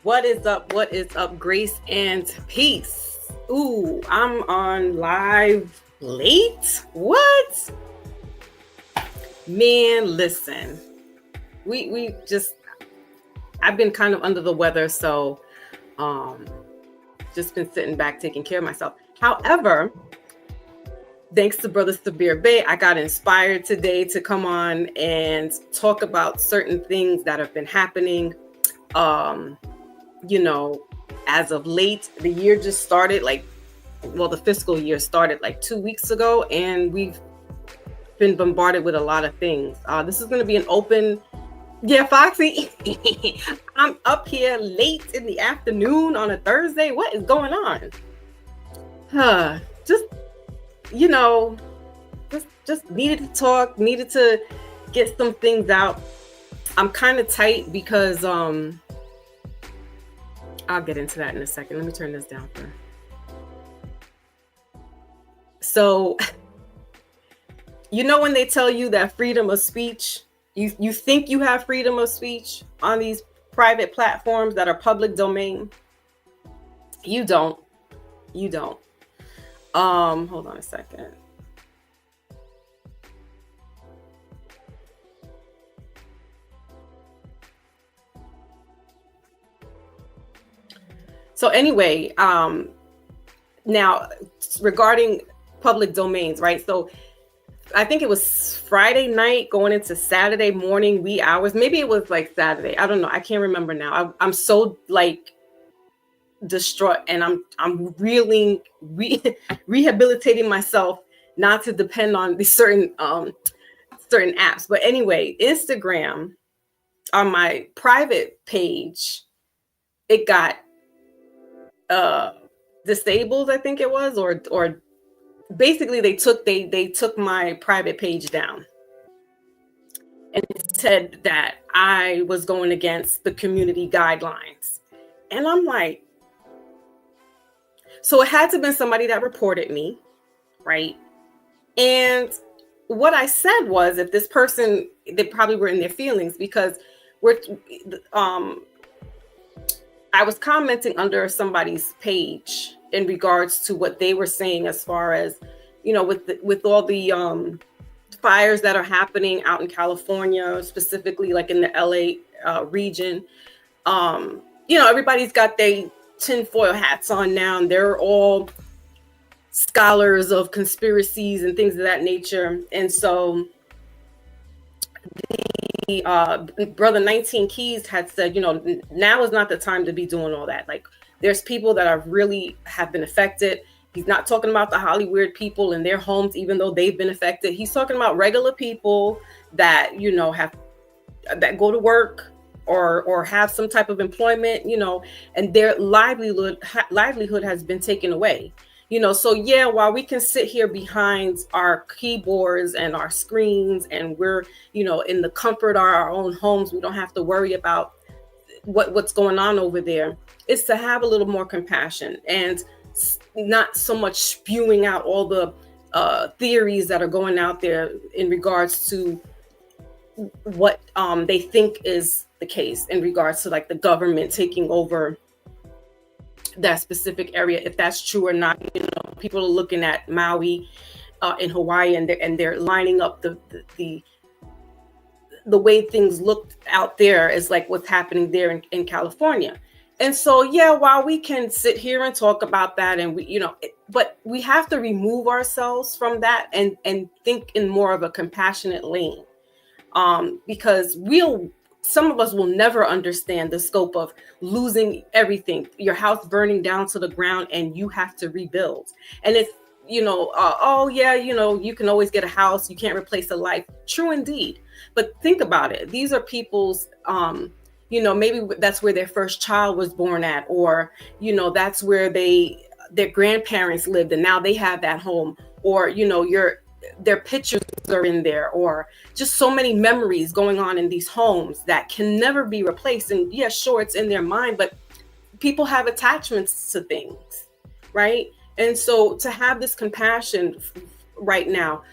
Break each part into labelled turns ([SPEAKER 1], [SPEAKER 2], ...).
[SPEAKER 1] What is up? What is up? Grace and peace. Ooh, I'm on live late. What? Man, listen. We just I've been kind of under the weather, so um just been sitting back taking care of myself. However, thanks to Brother Sabir Bey, I got inspired today to come on and talk about certain things that have been happening. Um you know, as of late, the year just started the fiscal year started like 2 weeks ago, and we've been bombarded with a lot of things. This is going to be an open, yeah, Foxy. I'm up here late in the afternoon on a Thursday. What is going on? Just, you know, just needed to talk, needed to get some things out. I'm kind of tight because, I'll get into that in a second. Let me turn this down first. So, when they tell you that freedom of speech, you think you have freedom of speech on these private platforms that are public domain. You don't. Hold on a second. So anyway, now regarding public domains, right? So I think it was Friday night going into Saturday morning wee hours. Maybe it was like Saturday. I don't know. I can't remember now. I'm so distraught, and I'm really rehabilitating myself not to depend on these certain apps. But anyway, Instagram, on my private page, it got disabled, I think it was, or basically they took my private page down and said that I was going against the community guidelines. And I'm like, so it had to have been somebody that reported me, right? And what I said was, if this person, they probably were in their feelings, because I was commenting under somebody's page in regards to what they were saying, as far as, with all the fires that are happening out in California, specifically like in the LA region. Everybody's got their tinfoil hats on now, and they're all scholars of conspiracies and things of that nature. And so Brother 19 Keys had said, now is not the time to be doing all that. Like, there's people that have been affected. He's not talking about the Hollywood people in their homes, even though they've been affected. He's talking about regular people that, that go to work or have some type of employment, and their livelihood has been taken away. So yeah, while we can sit here behind our keyboards and our screens, and we're, in the comfort of our own homes, we don't have to worry about what's going on over there. It's to have a little more compassion and not so much spewing out all the theories that are going out there in regards to what they think is the case in regards to like the government taking over that specific area. If that's true or not, people are looking at Maui in Hawaii, and they're lining up the way things looked out there is like what's happening there in California. And so, yeah, while we can sit here and talk about that, and but we have to remove ourselves from that and think in more of a compassionate lane, because some of us will never understand the scope of losing everything, your house burning down to the ground, and you have to rebuild. And it's, you can always get a house. You can't replace a life. True indeed. But think about it. These are people's, maybe that's where their first child was born at, or, that's where their grandparents lived, and now they have that home, or, their pictures are in there, or just so many memories going on in these homes that can never be replaced. And yeah, sure, it's in their mind, but people have attachments to things, right? And so to have this compassion right now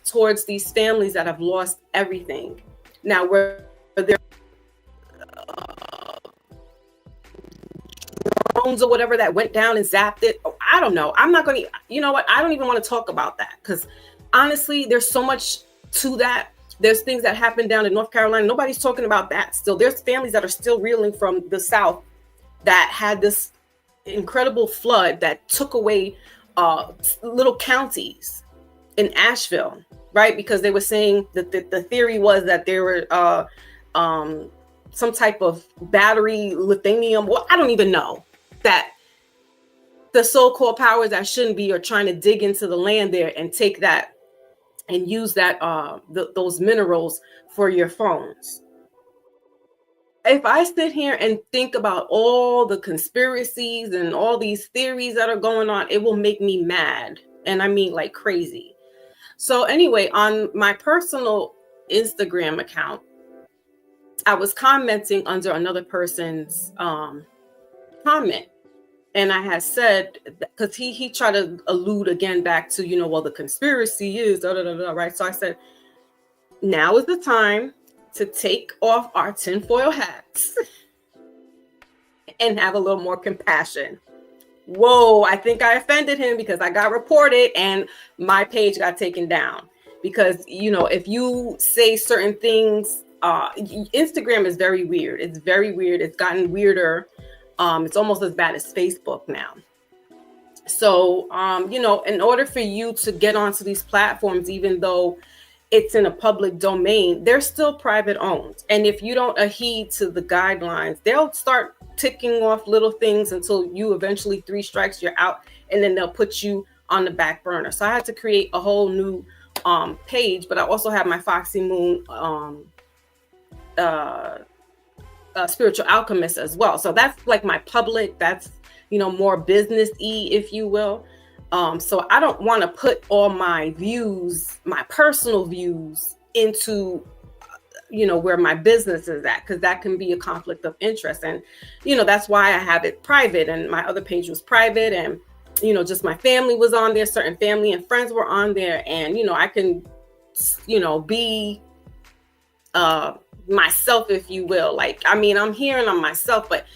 [SPEAKER 1] towards these families that have lost everything, now where they're drones or whatever that went down and zapped it. Oh, I don't know. I'm not going to, you know what? I don't even want to talk about that because honestly, there's so much to that. There's things that happened down in North Carolina. Nobody's talking about that still. There's families that are still reeling from the South that had this incredible flood that took away little counties in Asheville, right? Because they were saying that the theory was that there were some type of battery lithium. Well, I don't even know, that the so-called powers that shouldn't be are trying to dig into the land there and take that and use that those minerals for your phones. If I sit here and think about all the conspiracies and all these theories that are going on, it will make me mad. And I mean like crazy. So anyway, on my personal Instagram account, I was commenting under another person's comment. And I had said, because he tried to allude again back to, you know, well, the conspiracy is, right? So I said, now is the time to take off our tinfoil hats and have a little more compassion. Whoa, I think I offended him because I got reported and my page got taken down. Because, you know, if you say certain things, Instagram is very weird. It's very weird. It's gotten weirder. It's almost as bad as Facebook now. So, you know, in order for you to get onto these platforms, even though it's in a public domain, they're still private owned. And if you don't adhere to the guidelines, they'll start ticking off little things until you eventually 3 strikes, you're out, and then they'll put you on the back burner. So I had to create a whole new page, but I also have my Foxy Moon spiritual alchemist as well. So that's like my public, that's, you know, more business-y, if you will. So I don't want to put all my views, my personal views, into, you know, where my business is at, because that can be a conflict of interest. And, you know, that's why I have it private, and my other page was private, and, you know, just my family was on there, certain family and friends were on there, and, you know, I can, you know, be myself, if you will. Like, I mean, I'm here and I'm myself, but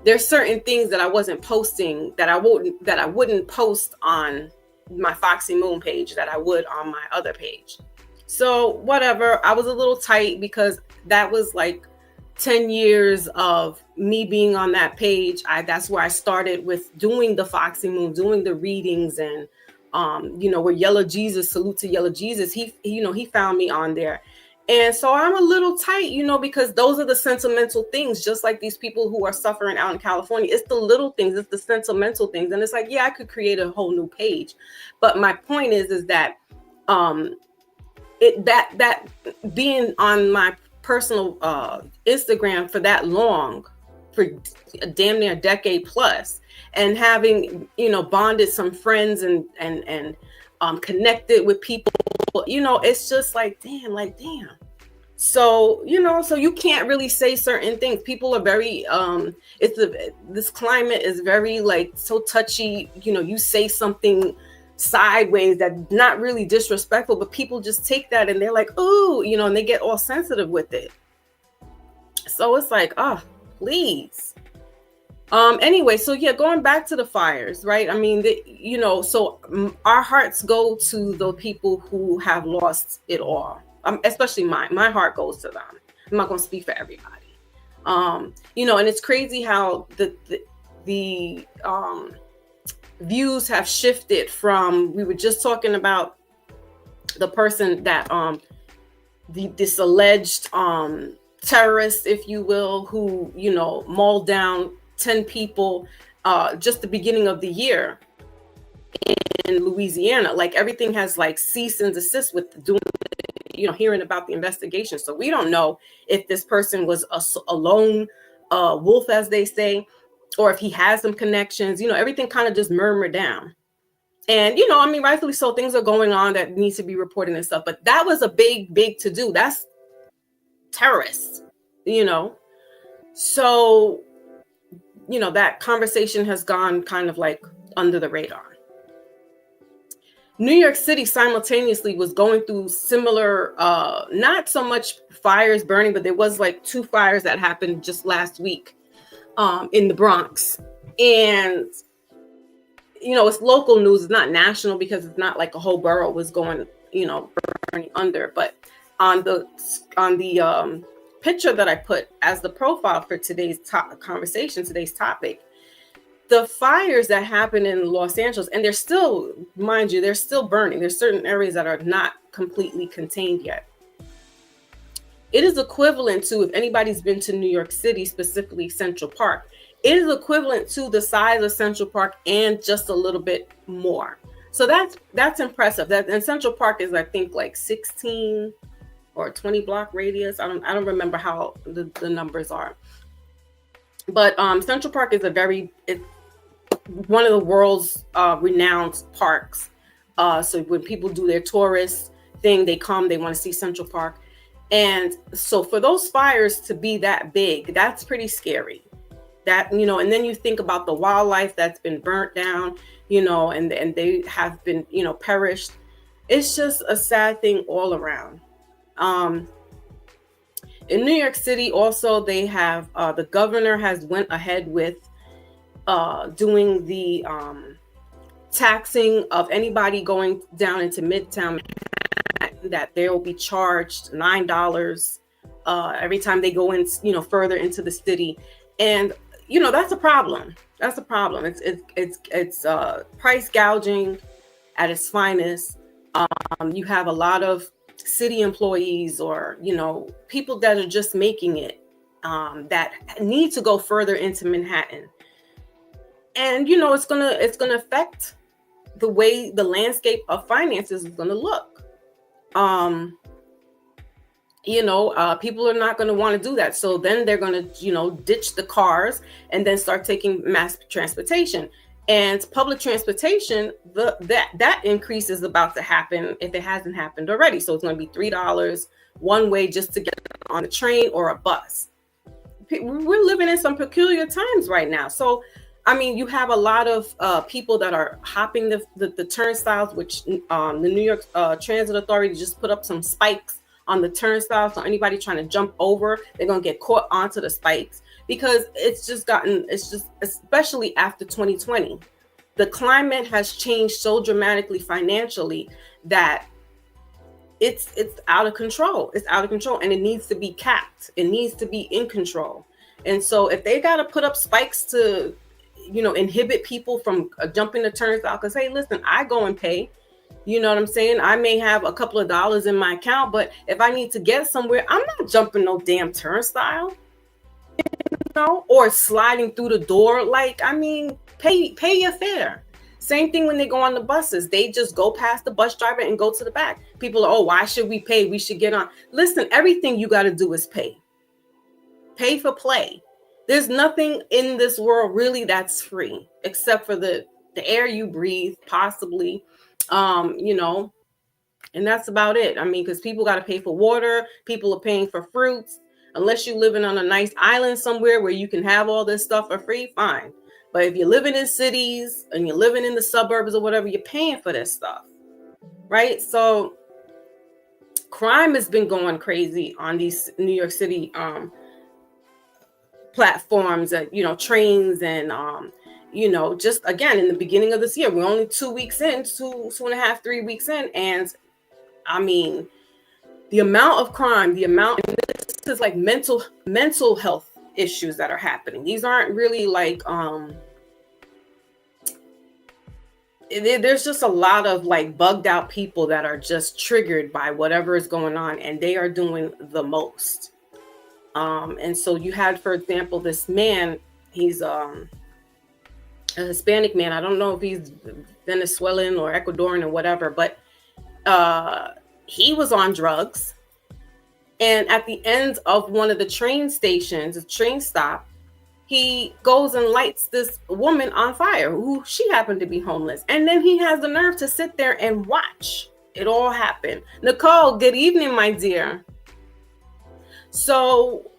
[SPEAKER 1] there's certain things that I wasn't posting that I wouldn't post on my Foxy Moon page that I would on my other page. So whatever, I was a little tight because that was like 10 years of me being on that page. That's where I started with doing the Foxy Moon, doing the readings, and you know, where Yellow Jesus, salute to Yellow Jesus, he you know, he found me on there. And so I'm a little tight, you know, because those are the sentimental things, just like these people who are suffering out in California. It's the little things, it's the sentimental things. And it's like, yeah, I could create a whole new page. But my point is that that being on my personal Instagram for that long, for damn near a decade plus, and having, you know, bonded some friends and connected with people, you know, it's just like, damn. So, you know, so you can't really say certain things. People are very, this climate is very like so touchy, you know, you say something sideways that's not really disrespectful, but people just take that and they're like, oh, you know, and they get all sensitive with it. So it's like, oh, please. Anyway, so yeah, going back to the fires, right? I mean, you know, so our hearts go to the people who have lost it all. Especially my heart goes to them. I'm not going to speak for everybody. You know, and it's crazy how the views have shifted from, we were just talking about the person that this alleged terrorist, if you will, who, you know, mauled down 10 people just the beginning of the year in Louisiana. Like, everything has like cease and desist with doing, you know, hearing about the investigation. So we don't know if this person was a lone wolf, as they say, or if he has some connections. You know, everything kind of just murmured down. And, you know, I mean, rightfully so, things are going on that needs to be reported and stuff. But that was a big to do. That's terrorists, you know. So, you know, that conversation has gone kind of like under the radar. New York City simultaneously was going through similar, not so much fires burning, but there was like 2 fires that happened just last week in the Bronx. And it's local news. It's not national because it's not like a whole borough was going, burning under. But on the picture that I put as the profile for today's conversation, today's topic, the fires that happen in Los Angeles, and they're still, mind you, they're still burning. There's certain areas that are not completely contained yet. It is equivalent to, if anybody's been to New York City, specifically Central Park, it is equivalent to the size of Central Park and just a little bit more. So that's impressive. And Central Park is, I think, like 16 or 20 block radius. I don't remember how the numbers are. But Central Park is it's one of the world's renowned parks. So when people do their tourist thing, they want to see Central Park. And so for those fires to be that big, that's pretty scary. That, and then you think about the wildlife that's been burnt down, and they have been, perished. It's just a sad thing all around. In New York City, also, they have, the governor has went ahead with doing the taxing of anybody going down into Midtown, that they will be charged $9 every time they go in, further into the city. And, that's a problem. That's a problem. It's price gouging at its finest. You have a lot of city employees or, people that are just making it, that need to go further into Manhattan. And, it's gonna affect the way the landscape of finances is gonna look. People are not going to want to do that. So then they're going to, ditch the cars and then start taking mass transportation. And public transportation, that increase is about to happen if it hasn't happened already. So it's going to be $3 one way just to get on a train or a bus. We're living in some peculiar times right now. So, you have a lot of people that are hopping the turnstiles, which the New York Transit Authority just put up some spikes on the turnstile. So anybody trying to jump over, they're going to get caught onto the spikes, because it's just, especially after 2020, the climate has changed so dramatically financially that it's out of control. It's out of control, and it needs to be capped. It needs to be in control. And so if they got to put up spikes to, inhibit people from jumping the turnstile, because, hey, listen, I go and pay. You know what I'm saying? I may have a couple of dollars in my account, but if I need to get somewhere, I'm not jumping no damn turnstile, or sliding through the door. Pay your fare. Same thing when they go on the buses. They just go past the bus driver and go to the back. People are, why should we pay? We should get on. Listen, everything you got to do is pay. Pay for play. There's nothing in this world really that's free, except for the air you breathe, possibly. And that's about it. Because people got to pay for water. People are paying for fruits. Unless you're living on a nice island somewhere where you can have all this stuff for free, fine. But if you're living in cities and you're living in the suburbs or whatever, you're paying for this stuff, right? So crime has been going crazy on these New York City platforms, trains, and just again, in the beginning of this year, we're only 2 weeks in, 2.5, 3 weeks in. And the amount of crime, this is like mental health issues that are happening. These aren't really like, there's just a lot of like bugged out people that are just triggered by whatever is going on, and they are doing the most. And so you had, for example, this man, he's, a Hispanic man. I don't know if he's Venezuelan or Ecuadorian or whatever, but he was on drugs. And at the end of one of the train stations, a train stop, he goes and lights this woman on fire, who she happened to be homeless. And then he has the nerve to sit there and watch it all happen. Nicole, good evening, my dear. So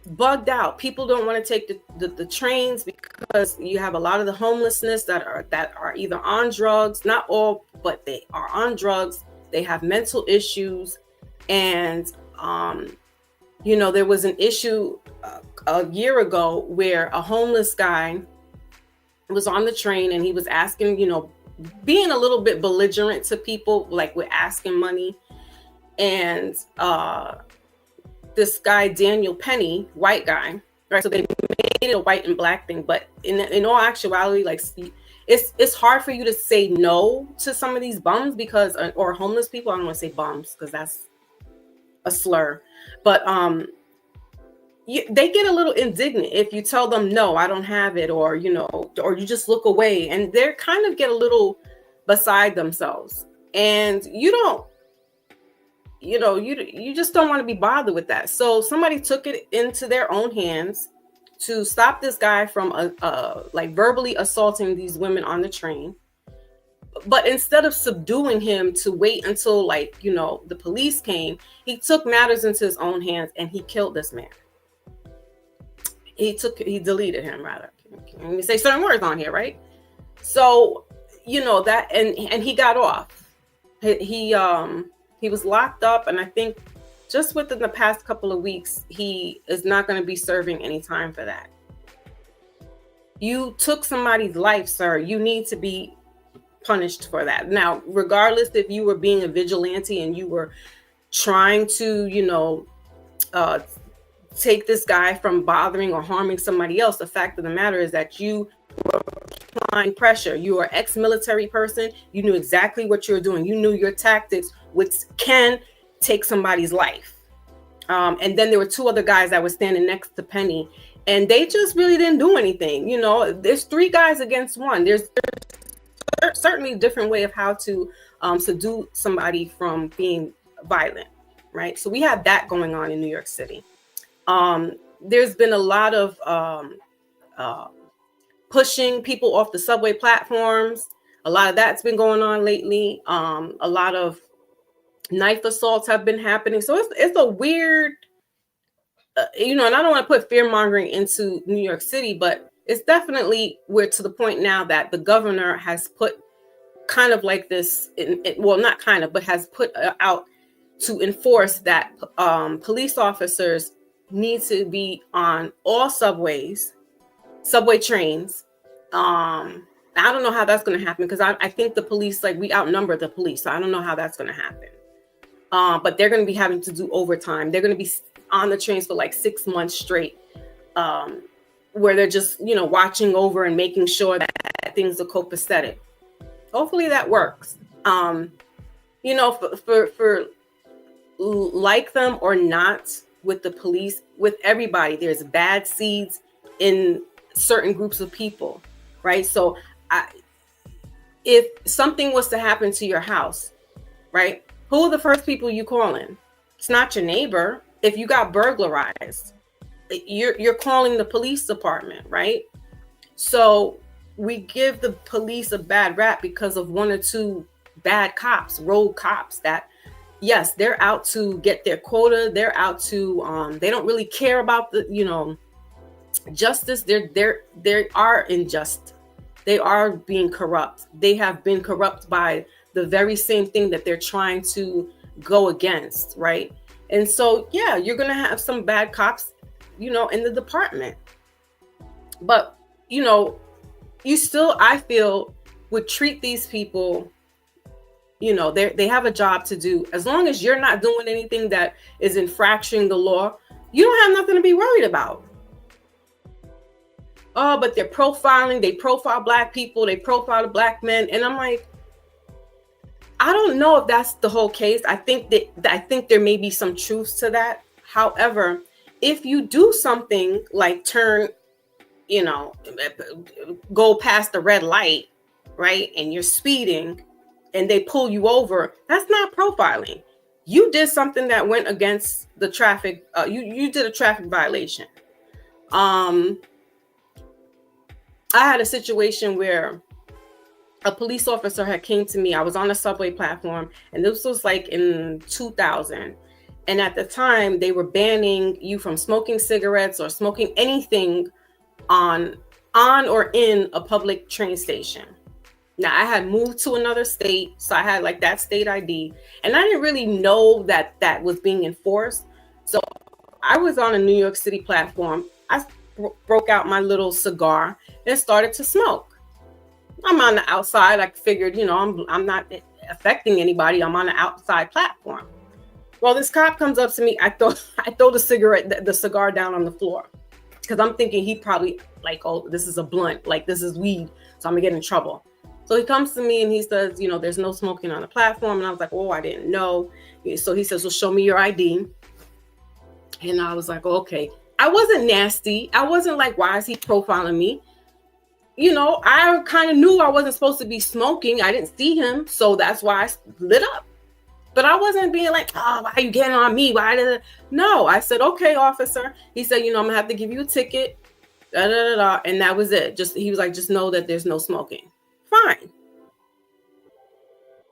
[SPEAKER 1] bugged out. People don't want to take the trains because you have a lot of the homelessness that are either on drugs, not all, but they are on drugs. They have mental issues. And, there was an issue a year ago where a homeless guy was on the train and he was asking, being a little bit belligerent to people, like with asking money. And this guy, Daniel Penny, white guy, right? So they made it a white and black thing, but in all actuality, like it's hard for you to say no to some of these bums because, or homeless people. I don't want to say bums because that's a slur, but they get a little indignant if you tell them, no, I don't have it, or or you just look away, and they kind of get a little beside themselves, and you just don't want to be bothered with that. So somebody took it into their own hands to stop this guy from like verbally assaulting these women on the train. But instead of subduing him to wait until the police came, he took matters into his own hands and he killed this man. He deleted him, rather. Let me say certain words on here, right? So, that, and he got off. He was locked up, and I think just within the past couple of weeks, he is not going to be serving any time for that. You took somebody's life, sir. You need to be punished for that. Now, regardless if you were being a vigilante and you were trying to, take this guy from bothering or harming somebody else, the fact of the matter is that you were applying pressure. You are an ex-military person. You knew exactly what you were doing. You knew your tactics, which can take somebody's life. And then there were two other guys that were standing next to Penny, and they just really didn't do anything. There's three guys against one. There's certainly a different way of how to subdue somebody from being violent, right? So we have that going on in New York City. There's been a lot of pushing people off the subway platforms. A lot of that's been going on lately. A lot of knife assaults have been happening. So it's a weird, and I don't want to put fear mongering into New York City, but it's definitely we're to the point now that the governor has put kind of like this, not kind of, but has put out to enforce that police officers need to be on all subway trains. I don't know how that's going to happen because I think the police, we outnumber the police. So I don't know how that's going to happen. But they're going to be having to do overtime. They're going to be on the trains for 6 months straight, where they're just, watching over and making sure that things are copacetic. Hopefully that works. For like them or not, with the police, with everybody, there's bad seeds in certain groups of people, right? So if something was to happen to your house, right, who are the first people you calling? It's not your neighbor. If you got burglarized, you're calling the police department, right? So we give the police a bad rap because of one or two bad cops, rogue cops that, yes, they're out to get their quota. They're out to, they don't really care about the, justice. They are unjust. They are being corrupt. They have been corrupt by the very same thing that they're trying to go against, right? And so, yeah, you're going to have some bad cops, in the department. But, you still, I feel, would treat these people, they have a job to do. As long as you're not doing anything that is infracting the law, you don't have nothing to be worried about. Oh, but they're profiling. They profile Black people. They profile the Black men. And I'm like, I don't know if that's the whole case. I think there may be some truth to that. However, if you do something like turn, go past the red light, right, and you're speeding and they pull you over, that's not profiling. You did something that went against the traffic. You did a traffic violation. I had a situation where a police officer had came to me. I was on a subway platform, and this was in 2000. And at the time, they were banning you from smoking cigarettes or smoking anything on or in a public train station. Now, I had moved to another state, so I had that state ID, and I didn't really know that was being enforced. So I was on a New York City platform. I broke out my little cigar and started to smoke. I'm on the outside. I figured, I'm not affecting anybody. I'm on an outside platform. Well, this cop comes up to me. I throw the cigar down on the floor because I'm thinking he probably like, oh, this is a blunt, like this is weed, so I'm gonna get in trouble. So he comes to me and he says, there's no smoking on the platform, and I was like, oh, I didn't know. So he says, well, show me your ID, and I was like, oh, okay. I wasn't nasty. I wasn't like, why is he profiling me? I kind of knew I wasn't supposed to be smoking. I didn't see him, so that's why I lit up. But I wasn't being like, oh, why are you getting on me? No, I said, okay, officer. He said, I'm gonna have to give you a ticket. Da, da, da, da. And that was it. He was like, just know that there's no smoking. Fine.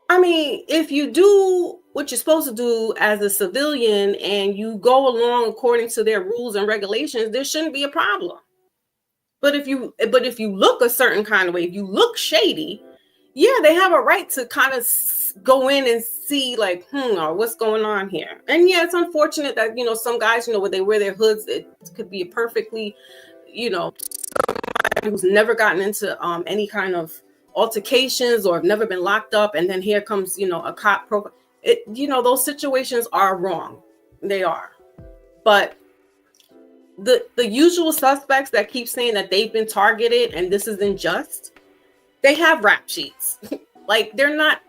[SPEAKER 1] I mean, if you do what you're supposed to do as a civilian and you go along according to their rules and regulations, there shouldn't be a problem. But if you look a certain kind of way, if you look shady, yeah, they have a right to kind of go in and see like, or what's going on here. And yeah, it's unfortunate that, some guys, when they wear their hoods, it could be a perfectly, somebody who's never gotten into any kind of altercations or have never been locked up. And then here comes, a cop. Those situations are wrong. They are. But the usual suspects that keep saying that they've been targeted and this is unjust, they have rap sheets. Like, they're not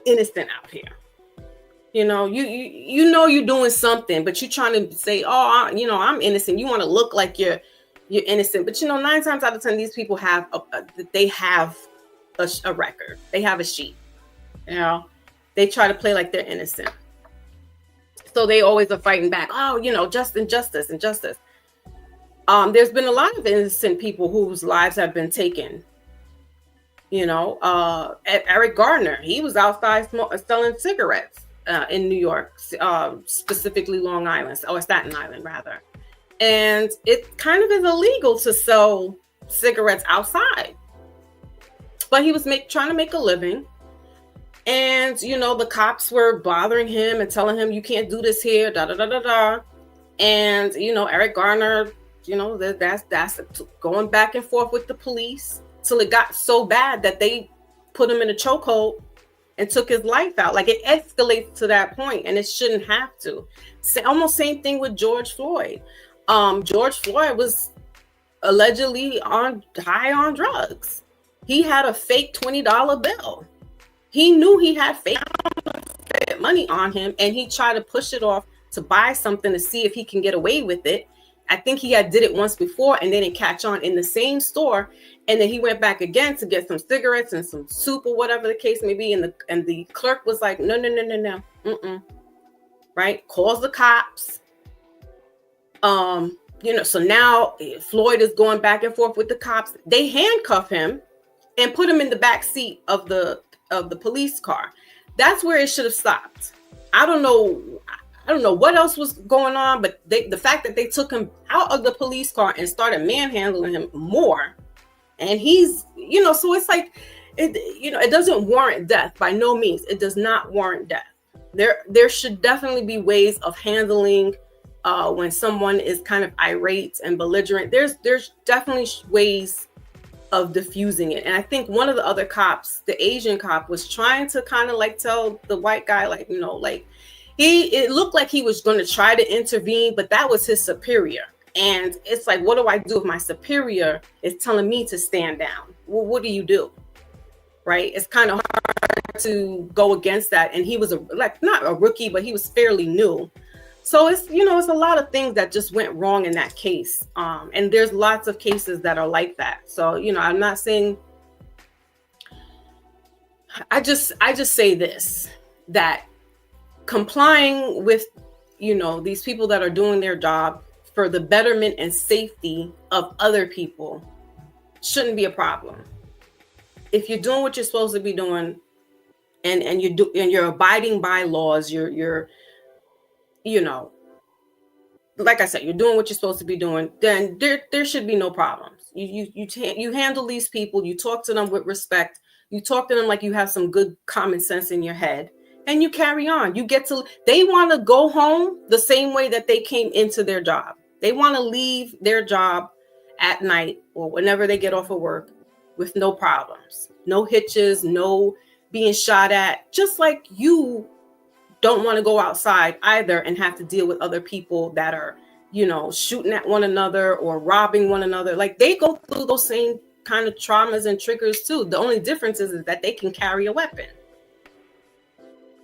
[SPEAKER 1] innocent out here. You're doing something, but you're trying to say, oh, I'm innocent. You want to look like you're innocent, but 9 times out of 10, these people have a record. They have a sheet. They try to play like they're innocent. So they always are fighting back. Oh, justice. There's been a lot of innocent people whose lives have been taken. Eric Gardner, he was outside selling cigarettes in New York, specifically Long Island, or Staten Island rather. And it kind of is illegal to sell cigarettes outside. But he was trying to make a living. And, the cops were bothering him and telling him, you can't do this here, da da da da da. And, Eric Garner, that's going back and forth with the police till it got so bad that they put him in a chokehold and took his life out. Like, it escalates to that point, and it shouldn't have to. Almost same thing with George Floyd. George Floyd was allegedly high on drugs. He had a fake $20 bill. He knew he had fake money on him, and he tried to push it off to buy something to see if he can get away with it. I think he did it once before, and then it catch on in the same store. And then he went back again to get some cigarettes and some soup or whatever the case may be. And the clerk was like, no. Right? Calls the cops. So now Floyd is going back and forth with the cops. They handcuff him and put him in the back seat of the police car. That's where it should have stopped. I don't know what else was going on, but the fact that they took him out of the police car and started manhandling him more, and he's, so it's like, it doesn't warrant death by no means. It does not warrant death. There should definitely be ways of handling when someone is kind of irate and belligerent. There's definitely ways of diffusing it. And I think one of the other cops, the Asian cop, was trying to kind of like tell the white guy, like, it looked like he was going to try to intervene, but that was his superior. And it's like, what do I do if my superior is telling me to stand down? Well, what do you do? Right? It's kind of hard to go against that. And he was not a rookie, but he was fairly new. So it's, it's a lot of things that just went wrong in that case. And there's lots of cases that are like that. So, I'm not saying, I just say this, that complying with, these people that are doing their job for the betterment and safety of other people shouldn't be a problem. If you're doing what you're supposed to be doing, and you're abiding by laws, you're like I said, you're doing what you're supposed to be doing, then there should be no problems. You handle these people, you talk to them with respect, you talk to them like you have some good common sense in your head, and you carry on. They want to go home the same way that they came into their job. They want to leave their job at night or whenever they get off of work with no problems, no hitches, no being shot at, just like you don't want to go outside either and have to deal with other people that are, shooting at one another or robbing one another. Like, they go through those same kind of traumas and triggers too. The only difference is that they can carry a weapon.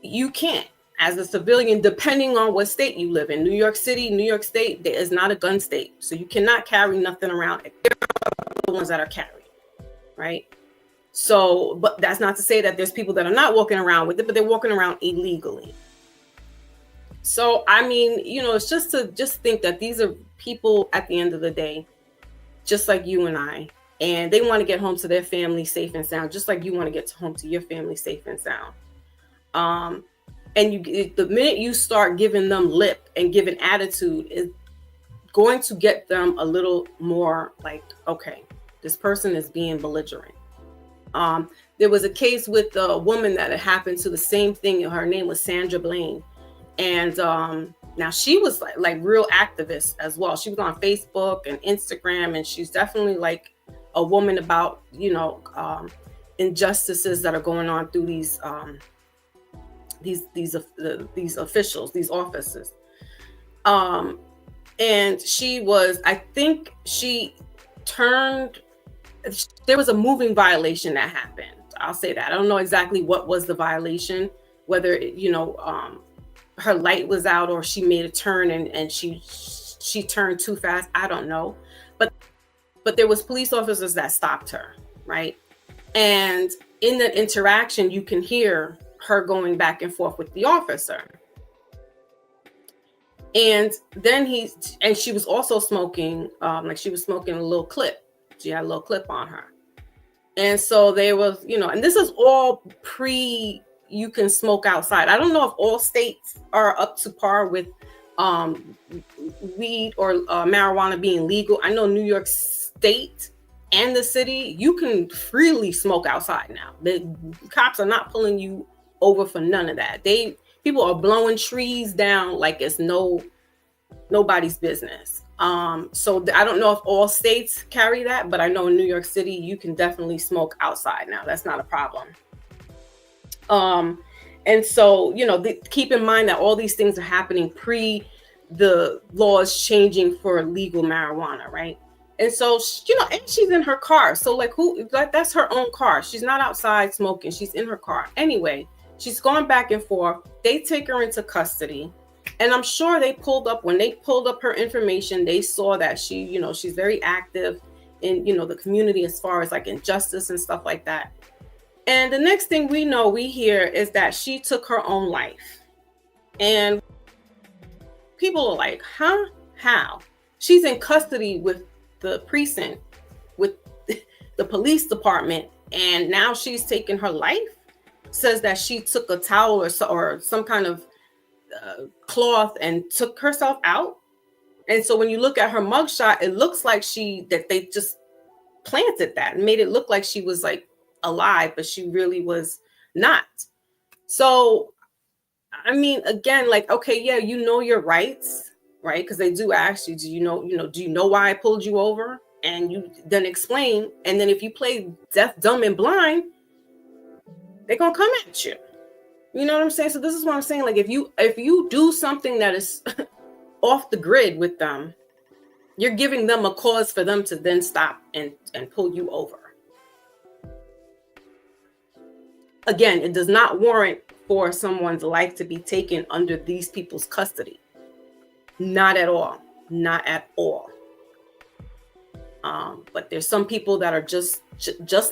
[SPEAKER 1] You can't, as a civilian, depending on what state you live in. New York City, New York State, there is not a gun state. So you cannot carry nothing around. They're the ones that are carried, right? So, but that's not to say that there's people that are not walking around with it, but they're walking around illegally. So, I mean, it's just to think that these are people at the end of the day, just like you and I, and they want to get home to their family safe and sound, just like you want to get home to your family safe and sound. And the minute you start giving them lip and giving attitude, is going to get them a little more like, okay, this person is being belligerent. There was a case with a woman that had happened to the same thing. Her name was Sandra Blaine. And now she was like real activist as well. She was on Facebook and Instagram, and she's definitely like a woman about, injustices that are going on through these officials, these offices. And she was, I think there was a moving violation that happened. I'll say that. I don't know exactly what was the violation, whether her light was out or she made a turn and she turned too fast. I don't know. But there was police officers that stopped her, right? And in that interaction, you can hear her going back and forth with the officer. And then she was also smoking, she was smoking a little clip. She had a little clip on her. And so there was, and this is all you can smoke outside. I don't know if all states are up to par with weed or marijuana being legal. I know New York State and the city, you can freely smoke outside now. The cops are not pulling you over for none of that. People are blowing trees down like it's nobody's business. So I don't know if all states carry that, but I know in New York City, you can definitely smoke outside now. That's not a problem. And so, keep in mind that all these things are happening pre the laws changing for legal marijuana, right? And so, and she's in her car. So that's her own car. She's not outside smoking. She's in her car. Anyway, she's going back and forth. They take her into custody. And I'm sure when they pulled up her information, they saw that she's very active in, the community as far as like injustice and stuff like that. And the next thing we hear is that she took her own life. And people are like, huh? How? She's in custody with the precinct, with the police department, and now she's taking her life? Says that she took a towel or some kind of cloth and took herself out. And so when you look at her mugshot, it looks like that they just planted that and made it look like she was like alive, but she really was not. So, I mean, again, like, okay, yeah, your rights, right? Because they do ask you, do you know why I pulled you over? And you then explain. And then if you play deaf, dumb, and blind, they're gonna come at you. You know what I'm saying? So this is what I'm saying. Like, if you do something that is off the grid with them, you're giving them a cause for them to then stop and pull you over. Again, it does not warrant for someone's life to be taken under these people's custody. Not at all. Not at all. But there's some people that are just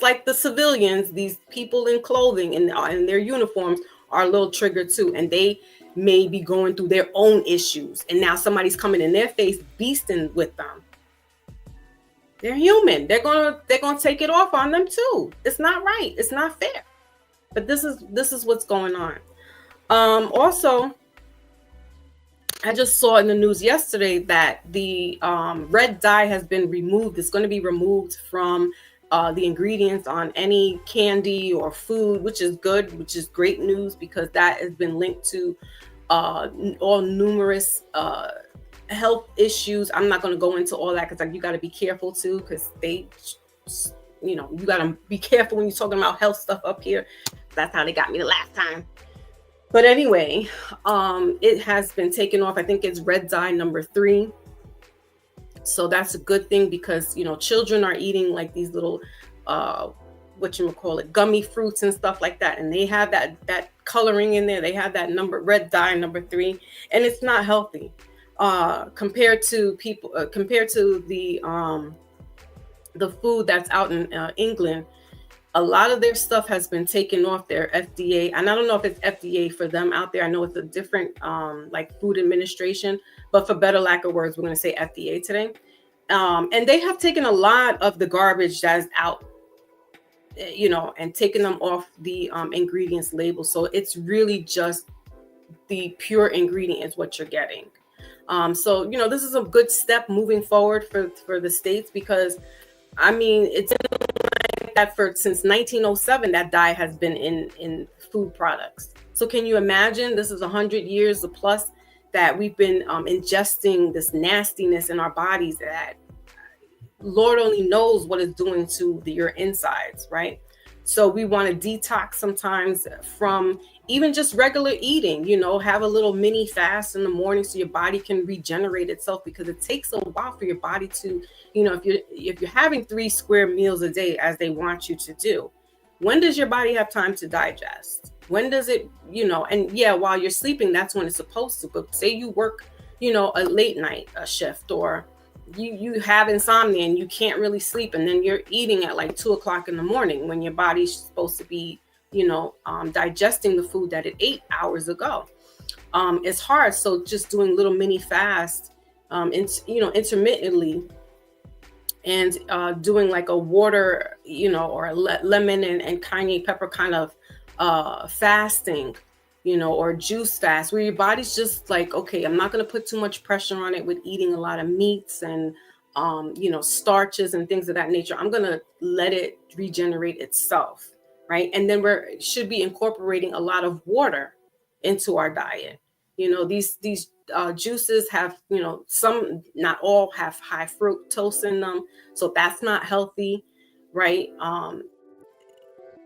[SPEAKER 1] like the civilians. These people in clothing and in their uniforms are a little triggered too, and they may be going through their own issues. And now somebody's coming in their face, beasting with them. They're human. They're gonna take it off on them too. It's not right. It's not fair. But this is what's going on. Also, I just saw in the news yesterday that the red dye has been removed. It's going to be removed from the ingredients on any candy or food, which is good, which is great news, because that has been linked to all numerous health issues. I'm not going to go into all that because you got to be careful too, because they you got to be careful when you're talking about health stuff up here. That's how they got me the last time. But anyway, it has been taken off. I think it's red dye number 3. So that's a good thing, because children are eating like these little gummy fruits and stuff like that, and they have that coloring in there. They have that red dye number 3, and it's not healthy compared to the food that's out in England. A lot of their stuff has been taken off their FDA, and I don't know if it's FDA for them out there. I know it's a different like Food Administration, but for better lack of words, we're going to say FDA today. And they have taken a lot of the garbage that is out, and taken them off the ingredients label. So it's really just the pure ingredient is what you're getting. So this is a good step moving forward for the states, because I mean, it's like that since 1907, that dye has been in food products. So can you imagine? This is 100 years plus that we've been ingesting this nastiness in our bodies that Lord only knows what it's doing to your insides, right? So we want to detox sometimes from even just regular eating, have a little mini fast in the morning so your body can regenerate itself, because it takes a while for your body to, if you're having 3 square meals a day as they want you to do, when does your body have time to digest? When does it, and yeah, while you're sleeping, that's when it's supposed to. But say you work, a late night shift, or you have insomnia and you can't really sleep, and then you're eating at like 2 o'clock in the morning when your body's supposed to be digesting the food that it ate hours ago. It's hard. So just doing little mini fasts, intermittently, and doing like a water, or a lemon and cayenne pepper kind of fasting, or juice fast, where your body's just like, okay, I'm not going to put too much pressure on it with eating a lot of meats and starches and things of that nature. I'm going to let it regenerate itself. Right. And then should be incorporating a lot of water into our diet. These juices have, some, not all, have high fructose in them. So that's not healthy. Right.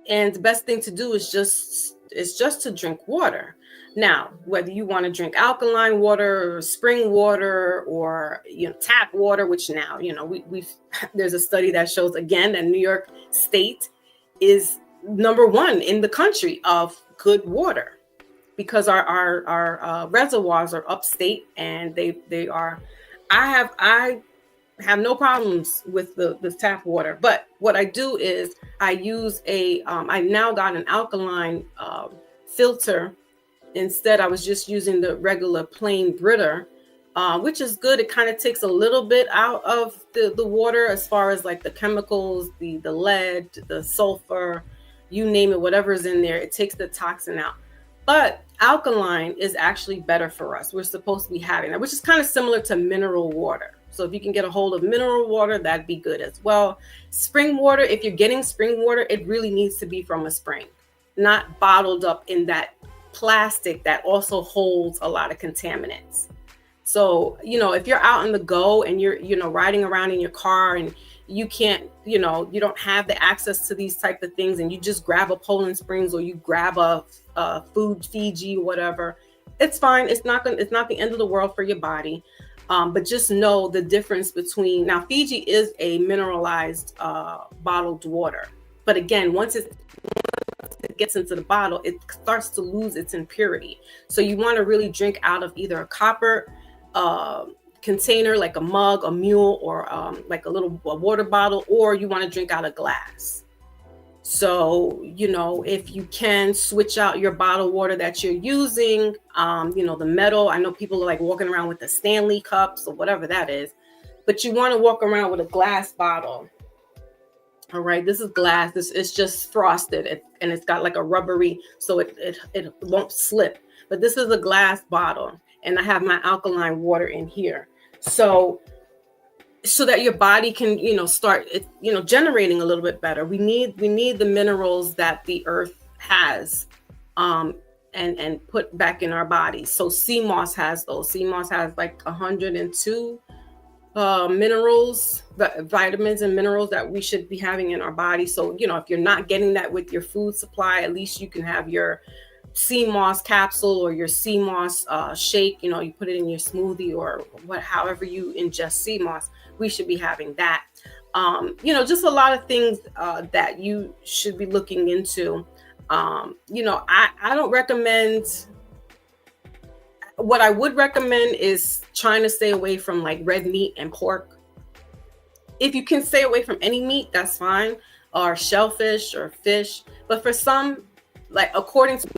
[SPEAKER 1] And the best thing to do is just to drink water. Now, whether you want to drink alkaline water or spring water or, tap water, which now, we've there's a study that shows again that New York State is number 1 in the country of good water, because our reservoirs are upstate, and they are. I have no problems with the tap water, but what I do is I use I now got an alkaline filter. Instead, I was just using the regular plain Brita, which is good. It kind of takes a little bit out of the water, as far as like the chemicals, the lead, the sulfur, you name it, whatever is in there, it takes the toxin out. But alkaline is actually better for us. We're supposed to be having that, which is kind of similar to mineral water. So if you can get a hold of mineral water, that'd be good as well. Spring water, if you're getting spring water, it really needs to be from a spring, not bottled up in that plastic that also holds a lot of contaminants. So, if you're out on the go and you're, riding around in your car and you can't, you don't have the access to these type of things, and you just grab a Poland Springs or you grab a food Fiji, whatever, it's fine. It's not the end of the world for your body. But just know the difference between, now Fiji is a mineralized bottled water. But again, once it gets into the bottle, it starts to lose its impurity. So you want to really drink out of either a copper container, like a mug, a mule, or like a water bottle, or you want to drink out of glass. So, if you can switch out your bottled water that you're using, the metal, I know people are like walking around with the Stanley cups or whatever that is, but you want to walk around with a glass bottle. All right, this is glass. This is just frosted, and it's got like a rubbery, so it won't slip. But this is a glass bottle, and I have my alkaline water in here. So that your body can, start, generating a little bit better. We need the minerals that the earth has, and put back in our bodies. So sea moss has those. Sea moss has like 102 minerals, vitamins and minerals that we should be having in our body. So, if you're not getting that with your food supply, at least you can have your sea moss capsule or your sea moss shake. You put it in your smoothie or however you ingest sea moss. We should be having that. Just a lot of things that you should be looking into. I don't recommend. What I would recommend is trying to stay away from like red meat and pork. If you can stay away from any meat, that's fine, or shellfish or fish. But for some, like according to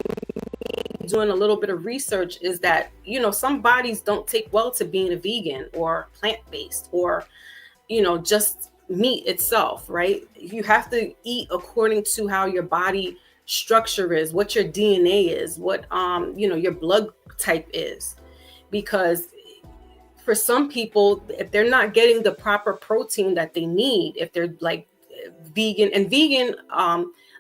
[SPEAKER 1] doing a little bit of research, is that some bodies don't take well to being a vegan or plant-based or just meat itself, right? You have to eat according to how your body structure is, what your DNA is, what your blood type is. Because for some people, if they're not getting the proper protein that they need, if they're like vegan,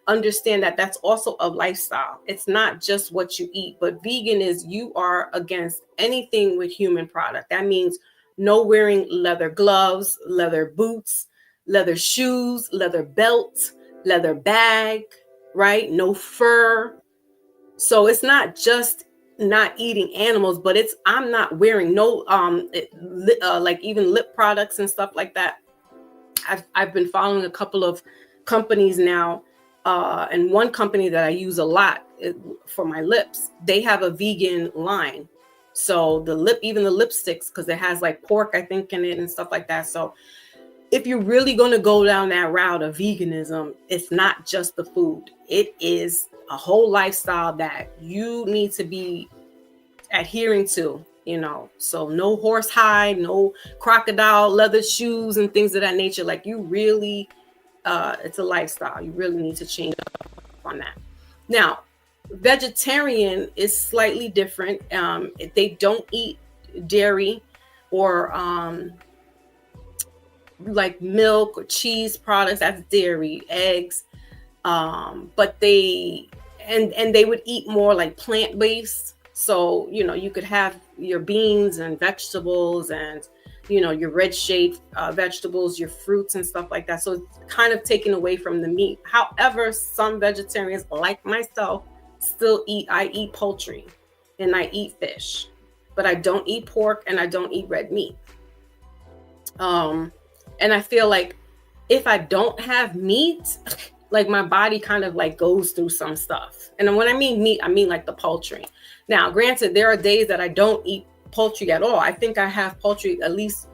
[SPEAKER 1] understand that that's also a lifestyle. It's not just what you eat, but vegan is you are against anything with human product. That means no wearing leather gloves, leather boots, leather shoes, leather belt, leather bag, right? No fur. So it's not just not eating animals, but I'm not wearing no like even lip products and stuff like that. I've been following a couple of companies now, and one company that I use a lot for my lips, they have a vegan line. So even the lipsticks, because it has like pork, I think, in it and stuff like that. So if you're really going to go down that route of veganism, it's not just the food. It is a whole lifestyle that you need to be adhering to, so no horse hide, no crocodile leather shoes and things of that nature. Like you really, it's a lifestyle. You really need to change up on that. Now, vegetarian is slightly different. They don't eat dairy or like milk or cheese products. That's dairy, eggs. But they would eat more like plant-based. So, you could have your beans and vegetables and, your red shade vegetables, your fruits and stuff like that. So it's kind of taken away from the meat. However, some vegetarians like myself I eat poultry and I eat fish, but I don't eat pork and I don't eat red meat. And I feel like if I don't have meat, like my body kind of like goes through some stuff. And when I mean meat, I mean like the poultry. Now, granted, there are days that I don't eat poultry at all. I think I have poultry at least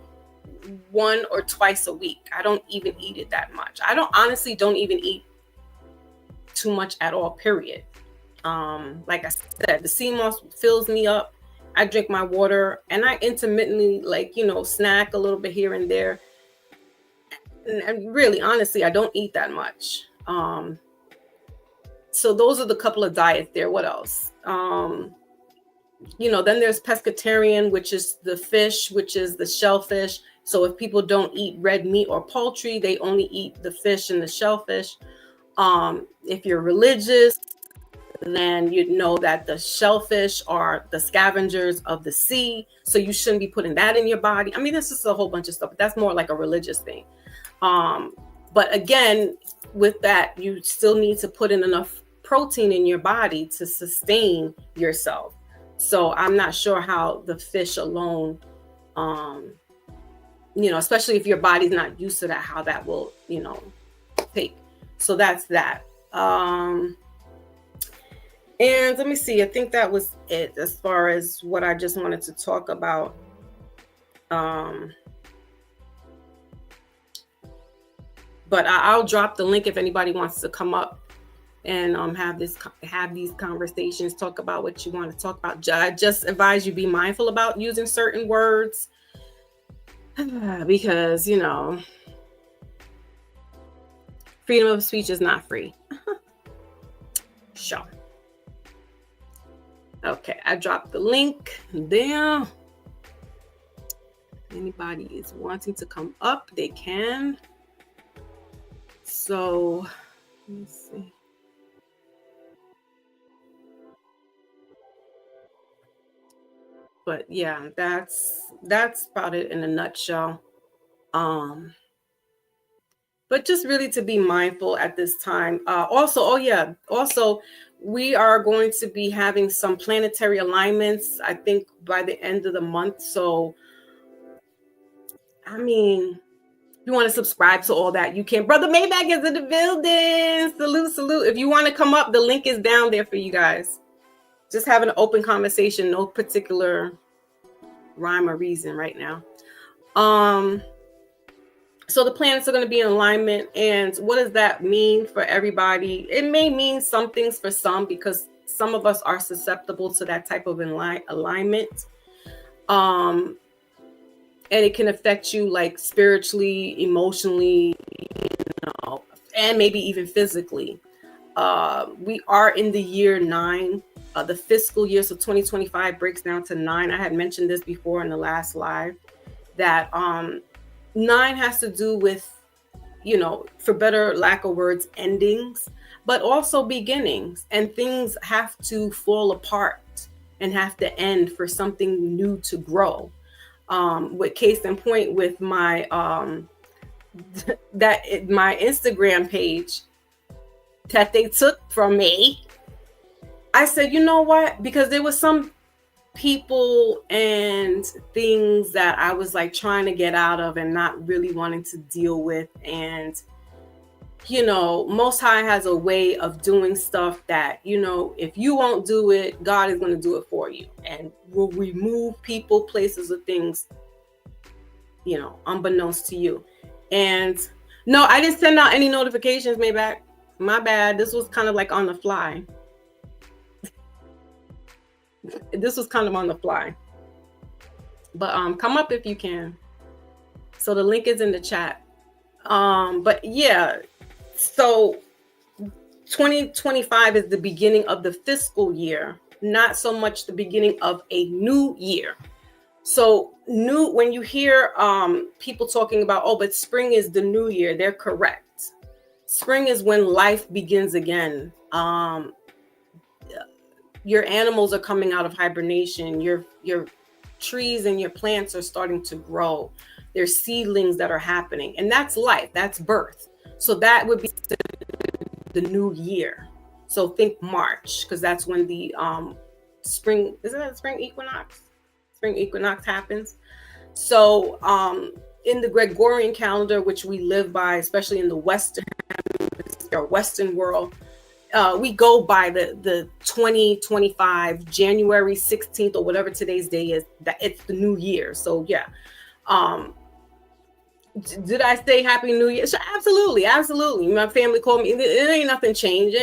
[SPEAKER 1] 1 or twice a week. I don't even eat it that much. I don't even eat too much at all, period. Like I said, the sea moss fills me up. I drink my water and I intermittently snack a little bit here and there. And really, honestly, I don't eat that much. So those are the couple of diets there. What else? Then there's pescatarian, which is the fish, which is the shellfish. So if people don't eat red meat or poultry, they only eat the fish and the shellfish. If you're religious, then you'd know that the shellfish are the scavengers of the sea. So you shouldn't be putting that in your body. I mean, this is a whole bunch of stuff, but that's more like a religious thing. But again, with that, you still need to put in enough protein in your body to sustain yourself. So I'm not sure how the fish alone, especially if your body's not used to that, how that will, take. So that's that. And let me see, I think that was it as far as what I just wanted to talk about. But I'll drop the link if anybody wants to come up and have these conversations, talk about what you want to talk about. I just advise you be mindful about using certain words because, freedom of speech is not free. Sure. Okay, I dropped the link there. Anybody is wanting to come up, they can. So, let's see. But yeah, that's about it in a nutshell. But just really to be mindful at this time. Also, we are going to be having some planetary alignments, I think, by the end of the month. So, I mean, you want to subscribe to all that, you can. Brother Maybach is in the building. Salute, salute. If you want to come up, the link is down there for you guys. Just having an open conversation, no particular rhyme or reason right now. So the planets are going to be in alignment. And what does that mean for everybody? It may mean some things for some, because some of us are susceptible to that type of alignment. And it can affect you like spiritually, emotionally, and maybe even physically. We are in the year 9. The fiscal year, so 2025 breaks down to 9. I had mentioned this before in the last live, that 9 has to do with, for better lack of words, endings, but also beginnings, and things have to fall apart and have to end for something new to grow. With case in point, with my my Instagram page that they took from me, I said, you know what? Because there was some people and things that I was like trying to get out of and not really wanting to deal with. And, Most High has a way of doing stuff that, if you won't do it, God is going to do it for you. And will remove people, places, or things, unbeknownst to you. And no, I didn't send out any notifications, Maybach. My bad. This was kind of like on the fly. But come up if you can. So the link is in the chat. But yeah, so 2025 is the beginning of the fiscal year, not so much the beginning of a new year. So when you hear people talking about, but spring is the new year, they're correct. Spring is when life begins again. Your animals are coming out of hibernation. Your trees and your plants are starting to grow. There's seedlings that are happening, and that's life. That's birth. So that would be the new year. So think March, because that's when the spring, isn't that spring equinox? Spring equinox happens. So in the Gregorian calendar, which we live by, especially in the Western world, we go by the 2025 January 16th or whatever today's day is, that it's the new year. So yeah. Did I say Happy New Year? Sure, absolutely. My family called me. It ain't nothing changed.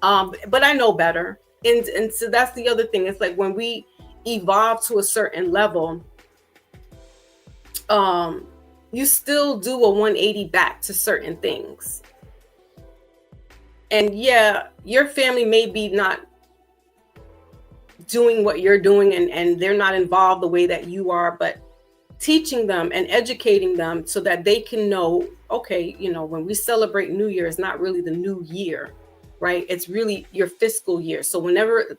[SPEAKER 1] But I know better. And so that's the other thing. It's like when we evolve to a certain level, you still do a 180 back to certain things. And yeah, your family may be not doing what you're doing, and they're not involved the way that you are, but teaching them and educating them so that they can know, okay, when we celebrate New Year, it's not really the new year, right? It's really your fiscal year. So whenever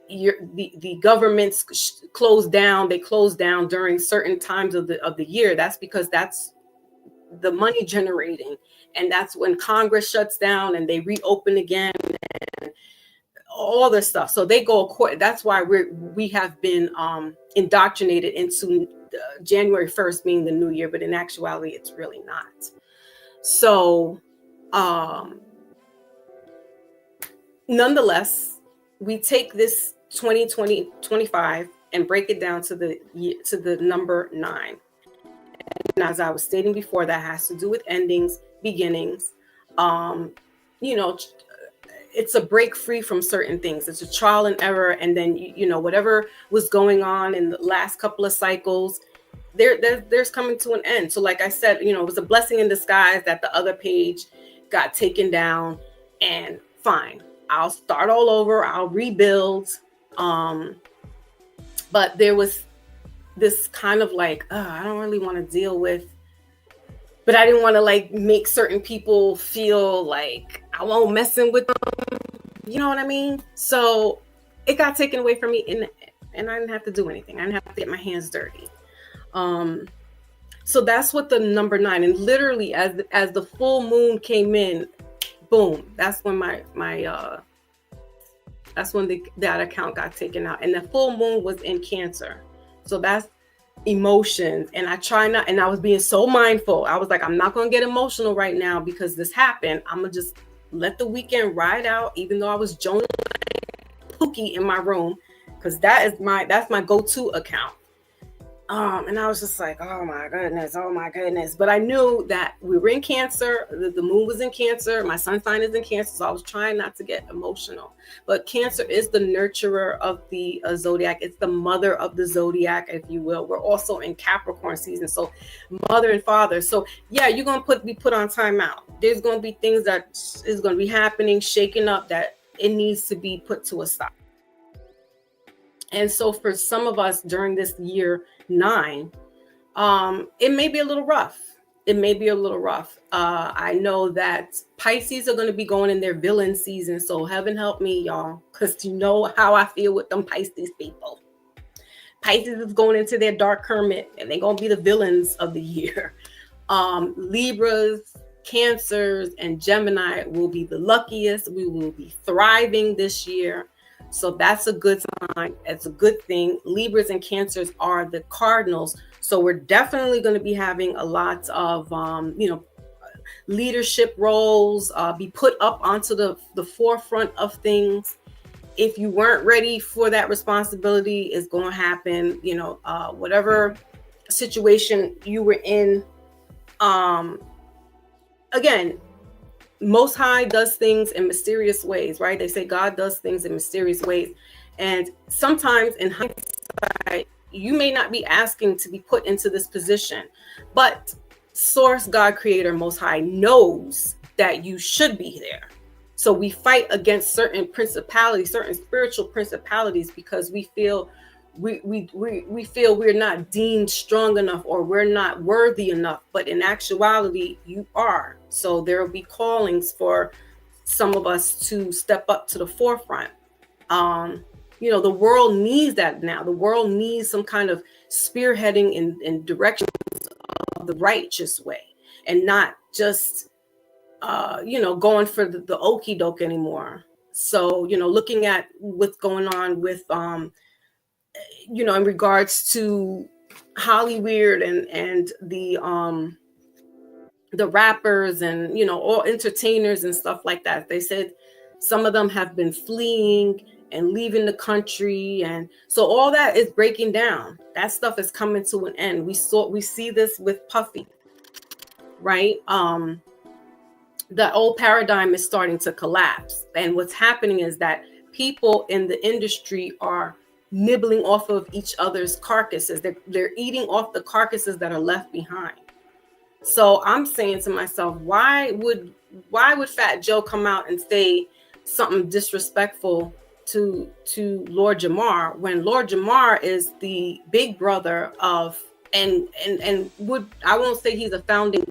[SPEAKER 1] the governments close down, they close down during certain times of the year. That's because that's the money generating, and that's when Congress shuts down and they reopen again and all this stuff. So they go according. That's why we have been indoctrinated into January 1st being the new year, but in actuality, it's really not. So, nonetheless, we take this 2025 and break it down to the number 9. And as I was stating before, that has to do with endings, beginnings. It's a break free from certain things. It's a trial and error. And then, whatever was going on in the last couple of cycles, there's coming to an end. So like I said, it was a blessing in disguise that the other page got taken down, and fine, I'll start all over. I'll rebuild. But there was this kind of like, I don't really want to deal with, but I didn't want to like make certain people feel like I won't messing with them. You know what I mean? So it got taken away from me, and I didn't have to do anything. I didn't have to get my hands dirty. So that's what the number 9, and literally as the full moon came in, boom, that's when that's when that account got taken out. And the full moon was in Cancer. So that's emotions. And I was being so mindful. I was like, I'm not going to get emotional right now because this happened. I'm going to just let the weekend ride out, even though I was journaling Pookie in my room, because that's my go-to account. And I was just like, oh my goodness. But I knew that we were in Cancer. The moon was in Cancer. My sun sign is in Cancer. So I was trying not to get emotional. But Cancer is the nurturer of the zodiac. It's the mother of the zodiac, if you will. We're also in Capricorn season. So mother and father. So yeah, you're going to be put on timeout. There's going to be things that is going to be happening, shaking up, that it needs to be put to a stop. And so for some of us during this year 9, it may be a little rough. I know that Pisces are going to be going in their villain season. So heaven help me, y'all, because you know how I feel with them Pisces people. Pisces is going into their dark hermit, and they're going to be the villains of the year. Libras, Cancers, and Gemini will be the luckiest. We will be thriving this year. So that's a good sign. It's a good thing. Libras and Cancers are the cardinals. So we're definitely going to be having a lot of, leadership roles, be put up onto the forefront of things. If you weren't ready for that responsibility, is going to happen. Whatever situation you were in, again, Most High does things in mysterious ways, right? They say God does things in mysterious ways. And sometimes in hindsight, you may not be asking to be put into this position, but Source, God, Creator, Most High knows that you should be there. So we fight against certain principalities, certain spiritual principalities, because we feel we feel we're not deemed strong enough, or we're not worthy enough. But in actuality, you are. So there will be callings for some of us to step up to the forefront. The world needs that now. The world needs some kind of spearheading in directions of the righteous way, and not just going for the okie doke anymore. So looking at what's going on with in regards to Hollywood and the rappers and all entertainers and stuff like that. They said some of them have been fleeing and leaving the country, and so all that is breaking down. That stuff is coming to an end. We see this with Puffy, right? The old paradigm is starting to collapse, and what's happening is that people in the industry are nibbling off of each other's carcasses. They're eating off the carcasses that are left behind. So I'm saying to myself, why would Fat Joe come out and say something disrespectful to Lord Jamar, when Lord Jamar is the big brother of and I won't say he's a founding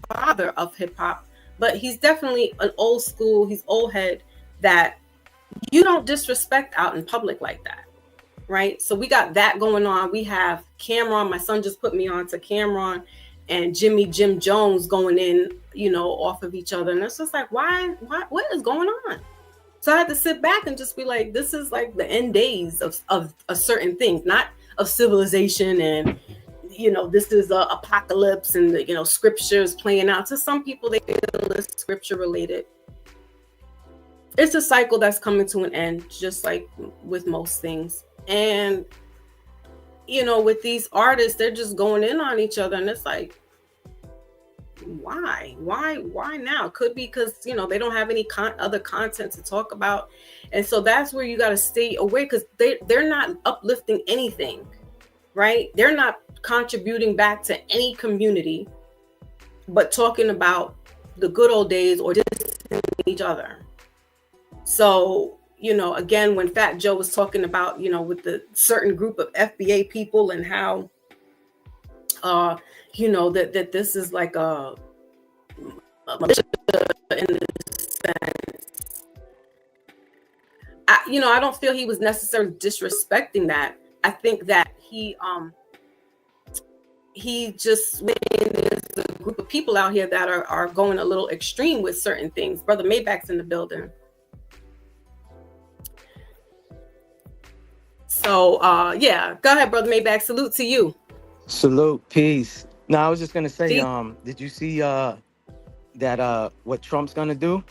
[SPEAKER 1] father of hip hop, but he's definitely an old school, he's old head that you don't disrespect out in public like that. Right. So we got that going on. We have Cameron. My son just put me on to Cameron and Jim Jones going in, off of each other. And it's just like, why, what is going on? So I had to sit back and just be like, this is like the end days of a certain thing, not of civilization. And, this is a apocalypse and the, scriptures playing out. To some people, they feel it's scripture related. It's a cycle that's coming to an end, just like with most things. And, with these artists, they're just going in on each other. And it's like, why now? Could be because, they don't have any other content to talk about. And so that's where you got to stay away, because they're not uplifting anything, right? They're not contributing back to any community, but talking about the good old days or dissing each other. So, again, when Fat Joe was talking about, with the certain group of FBA people and how, that this is like a militia in this sense. I don't feel he was necessarily disrespecting that. I think that he he just, when there's a group of people out here that are going a little extreme with certain things. Brother Maybach's in the building. So yeah, go ahead, Brother Maybach. Salute to you.
[SPEAKER 2] Salute, peace. Now I was just gonna say,
[SPEAKER 1] See,
[SPEAKER 2] did you see that what Trump's gonna do?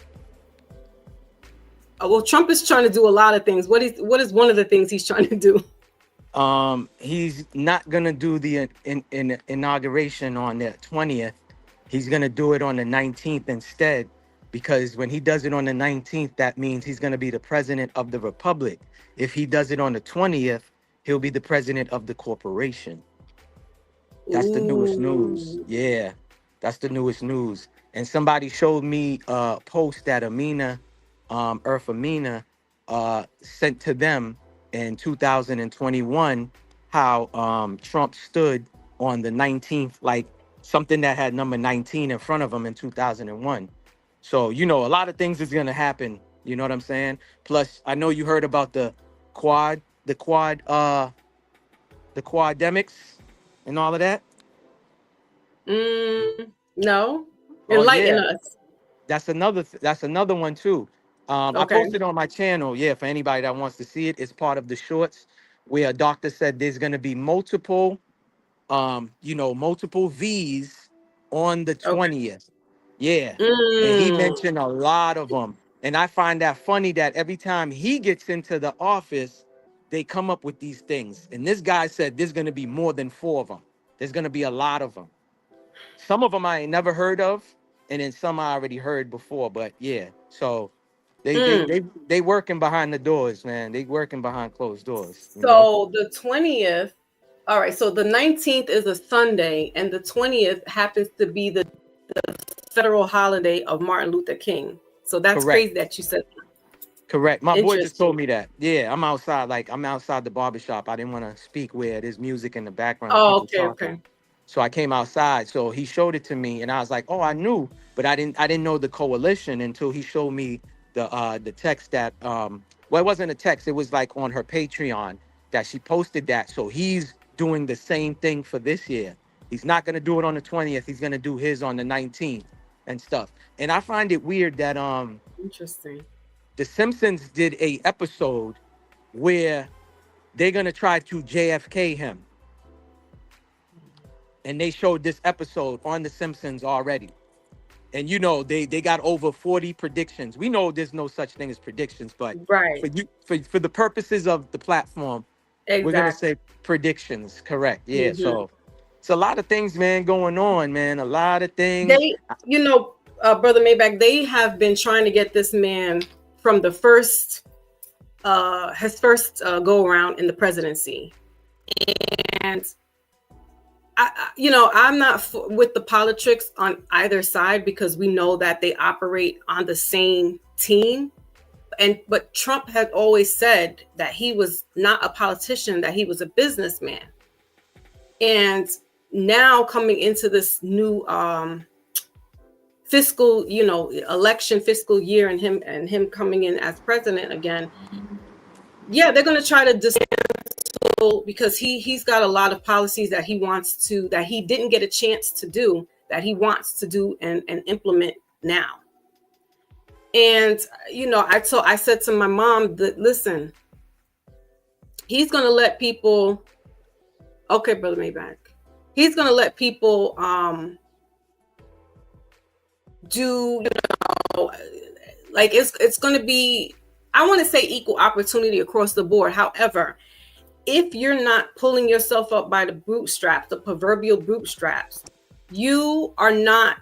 [SPEAKER 1] well, Trump is trying to do a lot of things. What is one of the things he's trying to do?
[SPEAKER 2] He's not gonna do the inauguration on the 20th. He's gonna do it on the 19th instead, because when he does it on the 19th, that means he's gonna be the president of the republic. If he does it on the 20th, he'll be the president of the corporation. That's the newest news.
[SPEAKER 1] Ooh.
[SPEAKER 2] Yeah, that's the newest news. And somebody showed me a post that Amina, Earth Amina, sent to them in 2021, how Trump stood on the 19th, like something that had number 19 in front of him in 2001. So, you know, a lot of things is going to happen. You know what I'm saying? Plus, I know you heard about quad, the quad, the quademics and all of that.
[SPEAKER 1] No,
[SPEAKER 2] Oh
[SPEAKER 1] enlighten
[SPEAKER 2] yeah,
[SPEAKER 1] us.
[SPEAKER 2] that's another one too. I
[SPEAKER 1] Okay.
[SPEAKER 2] posted on my channel. Yeah, for anybody that wants to see it, it's part of the shorts where a doctor said there's going to be multiple, multiple V's on the
[SPEAKER 1] Okay.
[SPEAKER 2] 20th. Yeah, and he
[SPEAKER 1] Mm,
[SPEAKER 2] mentioned a lot of them, and I find that funny that every time he gets into the office, they come up with these things. And this guy said there's going to be more than four of them. There's going to be a lot of them. Some of them I ain't never heard of, and then some I already heard before. But yeah, so they they
[SPEAKER 1] mm.
[SPEAKER 2] they they working behind the doors, man. They working behind closed doors, you know.
[SPEAKER 1] So the 20th. All right. So the 19th is a Sunday, and the 20th happens to be the federal holiday of Martin Luther King. So that's
[SPEAKER 2] Correct.
[SPEAKER 1] crazy that you said that.
[SPEAKER 2] Correct. My boy just
[SPEAKER 1] Interesting.
[SPEAKER 2] told me that. Yeah, I'm outside. Like I'm outside the barbershop. I didn't want to speak where there's music in the background,
[SPEAKER 1] Oh,
[SPEAKER 2] people
[SPEAKER 1] okay,
[SPEAKER 2] talking.
[SPEAKER 1] okay.
[SPEAKER 2] So I came outside. So he showed it to me, and I was like, "Oh, I knew," but I didn't know the coalition until he showed me the text that well, it wasn't a text. It was like on her Patreon that she posted that. So he's doing the same thing for this year. He's not gonna do it on the 20th. He's gonna do his on the 19th and stuff. And I find it weird that
[SPEAKER 1] Interesting.
[SPEAKER 2] the Simpsons did a episode where they're gonna try to JFK him, and they showed this episode on the Simpsons already. And you know they got over 40 predictions. We know there's no such thing as predictions, but
[SPEAKER 1] Right.
[SPEAKER 2] for the purposes of the platform, we're gonna
[SPEAKER 1] Exactly.
[SPEAKER 2] say predictions. Correct. Yeah.
[SPEAKER 1] Hmm.
[SPEAKER 2] So it's a lot of things, man, going on, man. A lot of things.
[SPEAKER 1] They, Brother Maybach, they have been trying to get this man from the first, his first go around in the presidency, and I'm not with the politics on either side because we know that they operate on the same team. But Trump had always said that he was not a politician, that he was a businessman. And now coming into this new fiscal, election fiscal year, and him coming in as president again, yeah, they're going to try to dismantle, because he's got a lot of policies that he didn't get a chance to do, that he wants to do and implement now. And I said to my mom that, listen, he's going to let people, okay, Brother Maybach, he's going to let people do, like it's going to be, I want to say, equal opportunity across the board. However, if you're not pulling yourself up by the bootstraps, the proverbial bootstraps, you are not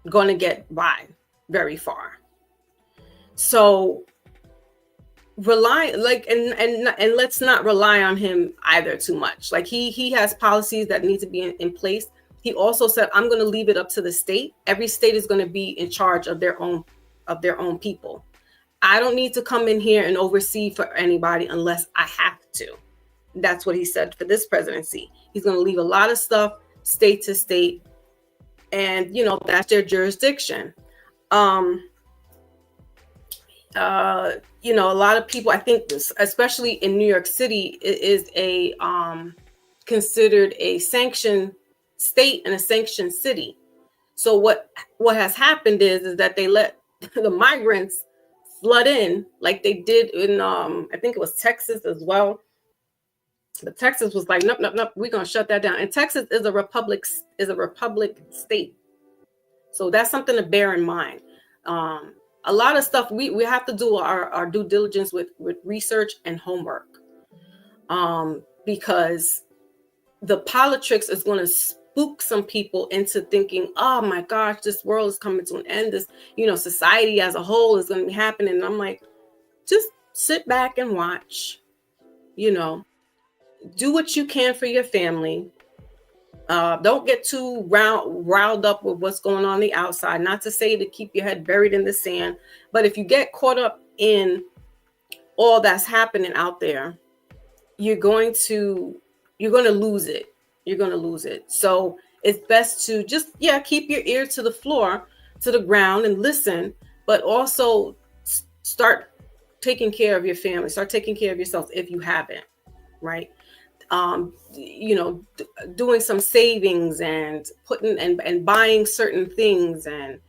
[SPEAKER 1] going to get by very far. So rely, and let's not rely on him either too much. Like he has policies that need to be in place. He also said, I'm going to leave it up to the state. Every state is going to be in charge of their own people. I don't need to come in here and oversee for anybody unless I have to. That's what he said for this presidency. He's going to leave a lot of stuff state to state, and that's their jurisdiction. uh, a lot of people, I think, especially in New York City, it is a considered a sanctioned state and a sanctioned city. So what has happened is that they let the migrants flood in like they did in I think it was Texas as well. But Texas was like, nope, nope, nope, we're gonna shut that down. And Texas is a republic state. So that's something to bear in mind. A lot of stuff we have to do our due diligence with research and homework. Because the politics is going to spook some people into thinking, oh my gosh, this world is coming to an end. This, society as a whole is going to be happening. And I'm like, just sit back and watch, you know, do what you can for your family. Don't get too riled up with what's going on the outside. Not to say to keep your head buried in the sand, but if you get caught up in all that's happening out there, you're going to lose it. You're going to lose it. So it's best to just, keep your ear to the floor, to the ground, and listen, but also start taking care of your family. Start taking care of yourself if you haven't, right? Doing some savings and putting and buying certain things and,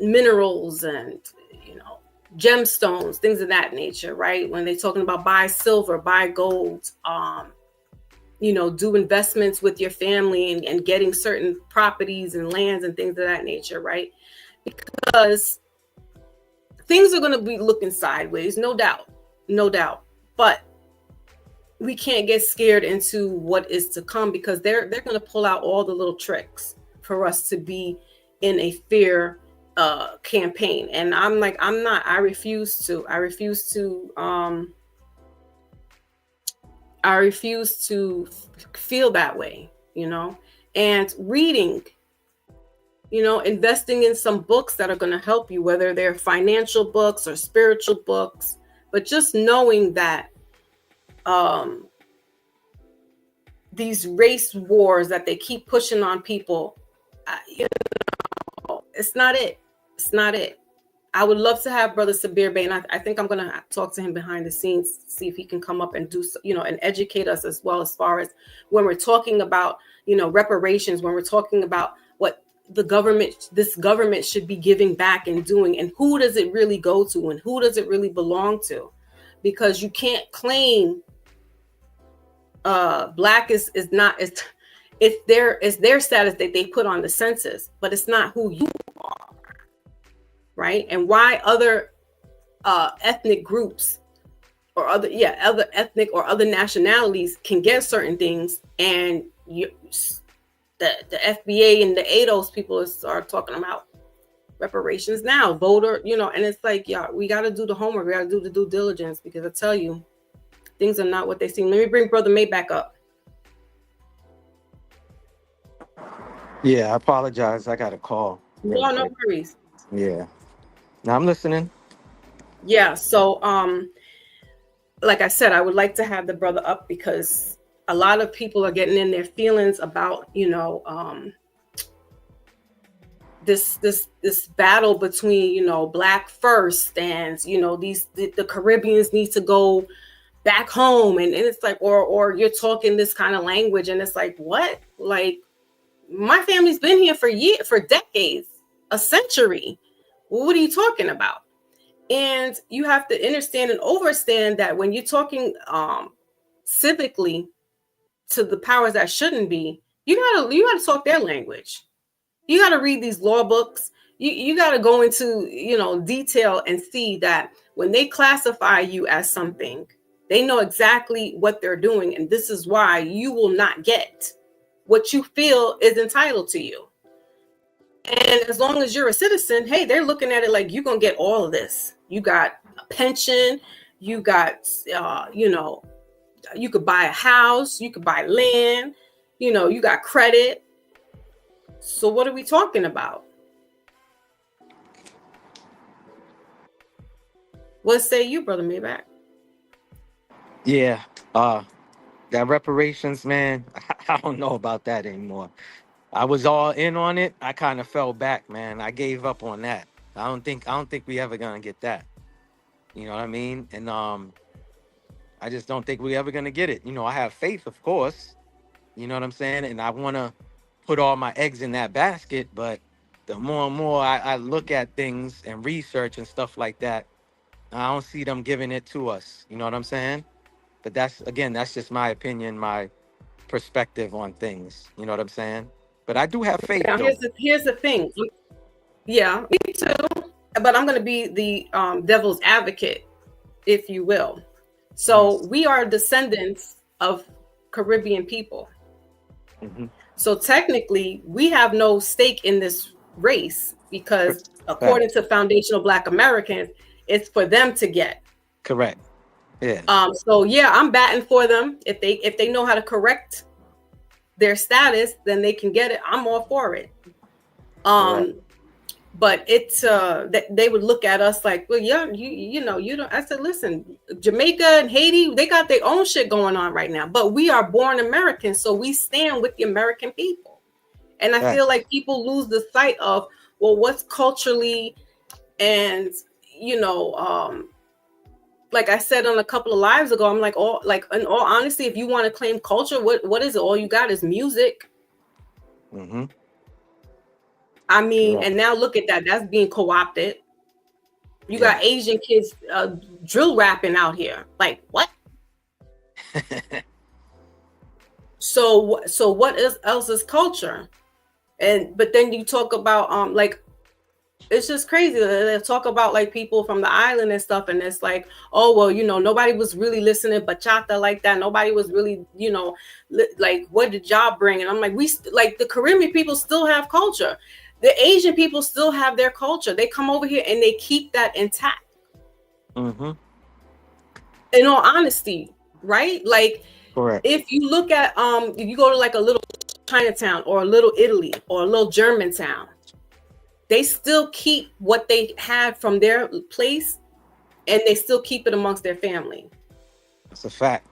[SPEAKER 1] minerals and, gemstones, things of that nature, right? When they're talking about buy silver, buy gold, do investments with your family and getting certain properties and lands and things of that nature, right? Because things are going to be looking sideways, no doubt, but we can't get scared into what is to come, because they're going to pull out all the little tricks for us to be in a fear campaign. And I'm like, I refuse to feel that way, and reading, investing in some books that are going to help you, whether they're financial books or spiritual books, but just knowing that these race wars that they keep pushing on people, it's not it. It's not it. I would love to have Brother Sabir Bey, and I think I'm going to talk to him behind the scenes, see if he can come up and do, and educate us as well, as far as when we're talking about, reparations, when we're talking about what this government should be giving back and doing, and who does it really go to and who does it really belong to? Because you can't claim black is not, it's their status that they put on the census, but it's not who you are, right? And why other ethnic groups or other ethnic or other nationalities can get certain things, and the FBA and the ADOS people are talking about reparations now, voter, and it's like, we got to do the homework, we got to do the due diligence, because I tell you, things are not what they seem. Let me bring Brother May back up.
[SPEAKER 2] Yeah, I apologize. I got a call.
[SPEAKER 1] No worries.
[SPEAKER 2] Yeah. Now I'm listening.
[SPEAKER 1] Yeah. So, like I said, I would like to have the brother up, because a lot of people are getting in their feelings about, this battle between, black first and, the Caribbeans need to go back home. And it's like, or you're talking this kind of language, and it's like, what? Like, my family's been here for decades, a century. What are you talking about? And you have to understand and understand that when you're talking civically to the powers that shouldn't be, you gotta talk their language. You gotta read these law books. You gotta go into detail and see that when they classify you as something, they know exactly what they're doing, and this is why you will not get what you feel is entitled to you. And as long as you're a citizen, hey, they're looking at it like you're going to get all of this. You got a pension, you got, you could buy a house, you could buy land, you got credit. So what are we talking about? What say you, Brother Maybach?
[SPEAKER 2] Yeah. That reparations, man, I don't know about that anymore. I was all in on it. I kind of fell back, man. I gave up on that. I don't think we ever gonna get that. You know what I mean? And I just don't think we ever gonna get it. You know, I have faith, of course. You know what I'm saying? And I wanna put all my eggs in that basket, but the more and more I look at things and research and stuff like that, I don't see them giving it to us. You know what I'm saying? But that's just my opinion, my perspective on things. You know what I'm saying? But I do have faith
[SPEAKER 1] Now
[SPEAKER 2] though.
[SPEAKER 1] here's the thing. Yeah, me too. But I'm going to be the devil's advocate, if you will.
[SPEAKER 2] Hmm.
[SPEAKER 1] So we are descendants of Caribbean people.
[SPEAKER 2] Hmm.
[SPEAKER 1] So technically, we have no stake in this race because, according
[SPEAKER 2] Facts.
[SPEAKER 1] to foundational Black Americans, it's for them to get.
[SPEAKER 2] Correct. Yeah.
[SPEAKER 1] So yeah, I'm batting for them. If they know how to correct their status, then they can get it. I'm all for it.
[SPEAKER 2] Correct.
[SPEAKER 1] Um, but it's they would look at us like, well, yeah, you know, you don't. I said, listen, Jamaica and Haiti, they got their own shit going on right now, but we are born Americans, so we stand with the American people. And I feel
[SPEAKER 2] Facts.
[SPEAKER 1] like people lose the sight of, well, what's culturally, and you know, like I said on a couple of lives ago, I'm like, in all honesty, if you want to claim culture, what is it? All you got is music.
[SPEAKER 2] Mm-hmm.
[SPEAKER 1] I mean,
[SPEAKER 2] Correct.
[SPEAKER 1] and now look at that. That's being co-opted. You
[SPEAKER 2] Yeah.
[SPEAKER 1] got Asian kids drill rapping out here. Like what? So what else is culture? And but then you talk about like it's just crazy. They talk about like people from the island and stuff, and it's like, oh well, you know, nobody was really listening bachata like that. Nobody was really, you know, like what did y'all bring? And I'm like, like the Caribbean people still have culture. The Asian people still have their culture. They come over here and they keep that intact.
[SPEAKER 2] Mm-hmm.
[SPEAKER 1] In all honesty, right? Like
[SPEAKER 2] Correct.
[SPEAKER 1] if you look at if you go to like a little Chinatown or a little Italy or a little Germantown, they still keep what they had from their place and they still keep it amongst their family.
[SPEAKER 2] That's a fact.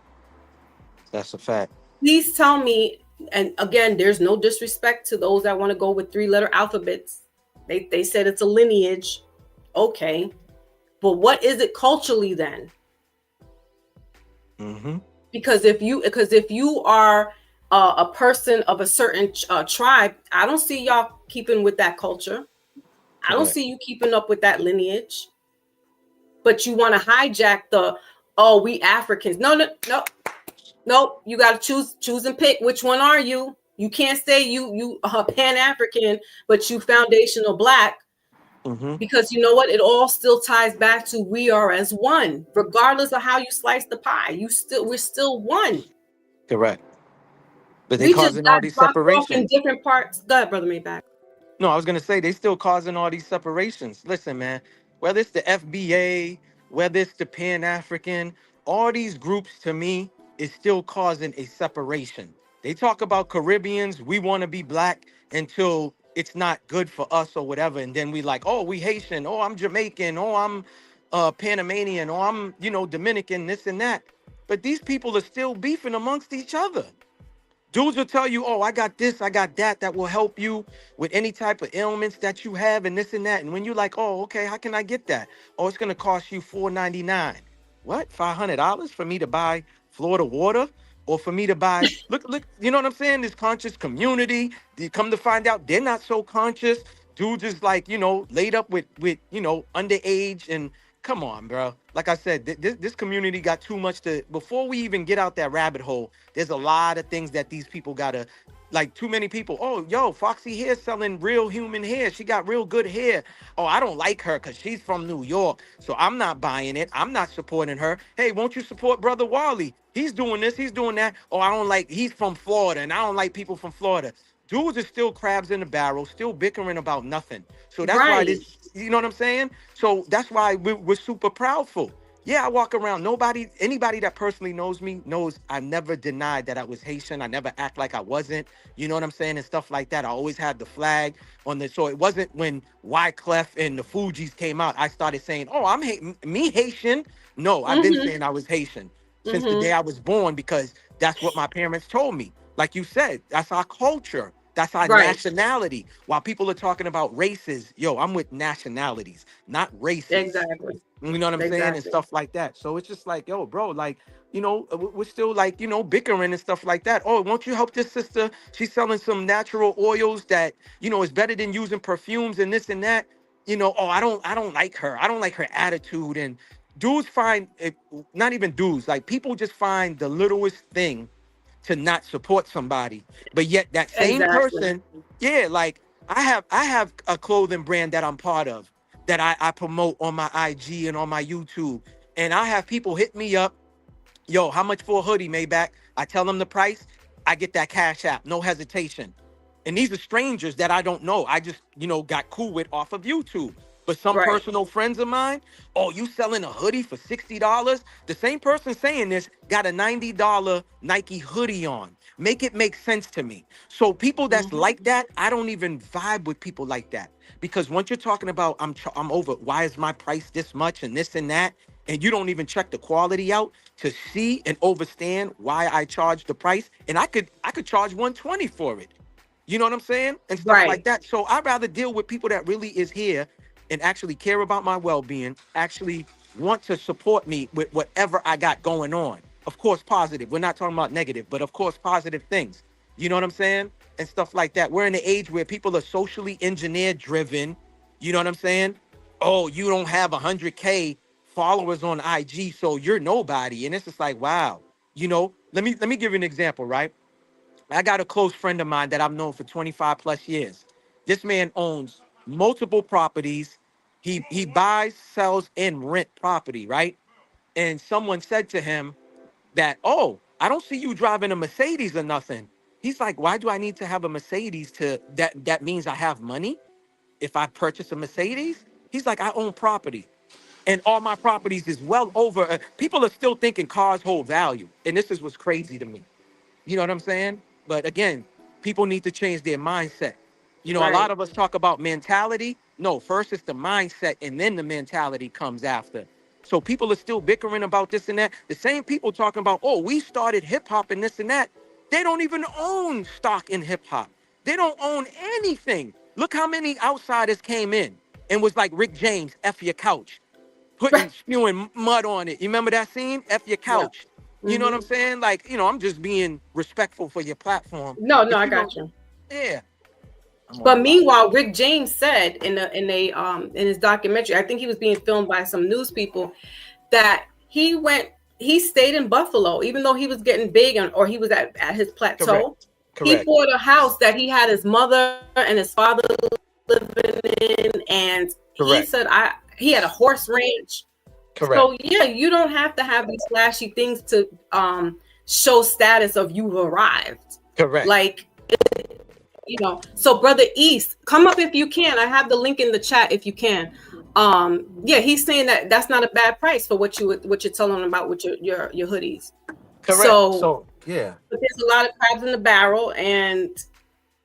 [SPEAKER 2] That's a fact.
[SPEAKER 1] Please tell me, and again, there's no disrespect to those that want to go with 3-letter alphabets. They said it's a lineage. Okay. But what is it culturally then?
[SPEAKER 2] Mm-hmm.
[SPEAKER 1] Because if you are a person of a certain tribe, I don't see y'all keeping with that culture. I don't
[SPEAKER 2] Correct.
[SPEAKER 1] see you keeping up with that lineage. But you want to hijack the, oh, we Africans. No, no, no, no. You got to choose and pick. Which one are you? You can't say you Pan African, but you foundational Black,
[SPEAKER 2] Mm-hmm.
[SPEAKER 1] because you know what? It all still ties back to we are as one, regardless of how you slice the pie. We're still one.
[SPEAKER 2] Correct. But they
[SPEAKER 1] We just
[SPEAKER 2] causing all
[SPEAKER 1] got
[SPEAKER 2] these
[SPEAKER 1] dropped off in
[SPEAKER 2] separations.
[SPEAKER 1] different parts. Go ahead, brother Maybach.
[SPEAKER 2] No, I was gonna say they still causing all these separations. Listen, man, whether it's the FBA, whether it's the Pan African, all these groups to me is still causing a separation. They talk about Caribbeans, we want to be Black until it's not good for us or whatever, and then we like, oh, we Haitian, oh, I'm Jamaican, oh, I'm Panamanian, oh, I'm Dominican, this and that. But these people are still beefing amongst each other. Dudes will tell you, oh, I got this, I got that, that will help you with any type of ailments that you have and this and that. And when you're like, oh, okay, how can I get that? Oh, it's gonna cost you $4.99. What? $500 for me to buy Florida water? Or for me to buy, look, you know what I'm saying? This conscious community. You come to find out they're not so conscious. Dudes is like, laid up with underage and come on, bro. Like I said, this community got too much to. Before we even get out that rabbit hole, there's a lot of things that these people gotta, like too many people. Oh, yo, Foxy hair selling real human hair. She got real good hair. Oh, I don't like her because she's from New York, so I'm not buying it. I'm not supporting her. Hey, won't you support Brother Wally? He's doing this. He's doing that. Oh, I don't like. He's from Florida, and I don't like people from Florida. Dudes are still crabs in the barrel, still bickering about nothing. So that's why
[SPEAKER 1] Right.
[SPEAKER 2] this, you know what I'm saying? So that's why we're super proudful. Yeah, I walk around. Anybody that personally knows me knows I never denied that I was Haitian. I never act like I wasn't. You know what I'm saying? And stuff like that. I always had the flag on the. So it wasn't when Wyclef and the Fugees came out, I started saying, "Oh, me Haitian." No, I've been
[SPEAKER 1] Mm-hmm.
[SPEAKER 2] saying I was Haitian since the
[SPEAKER 1] Mm-hmm.
[SPEAKER 2] day I was born because that's what my parents told me. Like you said, that's our culture. That's our
[SPEAKER 1] Right.
[SPEAKER 2] nationality. While people are talking about races, yo, I'm with nationalities, not races.
[SPEAKER 1] Exactly.
[SPEAKER 2] You know what I'm saying? And
[SPEAKER 1] Exactly.
[SPEAKER 2] stuff like that. So it's just like, yo, bro, like, we're still like, bickering and stuff like that. Oh, won't you help this sister? She's selling some natural oils that, is better than using perfumes and this and that. Oh, I don't like her. I don't like her attitude. And dudes find it, not even dudes, like people just find the littlest thing to not support somebody. But yet that same
[SPEAKER 1] Exactly.
[SPEAKER 2] person, yeah, like I have a clothing brand that I'm part of that I promote on my IG and on my YouTube. And I have people hit me up, yo, how much for a hoodie, Maybach? I tell them the price, I get that cash app, no hesitation. And these are strangers that I don't know. I just, got cool with off of YouTube. But some
[SPEAKER 1] Right.
[SPEAKER 2] personal friends of mine, oh, you selling a hoodie for $60? The same person saying this got a $90 Nike hoodie on. Make it make sense to me. So people that's
[SPEAKER 1] Hmm.
[SPEAKER 2] like that, I don't even vibe with people like that. Because once you're talking about, I'm over, why is my price this much and this and that? And you don't even check the quality out to see and understand why I charge the price. And I could charge 120 for it. You know what I'm saying? And stuff like
[SPEAKER 1] Right.
[SPEAKER 2] that. So I'd rather deal with people that really is here and actually care about my well-being, actually want to support me with whatever I got going on. Of course, positive. We're not talking about negative, but of course, positive things. You know what I'm saying? And stuff like that. We're in an age where people are socially engineered driven. You know what I'm saying? Oh, you don't have 100K followers on IG, so you're nobody. And it's just like, wow. Let me give you an example, right? I got a close friend of mine that I've known for 25 plus years. This man owns multiple properties. He buys, sells, and rent property, right? And someone said to him that, oh, I don't see you driving a Mercedes or nothing. He's like, why do I need to have a Mercedes to that means I have money if I purchase a Mercedes? He's like, I own property. And all my properties is well over. People are still thinking cars hold value. And this is what's crazy to me. You know what I'm saying? But again, people need to change their mindset. A lot
[SPEAKER 1] Right.
[SPEAKER 2] of us talk about mentality. No, first it's the mindset and then the mentality comes after. So people are still bickering about this and that. The same people talking about, oh, we started hip hop and this and that. They don't even own stock in hip hop. They don't own anything. Look how many outsiders came in and was like Rick James, F your couch, spewing mud on it. You remember that scene? F your
[SPEAKER 1] Yeah.
[SPEAKER 2] couch. You know what I'm
[SPEAKER 1] Hmm.
[SPEAKER 2] saying? Like, I'm just being respectful for your platform.
[SPEAKER 1] No, no,
[SPEAKER 2] But
[SPEAKER 1] I got you.
[SPEAKER 2] yeah, I'm on the
[SPEAKER 1] But
[SPEAKER 2] block.
[SPEAKER 1] meanwhile, Rick James said in his documentary, I think he was being filmed by some news people, that he stayed in Buffalo, even though he was getting big or he was at his
[SPEAKER 2] Correct.
[SPEAKER 1] plateau. He
[SPEAKER 2] Correct.
[SPEAKER 1] bought a house that he had his mother and his father living in, and he
[SPEAKER 2] Correct.
[SPEAKER 1] said he had a horse ranch.
[SPEAKER 2] Correct.
[SPEAKER 1] So yeah, you don't have to have these flashy things to show status of you've arrived.
[SPEAKER 2] Correct.
[SPEAKER 1] Like, so Brother East, come up if you can. I have the link in the chat if you can. Yeah, he's saying that that's not a bad price for what you're telling him about with your hoodies.
[SPEAKER 2] Correct.
[SPEAKER 1] So
[SPEAKER 2] So yeah.
[SPEAKER 1] but there's a lot of crabs in the barrel, and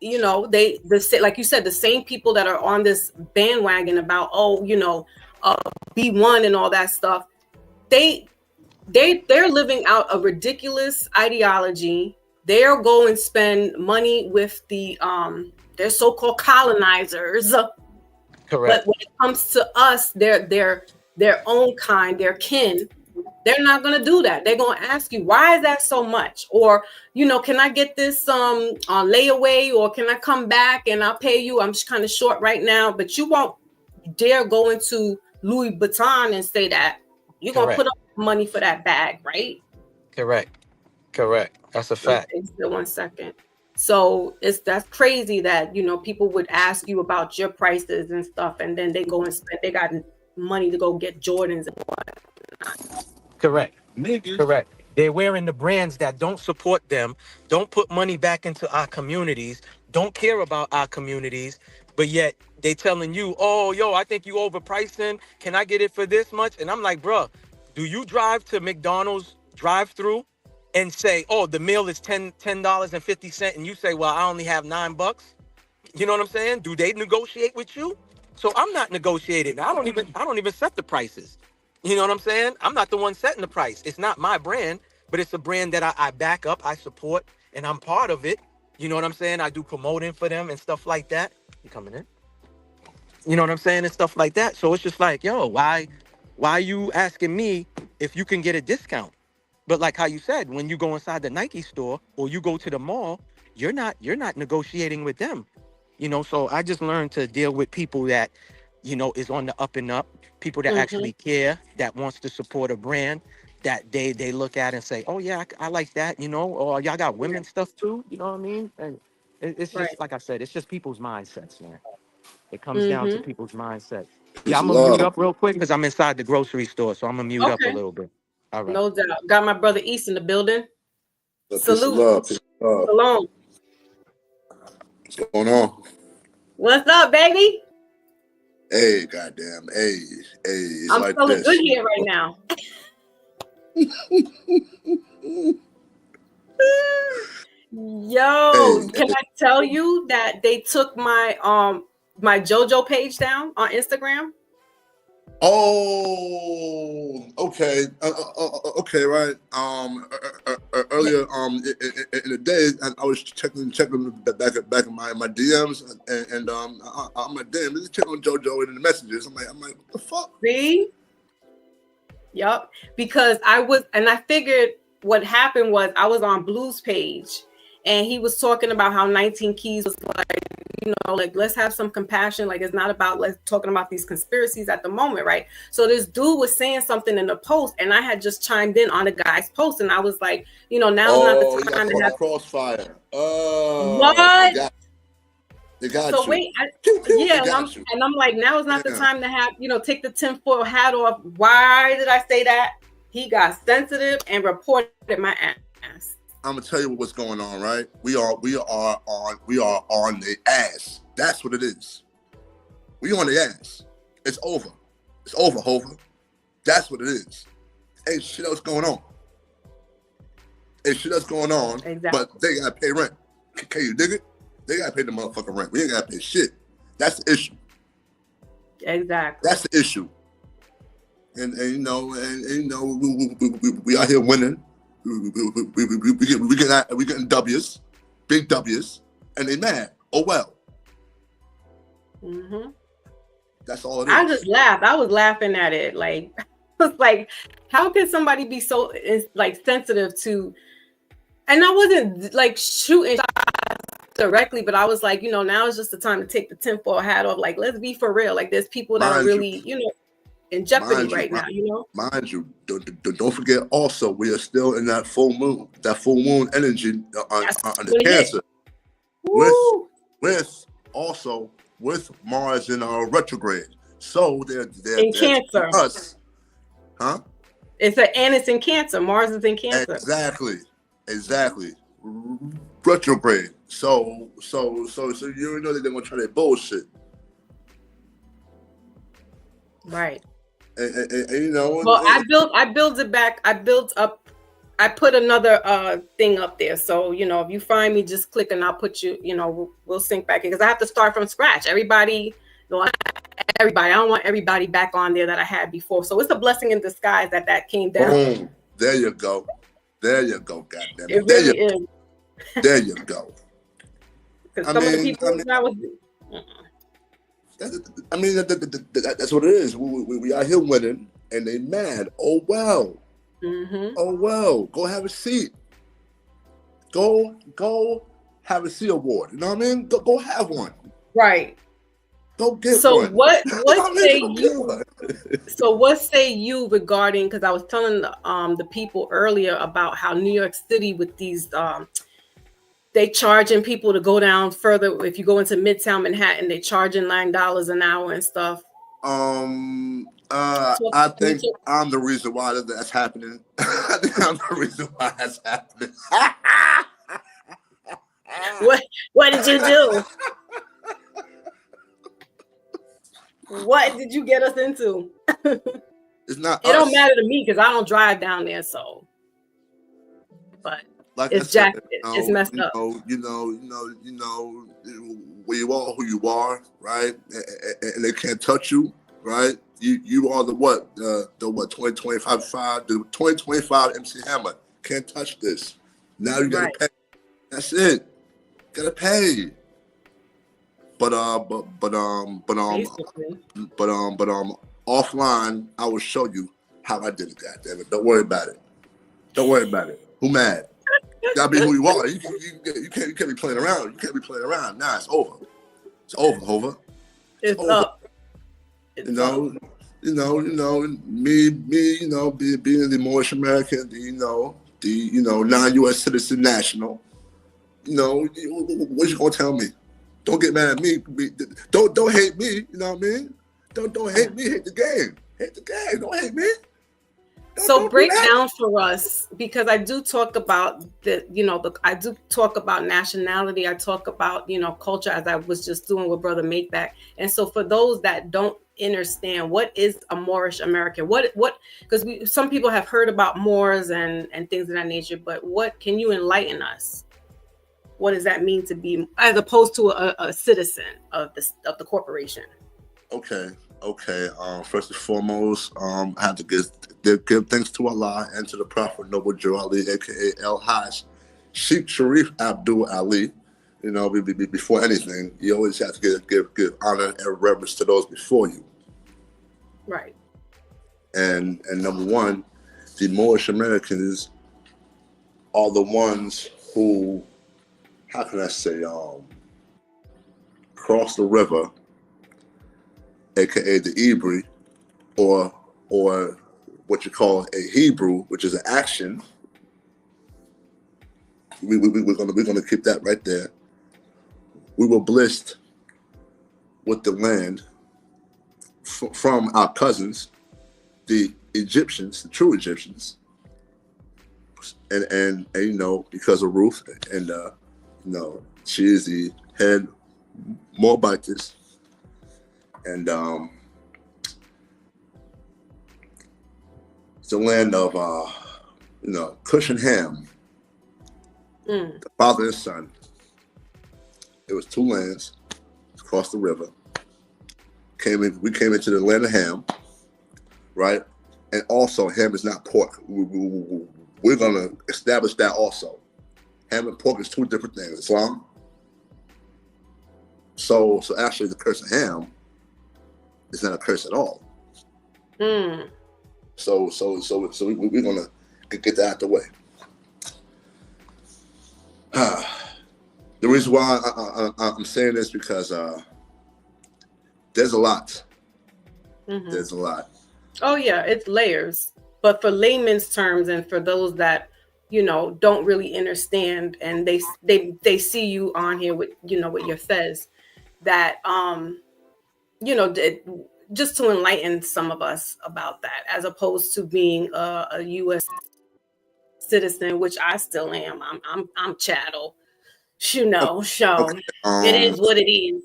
[SPEAKER 1] like you said, the same people that are on this bandwagon about uh, B1 and all that stuff, they they're living out a ridiculous ideology. They'll go and spend money with their so-called colonizers, but
[SPEAKER 2] Correct.
[SPEAKER 1] when it comes to us, their own kind, their kin, they're not going to do that. They're going to ask you, why is that so much? Or, can I get this on layaway, or can I come back and I'll pay you? I'm just kind of short right now. But you won't dare go into Louis Vuitton and say that you're going to
[SPEAKER 2] Correct.
[SPEAKER 1] put up money for that bag, right?
[SPEAKER 2] Correct. Correct. That's a fact.
[SPEAKER 1] Okay, so 1 second. So that's crazy that people would ask you about your prices and stuff, and then they go and spend. They got money to go get Jordans and whatnot.
[SPEAKER 2] Correct. Niggas. Correct. They're wearing the brands that don't support them, don't put money back into our communities, don't care about our communities, but yet they telling you, oh, yo, I think you overpricing. Can I get it for this much? And I'm like, bro, do you drive to McDonald's drive-through and say, oh, the meal is $10.50, and you say, well, I only have $9? You know what I'm saying? Do they negotiate with you? So I'm not negotiating. I don't even set the prices. You know what I'm saying? I'm not the one setting the price. It's not my brand, but it's a brand that I back up, I support, and I'm part of it. You know what I'm saying? I do promoting for them and stuff like that. You coming in? You know what I'm saying? And stuff like that. So it's just like, yo, why you asking me if you can get a discount? But like how you said, when you go inside the Nike store or you go to the mall, you're not negotiating with them. You know, so I just learned to deal with people that, is on the up and up, people that
[SPEAKER 1] Mm-hmm.
[SPEAKER 2] actually care, that wants to support a brand, that they look at and say, oh yeah, I like that, or y'all got women stuff too, you know what I mean? And it's
[SPEAKER 1] Right.
[SPEAKER 2] just like I said, it's just people's mindsets, man. It comes down to
[SPEAKER 1] Mm-hmm.
[SPEAKER 2] people's mindsets. Yeah,
[SPEAKER 3] Peace
[SPEAKER 2] I'm
[SPEAKER 3] and
[SPEAKER 2] gonna mute
[SPEAKER 3] love.
[SPEAKER 2] up real quick because I'm inside the grocery store, so I'm gonna mute up a
[SPEAKER 1] Okay.
[SPEAKER 2] little bit. All right.
[SPEAKER 1] No doubt. Got my brother East in the building.
[SPEAKER 3] Peace and
[SPEAKER 1] Salute.
[SPEAKER 3] love. Peace and love.
[SPEAKER 1] Shalom.
[SPEAKER 3] What's going on?
[SPEAKER 1] What's up, baby?
[SPEAKER 3] Hey, goddamn. Hey, it's
[SPEAKER 1] I'm
[SPEAKER 3] like
[SPEAKER 1] feeling good
[SPEAKER 3] this.
[SPEAKER 1] here right now.
[SPEAKER 3] Hey,
[SPEAKER 1] Yo, can I tell you that they took my JoJo page down on Instagram?
[SPEAKER 3] oh, okay. Okay, right.
[SPEAKER 1] Yeah.
[SPEAKER 3] Earlier, in the day, I was checking back in my DMs, and I'm like, damn, let's check on JoJo in the messages. I'm like, what the fuck?
[SPEAKER 1] See? Yep. Because I figured what happened was I was on Blue's page and he was talking about how 19 Keys was like, like, let's have some compassion. Like, it's not about let's talking about these conspiracies at the moment, right? So this dude was saying something in the post, and I had just chimed in on the guy's post, and I was like, now's not the
[SPEAKER 3] Oh, you got
[SPEAKER 1] time to
[SPEAKER 3] caught in
[SPEAKER 1] have
[SPEAKER 3] the crossfire. Oh,
[SPEAKER 1] what.
[SPEAKER 3] they got
[SPEAKER 1] So
[SPEAKER 3] you.
[SPEAKER 1] wait,
[SPEAKER 3] Pew, pew, they
[SPEAKER 1] yeah,
[SPEAKER 3] got you.
[SPEAKER 1] and I'm like, now is not the
[SPEAKER 3] Yeah.
[SPEAKER 1] time to have, take the tinfoil hat off. Why did I say that? He got sensitive and reported my ass.
[SPEAKER 3] I'm gonna tell you what's going on, right? We are on the ass. That's what it is. We on the ass. It's over. It's over, Hover. That's what it is. Ain't shit else going on. Ain't shit else going on.
[SPEAKER 1] Exactly.
[SPEAKER 3] But they gotta pay rent. Can you dig it? They gotta pay the motherfucking rent. We ain't gotta pay shit. That's the issue.
[SPEAKER 1] Exactly.
[SPEAKER 3] That's the issue. And we out here winning. We getting W's, big W's, and they mad. Oh well.
[SPEAKER 1] Mm-hmm.
[SPEAKER 3] That's all it is.
[SPEAKER 1] I just laughed. I was laughing at it. Like, I was like, how can somebody be so like sensitive to? And I wasn't like shooting directly, but I was like, now is just the time to take the tinfoil hat off. Like, let's be for real. Like, there's people that are really, in jeopardy right now.
[SPEAKER 3] Mind you, don't forget. Also, we are still in that full moon energy on the Cancer. With Mars in retrograde. So they're
[SPEAKER 1] in Cancer.
[SPEAKER 3] Us, huh?
[SPEAKER 1] It's in Cancer. Mars is in Cancer.
[SPEAKER 3] Exactly. Retrograde. So you know that they're gonna try their bullshit.
[SPEAKER 1] Right.
[SPEAKER 3] And
[SPEAKER 1] well, I built it back. I put another thing up there. So, if you find me, just click and I'll put you, we'll sync back in because I have to start from scratch. Everybody, I don't want everybody back on there that I had before. So it's a blessing in disguise that came down.
[SPEAKER 3] Boom. There you go. Goddamn it.
[SPEAKER 1] It really is.
[SPEAKER 3] There you go.
[SPEAKER 1] Because some of the people
[SPEAKER 3] that's what it is. We are here winning, and they mad. Oh well.
[SPEAKER 1] Mm-hmm.
[SPEAKER 3] Oh well. Go have a seat. Go have a C award. You know what I mean? Go have one.
[SPEAKER 1] Right.
[SPEAKER 3] Go get
[SPEAKER 1] so
[SPEAKER 3] one.
[SPEAKER 1] What say you? So what say you regarding? Because I was telling the people earlier about how New York City with these they charging people to go down further. If you go into Midtown Manhattan, they charging $9 an hour and stuff.
[SPEAKER 3] I think I'm the reason why that's happening. I think I'm the reason why that's happening.
[SPEAKER 1] What did you do? What did you get us into?
[SPEAKER 3] It's not.
[SPEAKER 1] It don't matter to me because I don't drive down there. So, but
[SPEAKER 3] like
[SPEAKER 1] it's jacked. It's messed up.
[SPEAKER 3] We are who you are, right? And they can't touch you, right? You are the 2025 MC Hammer. Can't touch this. Now you gotta pay. That's it. Gotta pay. But
[SPEAKER 1] Basically.
[SPEAKER 3] offline, I will show you how I did it. Goddamn it! Don't worry about it. Don't worry about it. Who mad? You gotta be who you are. You can't be playing around. You can't be playing around. Nah, it's over. It's over, Hova.
[SPEAKER 1] It's
[SPEAKER 3] over.
[SPEAKER 1] up.
[SPEAKER 3] It's me, being the Moorish American, the non-U.S. citizen national. What you gonna tell me? Don't get mad at me. Don't hate me. You know what I mean? Don't hate me. Hate the game. Hate the game. Don't hate me.
[SPEAKER 1] So break down for us, because I do talk about I do talk about nationality. I talk about, culture, as I was just doing with Brother Makeback. And so for those that don't understand, what is a Moorish American? What, because some people have heard about Moors and things of that nature, but what can you enlighten us? What does that mean to be, as opposed to a citizen of the corporation?
[SPEAKER 3] Okay. First and foremost, I have to give thanks to Allah and to the Prophet Noble Joe Ali, aka El Hajj Sheikh Sharif Abdul Ali. Before anything, you always have to give honor and reverence to those before you.
[SPEAKER 1] Right.
[SPEAKER 3] And number one, the Moorish Americans are the ones who, how can I say, cross the river, aka the Hebrew, or what you call a Hebrew, which is an action. We're gonna keep that right there. We were blessed with the land from our cousins, the Egyptians, the true Egyptians, and because of Ruth, and she is the head Moabitess, and it's the land of Cush and Ham, the father and son. It was two lands across the river. We came into the land of Ham, right? And also, ham is not pork. We're gonna establish that also. Ham and pork is two different things. Islam. So actually, the curse of Ham is not a curse at all. So we're gonna get that out the way. The reason why I'm saying this because there's a lot. Mm-hmm. There's a lot.
[SPEAKER 1] Oh yeah, it's layers. But for layman's terms, and for those that don't really understand, and they see you on here with with your fez, that just to enlighten some of us about that, as opposed to being a U.S. citizen, which I still am. I'm chattel. So
[SPEAKER 3] okay.
[SPEAKER 1] It is what it is.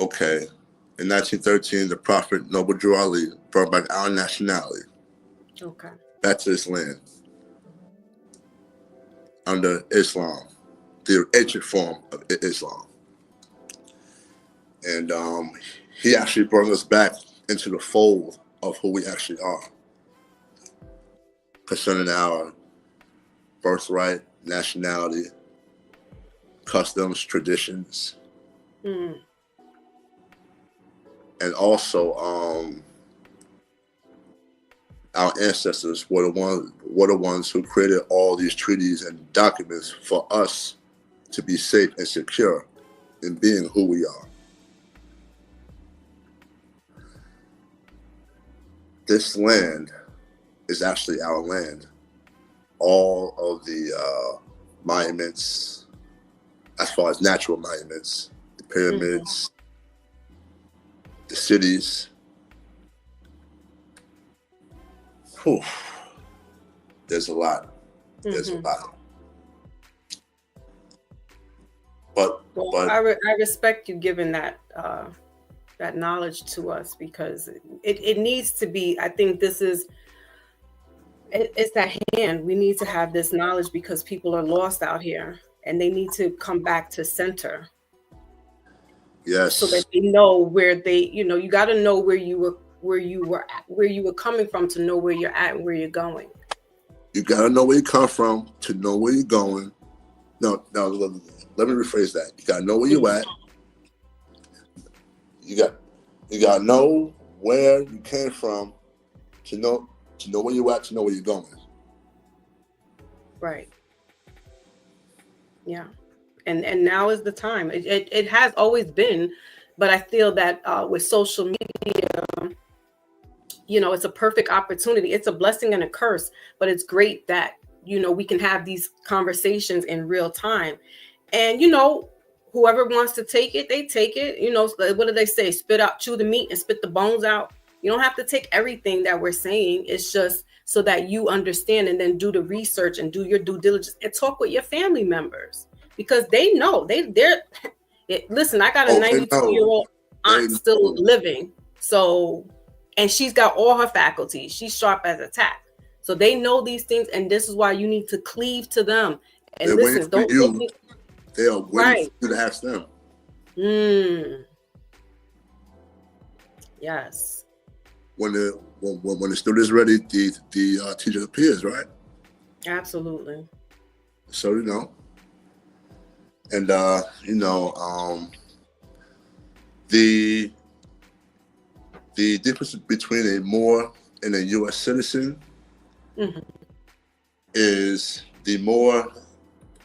[SPEAKER 3] Okay. In 1913, the Prophet Noble Drew Ali brought back our nationality.
[SPEAKER 1] Okay.
[SPEAKER 3] Back to this land under Islam, the ancient form of Islam. And he actually brought us back into the fold of who we actually are concerning our birthright, nationality, customs, traditions. And also, our ancestors were the ones who created all these treaties and documents for us to be safe and secure in being who we are. This land is actually our land. All of the monuments, as far as natural monuments, the pyramids, the cities. Whew. There's a lot. There's a lot. But
[SPEAKER 1] I respect you giving that that knowledge to us, because it needs to be. I think this is it's at hand. We need to have this knowledge because people are lost out here, and they need to come back to center.
[SPEAKER 3] Yes.
[SPEAKER 1] So that they know where they, you got to know where you were coming from to know where you're at and where you're going.
[SPEAKER 3] You gotta know where you come from to know where you're going. No, let me rephrase that. You gotta know where you're at. You gotta know where you came from to know where you're at, to know where you're going.
[SPEAKER 1] Right. Yeah. And now is the time. It has always been, but I feel that with social media, it's a perfect opportunity. It's a blessing and a curse, but it's great that, we can have these conversations in real time. And, whoever wants to take it, they take it. What do they say? Chew the meat and spit the bones out. You don't have to take everything that we're saying. It's just so that you understand, and then do the research and do your due diligence and talk with your family members, because they know listen, I got a 92-year-old aunt still living. So, and she's got all her faculties. She's sharp as a tack. So they know these things. And this is why you need to cleave to them. And listen,
[SPEAKER 3] they are waiting for you to ask them.
[SPEAKER 1] Yes.
[SPEAKER 3] When the student is ready, the teacher appears, right?
[SPEAKER 1] Absolutely.
[SPEAKER 3] So and the difference between a Moor and a U.S. citizen is the Moor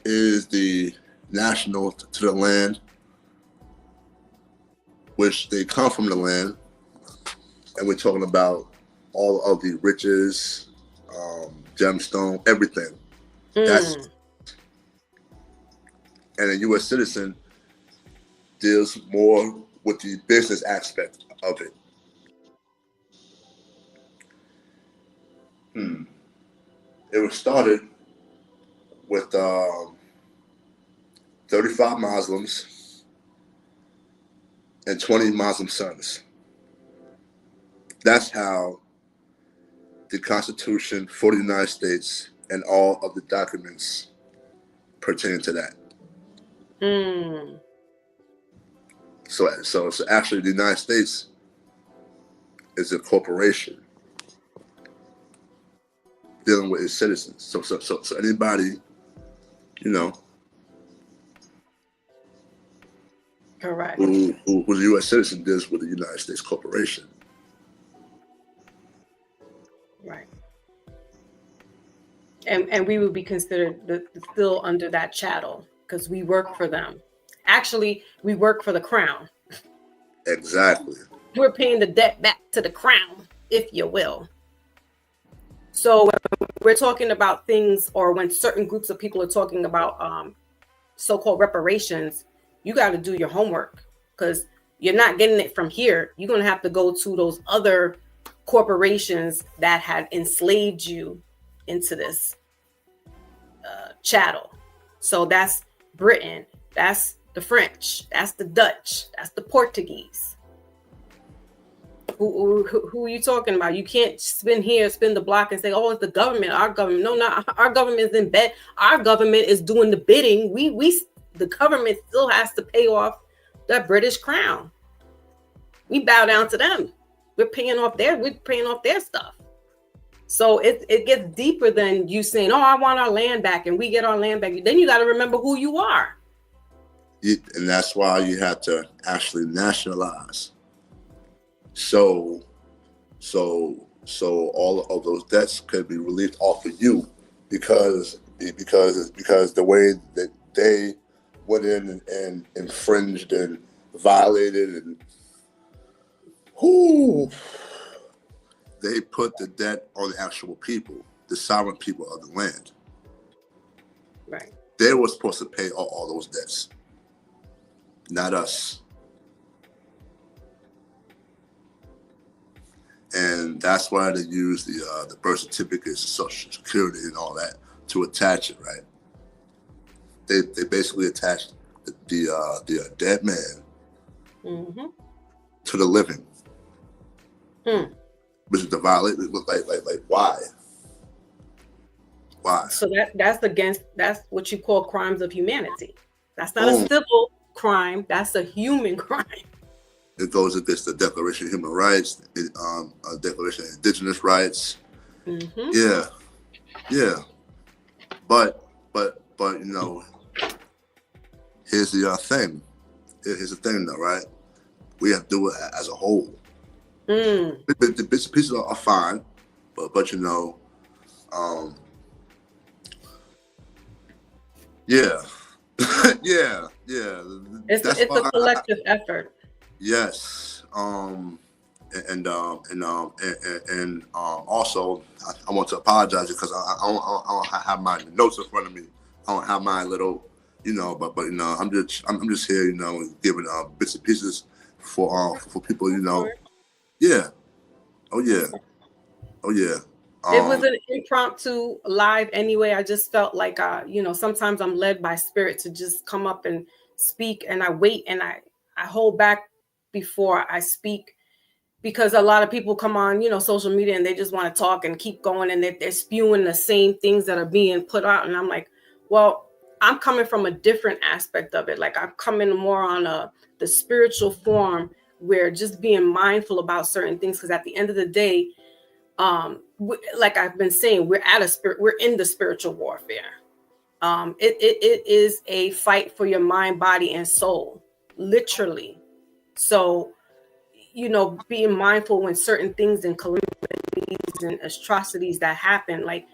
[SPEAKER 3] is the national to the land, which they come from the land, and we're talking about all of the riches, gemstone, everything. And a U.S. citizen deals more with the business aspect of it. It was started with 35 Muslims and 20 Muslim sons. That's how the Constitution for the United States and all of the documents pertain to that. So actually, the United States is a corporation dealing with its citizens. So anybody,
[SPEAKER 1] correct,
[SPEAKER 3] who's a U.S. citizen deals with the United States corporation.
[SPEAKER 1] Right. And we would be considered still under that chattel, because we work for them. Actually, we work for the crown.
[SPEAKER 3] Exactly.
[SPEAKER 1] We're paying the debt back to the crown, if you will. So when we're talking about things, or when certain groups of people are talking about so-called reparations, you got to do your homework, because you're not getting it from here. You're going to have to go to those other corporations that had enslaved you into this chattel. So that's Britain, that's the French, that's the Dutch, that's the Portuguese. Who are you talking about? You can't spin the block and say, oh, it's the government, our government. No, not our government is in bed. Our government is doing the bidding. The government still has to pay off the British crown. We bow down to them. We're paying off their stuff. So it gets deeper than you saying, oh, I want our land back, and we get our land back. Then you got to remember who you are.
[SPEAKER 3] And that's why you have to actually nationalize. So all of those debts could be relieved off of you, because the way that they went in and infringed and violated, and they put the debt on the actual people, the sovereign people of the land.
[SPEAKER 1] Right.
[SPEAKER 3] They were supposed to pay all those debts, not us. And that's why they use the birth certificates, Social Security, and all that to attach it, right? They basically attached the dead man to the living, which is the violate. Like why? Why?
[SPEAKER 1] So that's what you call crimes of humanity. That's not a civil crime. That's a human crime.
[SPEAKER 3] It goes against the Declaration of Human Rights, Declaration of Indigenous Rights. Yeah. Yeah, but you know, here's the thing. Here's the thing, though, right? We have to do it as a whole. The bits and pieces are fine, but you know, yeah, yeah.
[SPEAKER 1] It's
[SPEAKER 3] That's
[SPEAKER 1] it's a
[SPEAKER 3] why.
[SPEAKER 1] collective effort.
[SPEAKER 3] Yes. Also, I want to apologize because I don't have my notes in front of me. I don't have my little, you know, but you know, I'm just here, you know, giving bits and pieces for people, you know. Yeah. Oh yeah. Oh yeah.
[SPEAKER 1] It was
[SPEAKER 3] Um.
[SPEAKER 1] an impromptu live anyway. I just felt like sometimes I'm led by spirit to just come up and speak, and I wait and I hold back before I speak, because a lot of people come on, social media, and they just want to talk and keep going, and they're spewing the same things that are being put out. And I'm like, well, I'm coming from a different aspect of it. Like, I'm coming more on the spiritual form, where just being mindful about certain things, because at the end of the day, like I've been saying, we're in the spiritual warfare. It is a fight for your mind, body, and soul, literally. So, being mindful when certain things and calamities and atrocities that happen, like,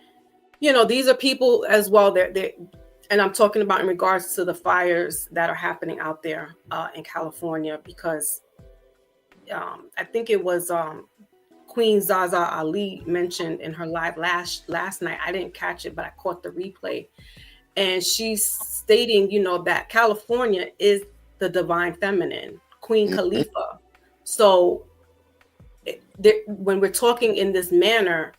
[SPEAKER 1] these are people as well. They're and I'm talking about in regards to the fires that are happening out there in California, because I think it was Queen Zaza Ali mentioned in her live last night. I didn't catch it, but I caught the replay. And she's stating, that California is the divine feminine, Queen Khalifa. So when we're talking in this manner,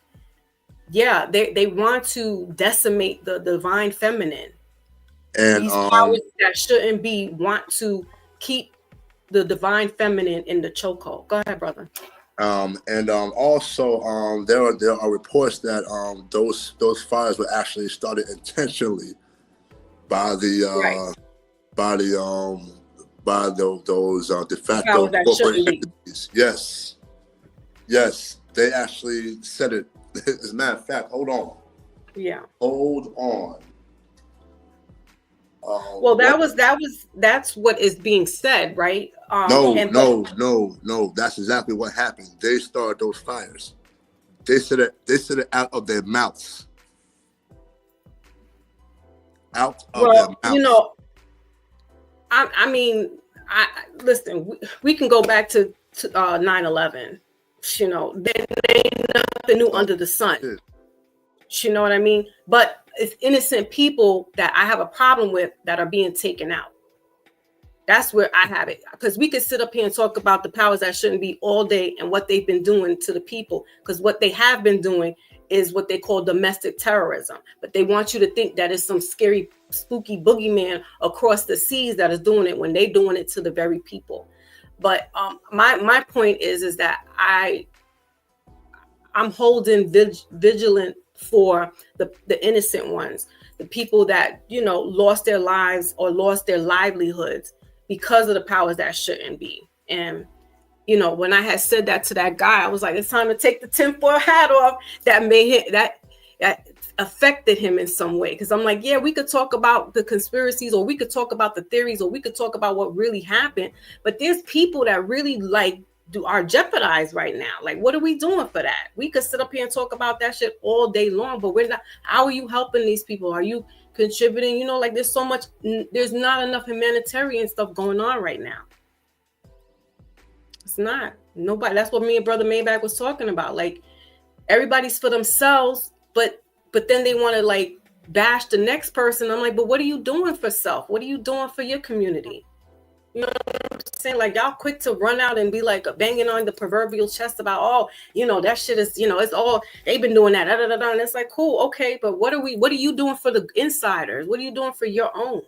[SPEAKER 1] yeah, they want to decimate the divine feminine.
[SPEAKER 3] And
[SPEAKER 1] These powers that shouldn't be want to keep the divine feminine in the chokehold. Go ahead, brother.
[SPEAKER 3] Also, there are reports that those fires were actually started intentionally by the
[SPEAKER 1] Right.
[SPEAKER 3] by those de facto
[SPEAKER 1] Powers that
[SPEAKER 3] corporate
[SPEAKER 1] shouldn't be.
[SPEAKER 3] entities. Yes, they actually said it. As a matter of fact, hold on.
[SPEAKER 1] Yeah.
[SPEAKER 3] Hold on.
[SPEAKER 1] Well, that's what is being said, right?
[SPEAKER 3] No. That's exactly what happened. They started those fires. They said it out of their mouths. Out of their mouths.
[SPEAKER 1] I mean, listen. We can go back to 9/11. There ain't nothing new under the sun. You know what I mean? But it's innocent people that I have a problem with that are being taken out. That's where I have it, because we could sit up here and talk about the powers that shouldn't be all day and what they've been doing to the people, because what they have been doing is what they call domestic terrorism. But they want you to think that it's some scary, spooky boogeyman across the seas that is doing it, when they're doing it to the very people. But my point is that I'm holding vigilant for the innocent ones, the people that lost their lives or lost their livelihoods because of the powers that shouldn't be. And when I had said that to that guy, I was like, it's time to take the tinfoil hat off. That made him that affected him in some way, because I'm like, yeah, we could talk about the conspiracies, or we could talk about the theories, or we could talk about what really happened, but there's people that really are jeopardized right now. Like, what are we doing for that? We could sit up here and talk about that shit all day long, but we're not. How are you helping these people? Are you contributing? Like, there's so much, there's not enough humanitarian stuff going on right now. It's not. Nobody. That's what me and Brother Maybach was talking about. Like, everybody's for themselves, but then they want to bash the next person. I'm like, but what are you doing for self? What are you doing for your community? You know what I'm saying? Like, y'all quick to run out and be like banging on the proverbial chest about, that shit is, it's all, they've been doing that. And it's like, cool, okay, but what are you doing for the insiders? What are you doing for your own?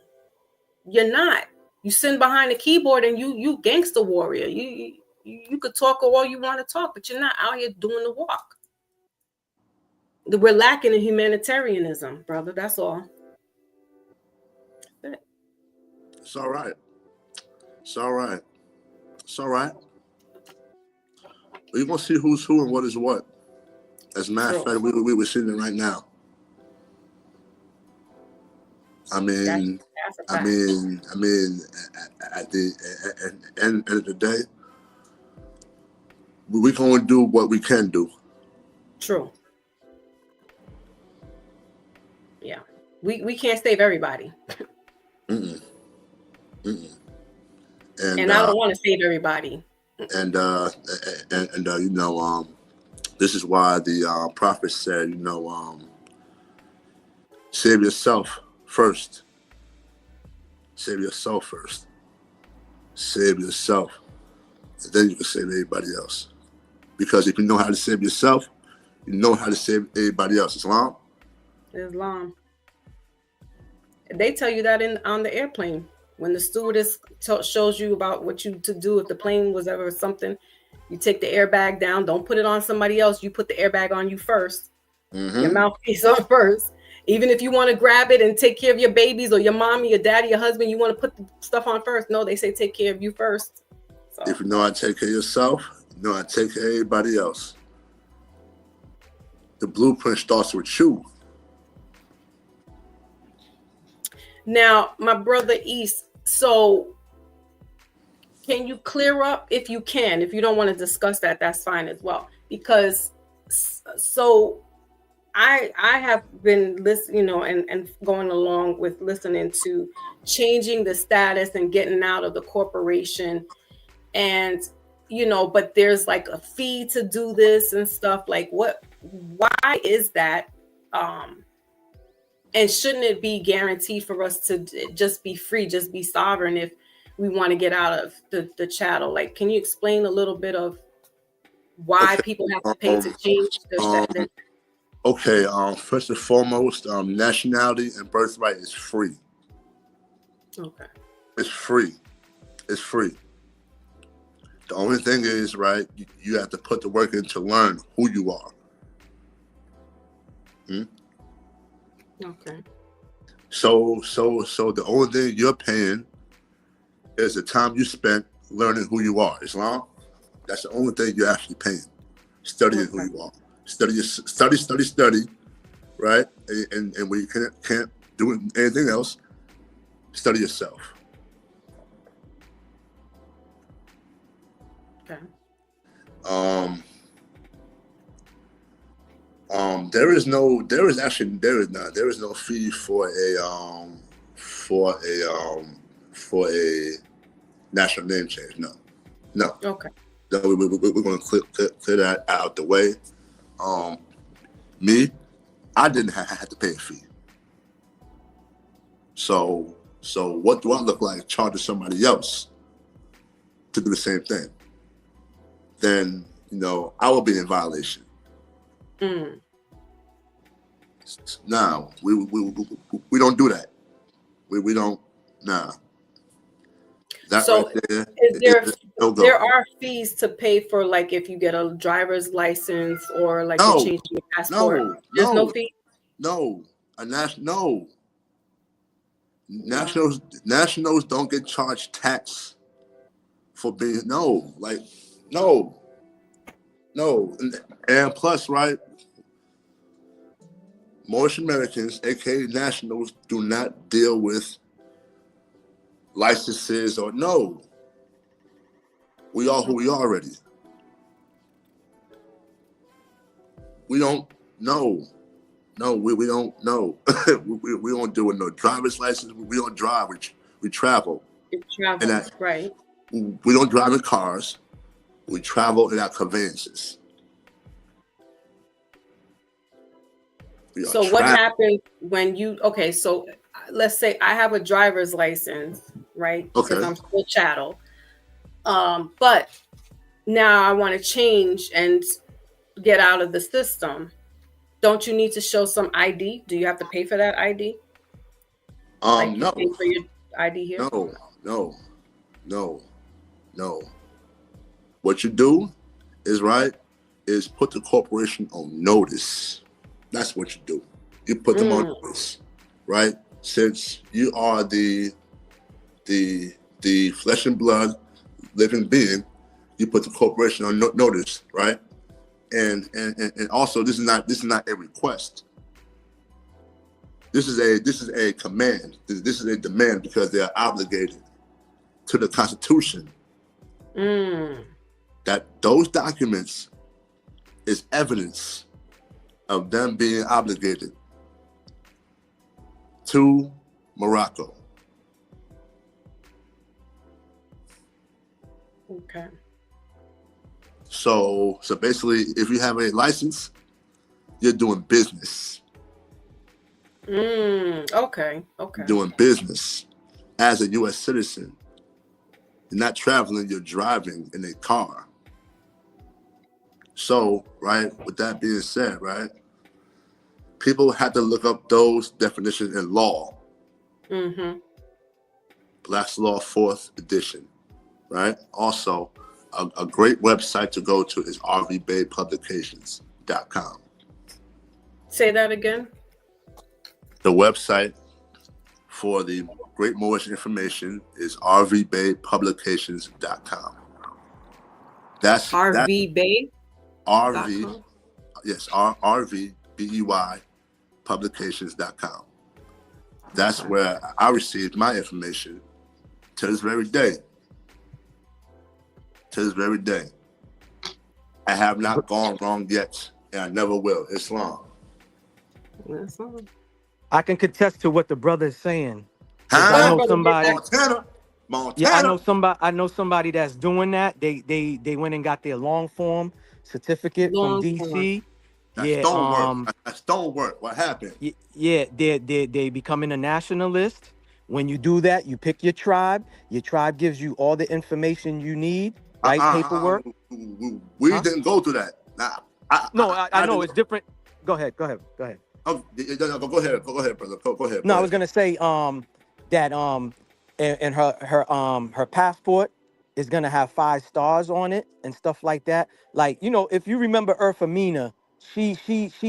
[SPEAKER 1] You're not. You sitting behind the keyboard and you gangster warrior. You could talk all you want to talk, but you're not out here doing the walk. We're lacking in humanitarianism, brother. That's all. That's it.
[SPEAKER 3] It's all right. It's all right. It's all right. We're going to see who's who and what is what. As a matter of fact, we were seeing it right now. I mean,
[SPEAKER 1] That's a
[SPEAKER 3] I
[SPEAKER 1] fact.
[SPEAKER 3] mean, I mean, at the end of the day, we're going to do what we can do.
[SPEAKER 1] True. Yeah. We can't save everybody.
[SPEAKER 3] Mm-mm, mm-mm.
[SPEAKER 1] And I don't want to save everybody.
[SPEAKER 3] And you know, this is why the prophet said, you know, save yourself first. Save yourself first. Save yourself, and then you can save everybody else. Because if you know how to save yourself, you know how to save everybody else. Islam.
[SPEAKER 1] Islam. They tell you that on the airplane when the stewardess shows you about what you to do if the plane was ever something. You take the airbag down. Don't put it on somebody else. You put the airbag on you first. Your mouthpiece on first. Even if you want to grab it and take care of your babies or your mommy, your daddy, your husband, you want to put the stuff on first. No, they say take care of you first. So.
[SPEAKER 3] If you know how to take care of yourself, you know how to take care of everybody else. The blueprint starts with you.
[SPEAKER 1] Now, my brother East, so can you clear up if you can? If you don't want to discuss that, that's fine as well. Because so I have been listening, you know, and going along with listening to changing the status and getting out of the corporation. And, you know, but there's like a fee to do this and stuff. Like why is that? And shouldn't it be guaranteed for us to just be free, just be sovereign if we want to get out of the chattel? Like, can you explain a little bit of why people have to pay to change the
[SPEAKER 3] Okay, first and foremost, nationality and birthright is free.
[SPEAKER 1] Okay.
[SPEAKER 3] It's free. It's free. The only thing is, right, you have to put the work in to learn who you are.
[SPEAKER 1] Okay.
[SPEAKER 3] So the only thing you're paying is the time you spent learning who you are. Islam. That's the only thing you're actually paying. Studying who you are. Study, right? And when you can't do anything else, study yourself.
[SPEAKER 1] Okay.
[SPEAKER 3] There is no fee for a national name change. No.
[SPEAKER 1] Okay.
[SPEAKER 3] So we're going to clear that out the way. Me, I didn't have to pay a fee. So what do I look like charging somebody else to do the same thing? Then, you know, I will be in violation. Now, we don't do that. We don't, nah. That
[SPEAKER 1] so
[SPEAKER 3] right
[SPEAKER 1] there are fees to pay for, like, if you get a driver's license or like you're changing your passport. There's no fee?
[SPEAKER 3] No. Nationals don't get charged tax for being no. And plus, right, most Americans, aka nationals, do not deal with licenses or no. We are who we are already. We don't know. No, we don't know. we don't do it. No driver's license. We don't drive. We travel.
[SPEAKER 1] You travel, right?
[SPEAKER 3] We don't drive in cars. We travel in our conveyances.
[SPEAKER 1] So what happens when you, okay, so let's say I have a driver's license, right?
[SPEAKER 3] Okay.
[SPEAKER 1] Because I'm still chattel. But now I want to change and get out of the system. Don't you need to show some ID? Do you have to pay for that ID? Like
[SPEAKER 3] No.
[SPEAKER 1] pay for your ID here?
[SPEAKER 3] No. What you do is put the corporation on notice. That's what you do. You put them on notice, right? Since you are the flesh and blood living being, you put the corporation on notice, right? And also this is not a request. This is a command. This is a demand because they are obligated to the Constitution. That those documents is evidence of them being obligated to Morocco.
[SPEAKER 1] Okay.
[SPEAKER 3] So basically, if you have a license, you're doing business.
[SPEAKER 1] Okay.
[SPEAKER 3] You're doing business as a U.S. citizen. You're not traveling, you're driving in a car. So, right, with that being said, right, people had to look up those definitions in law. Black's Law 4th edition, right? Also, a great website to go to is rvbaypublications.com.
[SPEAKER 1] Say that again.
[SPEAKER 3] The website for the Great Moorish information is rvbaypublications.com. That's
[SPEAKER 1] RV Bay.
[SPEAKER 3] RV, yes, RVBEY publications.com. That's where I received my information to this very day. To this very day. I have not gone wrong yet, and I never will. Islam.
[SPEAKER 2] I can contest to what the brother is saying.
[SPEAKER 3] Huh?
[SPEAKER 2] I know somebody.
[SPEAKER 3] Montana.
[SPEAKER 2] Yeah, I know somebody that's doing that. They went and got their long form certificate from DC.
[SPEAKER 3] That's stonework. That's stonework. What happened?
[SPEAKER 2] Yeah, they becoming a nationalist. When you do that, you pick your tribe. Your tribe gives you all the information you need, right? Paperwork.
[SPEAKER 3] We didn't go through that. Nah.
[SPEAKER 2] I know it's different. Go ahead.
[SPEAKER 3] Oh, go ahead, brother. Go ahead.
[SPEAKER 2] I was gonna say that and her passport is gonna have 5 stars on it and stuff like that. Like, you know, if you remember Mina, she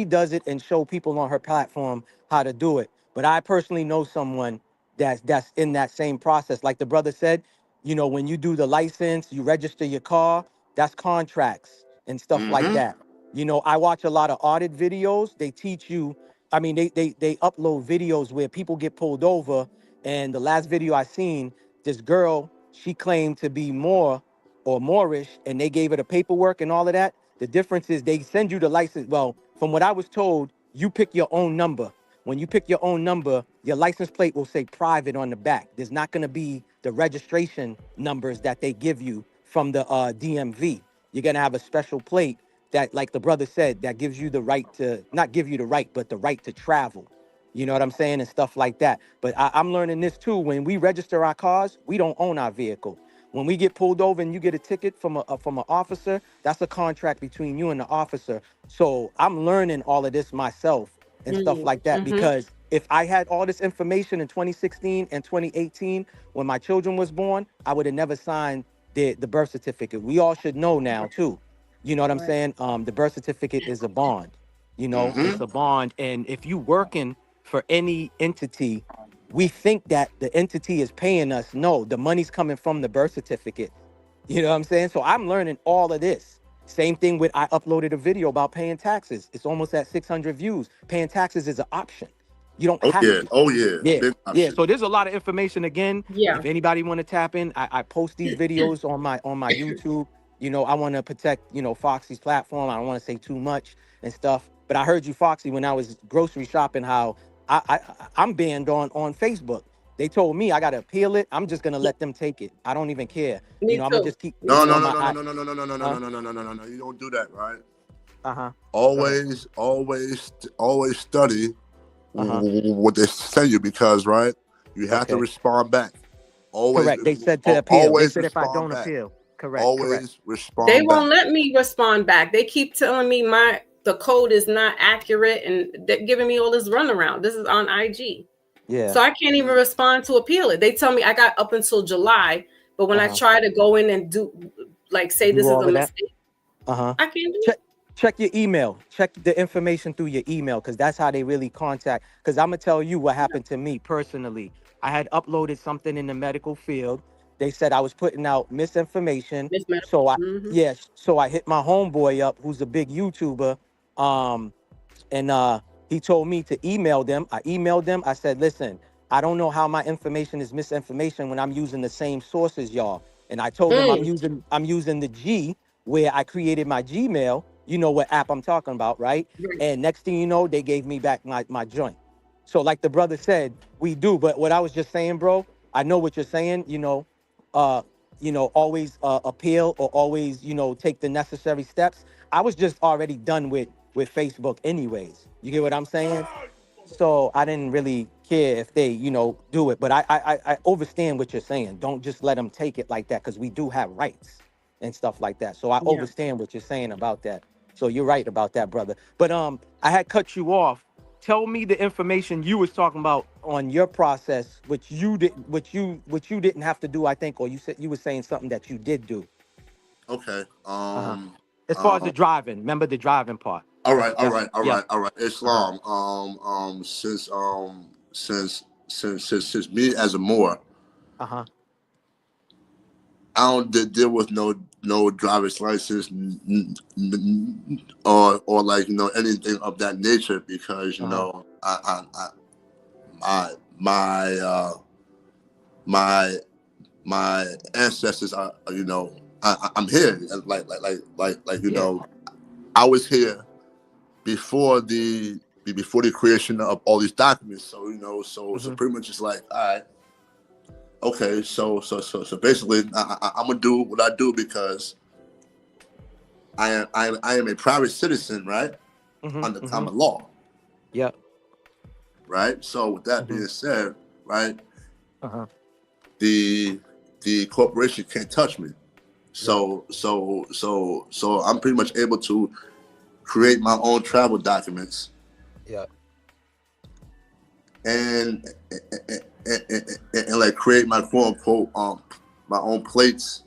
[SPEAKER 2] does it and show people on her platform how to do it. But I personally know someone that's in that same process. Like the brother said, you know, when you do the license, you register your car, that's contracts and stuff like that. You know, I watch a lot of audit videos. They teach you, I mean, they upload videos where people get pulled over. And the last video I seen, this girl, she claimed to be Moorish, and they gave her the paperwork and all of that. The difference is they send you the license. Well, from what I was told, you pick your own number. When you pick your own number, your license plate will say private on the back. There's not going to be the registration numbers that they give you from the DMV. You're going to have a special plate that, like the brother said, that gives you the right to, not give you the right, but the right to travel. You know what I'm saying? And stuff like that. But I'm learning this too. When we register our cars, we don't own our vehicle. When we get pulled over and you get a ticket from an officer, that's a contract between you and the officer. So I'm learning all of this myself and stuff like that, because if I had all this information in 2016 and 2018 when my children was born, I would have never signed the birth certificate. We all should know now too. You know what I'm saying? The birth certificate is a bond. You know, it's a bond. And if you working for any entity, we think that the entity is paying us. No, the money's coming from the birth certificate. You know what I'm saying? So I'm learning all of this. Same thing with, I uploaded a video about paying taxes. It's almost at 600 views. Paying taxes is an option. You don't have to.
[SPEAKER 3] Oh yeah.
[SPEAKER 2] Yeah. So there's a lot of information. Again,
[SPEAKER 1] Yeah.
[SPEAKER 2] if anybody want to tap in, I post these videos on my YouTube. You know, I want to protect, you know, Foxy's platform. I don't want to say too much and stuff. But I heard you, Foxy, when I was grocery shopping, how I'm banned on Facebook. They told me I gotta appeal it. I'm just gonna let them take it. I don't even care.
[SPEAKER 1] Me
[SPEAKER 2] You know, I'm
[SPEAKER 1] too.
[SPEAKER 2] gonna just keep.
[SPEAKER 3] No. You don't do that, right? Always study what they say you, because right, you have to respond back. Always.
[SPEAKER 2] Correct. They said to appeal. They said if I don't appeal. Correct.
[SPEAKER 3] Always respond.
[SPEAKER 1] They won't let me respond back. They keep telling me the code is not accurate, and they're giving me all this runaround. This is on IG.
[SPEAKER 2] Yeah.
[SPEAKER 1] So I can't even respond to appeal it. They tell me I got up until July, but when I try to go in and do, like, say this is a mistake, I can't do it.
[SPEAKER 2] Check your email. Check the information through your email, because that's how they really contact. Because I'm gonna tell you what happened to me personally. I had uploaded something in the medical field. They said I was putting out misinformation. So I hit my homeboy up, who's a big YouTuber, and He told me to email them. I emailed them. I said, listen, I don't know how my information is misinformation when I'm using the same source as y'all. And I told them
[SPEAKER 1] Mm,
[SPEAKER 2] I'm using the G where I created my Gmail. You know what app I'm talking about, right?
[SPEAKER 1] right.
[SPEAKER 2] And next thing you know, they gave me back my joint. So like the brother said, we do. But what I was just saying, bro, I know what you're saying. Uh, always appeal or always, take the necessary steps. I was just already done with Facebook anyways. You get what I'm saying? So I didn't really care if they, do it. But I understand what you're saying. Don't just let them take it like that because we do have rights and stuff like that. So I
[SPEAKER 1] Yeah.
[SPEAKER 2] understand what you're saying about that. So you're right about that, brother. But I had cut you off. Tell me the information you was talking about on your process, which you did, which you didn't have to do, I think, or you said you were saying something that you did do.
[SPEAKER 3] Okay.
[SPEAKER 2] Uh-huh. As far as the driving, remember the driving part.
[SPEAKER 3] All
[SPEAKER 2] That's
[SPEAKER 3] right, all
[SPEAKER 2] that's
[SPEAKER 3] right, all
[SPEAKER 2] yeah.
[SPEAKER 3] right, all right.
[SPEAKER 2] Uh-huh.
[SPEAKER 3] Islam. Since me as a Moor,
[SPEAKER 2] Uh-huh.
[SPEAKER 3] I don't deal with no driver's license or like anything of that nature because
[SPEAKER 2] Uh-huh.
[SPEAKER 3] I my my my ancestors are I'm here like
[SPEAKER 2] Yeah.
[SPEAKER 3] I was here before the creation of all these documents. So so
[SPEAKER 2] Mm-hmm.
[SPEAKER 3] pretty much it's like, all right, okay, so basically I'm gonna do what I do because I am a private citizen, right, under
[SPEAKER 2] Mm-hmm. Mm-hmm.
[SPEAKER 3] common law,
[SPEAKER 2] Yeah.
[SPEAKER 3] right. So with that
[SPEAKER 2] Mm-hmm.
[SPEAKER 3] being said, right,
[SPEAKER 2] Uh-huh.
[SPEAKER 3] the the corporation can't touch me.
[SPEAKER 2] Yeah.
[SPEAKER 3] So I'm pretty much able to create my own travel documents
[SPEAKER 2] Yeah.
[SPEAKER 3] and and like create my quote unquote my own plates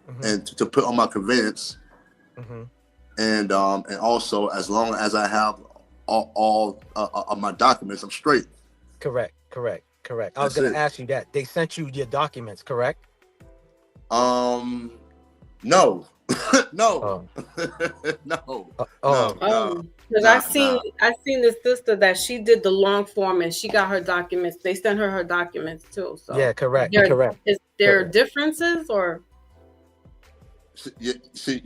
[SPEAKER 2] Mm-hmm.
[SPEAKER 3] and to put on my conveyance
[SPEAKER 2] Mm-hmm.
[SPEAKER 3] and also as long as I have all of my documents, I'm straight.
[SPEAKER 2] Correct. Correct. Correct. I was
[SPEAKER 3] That's
[SPEAKER 2] gonna
[SPEAKER 3] it.
[SPEAKER 2] ask you that. They sent you your documents, correct?
[SPEAKER 3] Um, no, no,
[SPEAKER 2] Oh.
[SPEAKER 3] no,
[SPEAKER 2] Oh.
[SPEAKER 1] Because
[SPEAKER 3] nah.
[SPEAKER 1] I seen this sister that she did the long form and she got her documents. They sent her documents too. So
[SPEAKER 2] Yeah, correct.
[SPEAKER 1] there
[SPEAKER 2] Correct.
[SPEAKER 1] is there
[SPEAKER 2] Correct.
[SPEAKER 1] differences or
[SPEAKER 3] You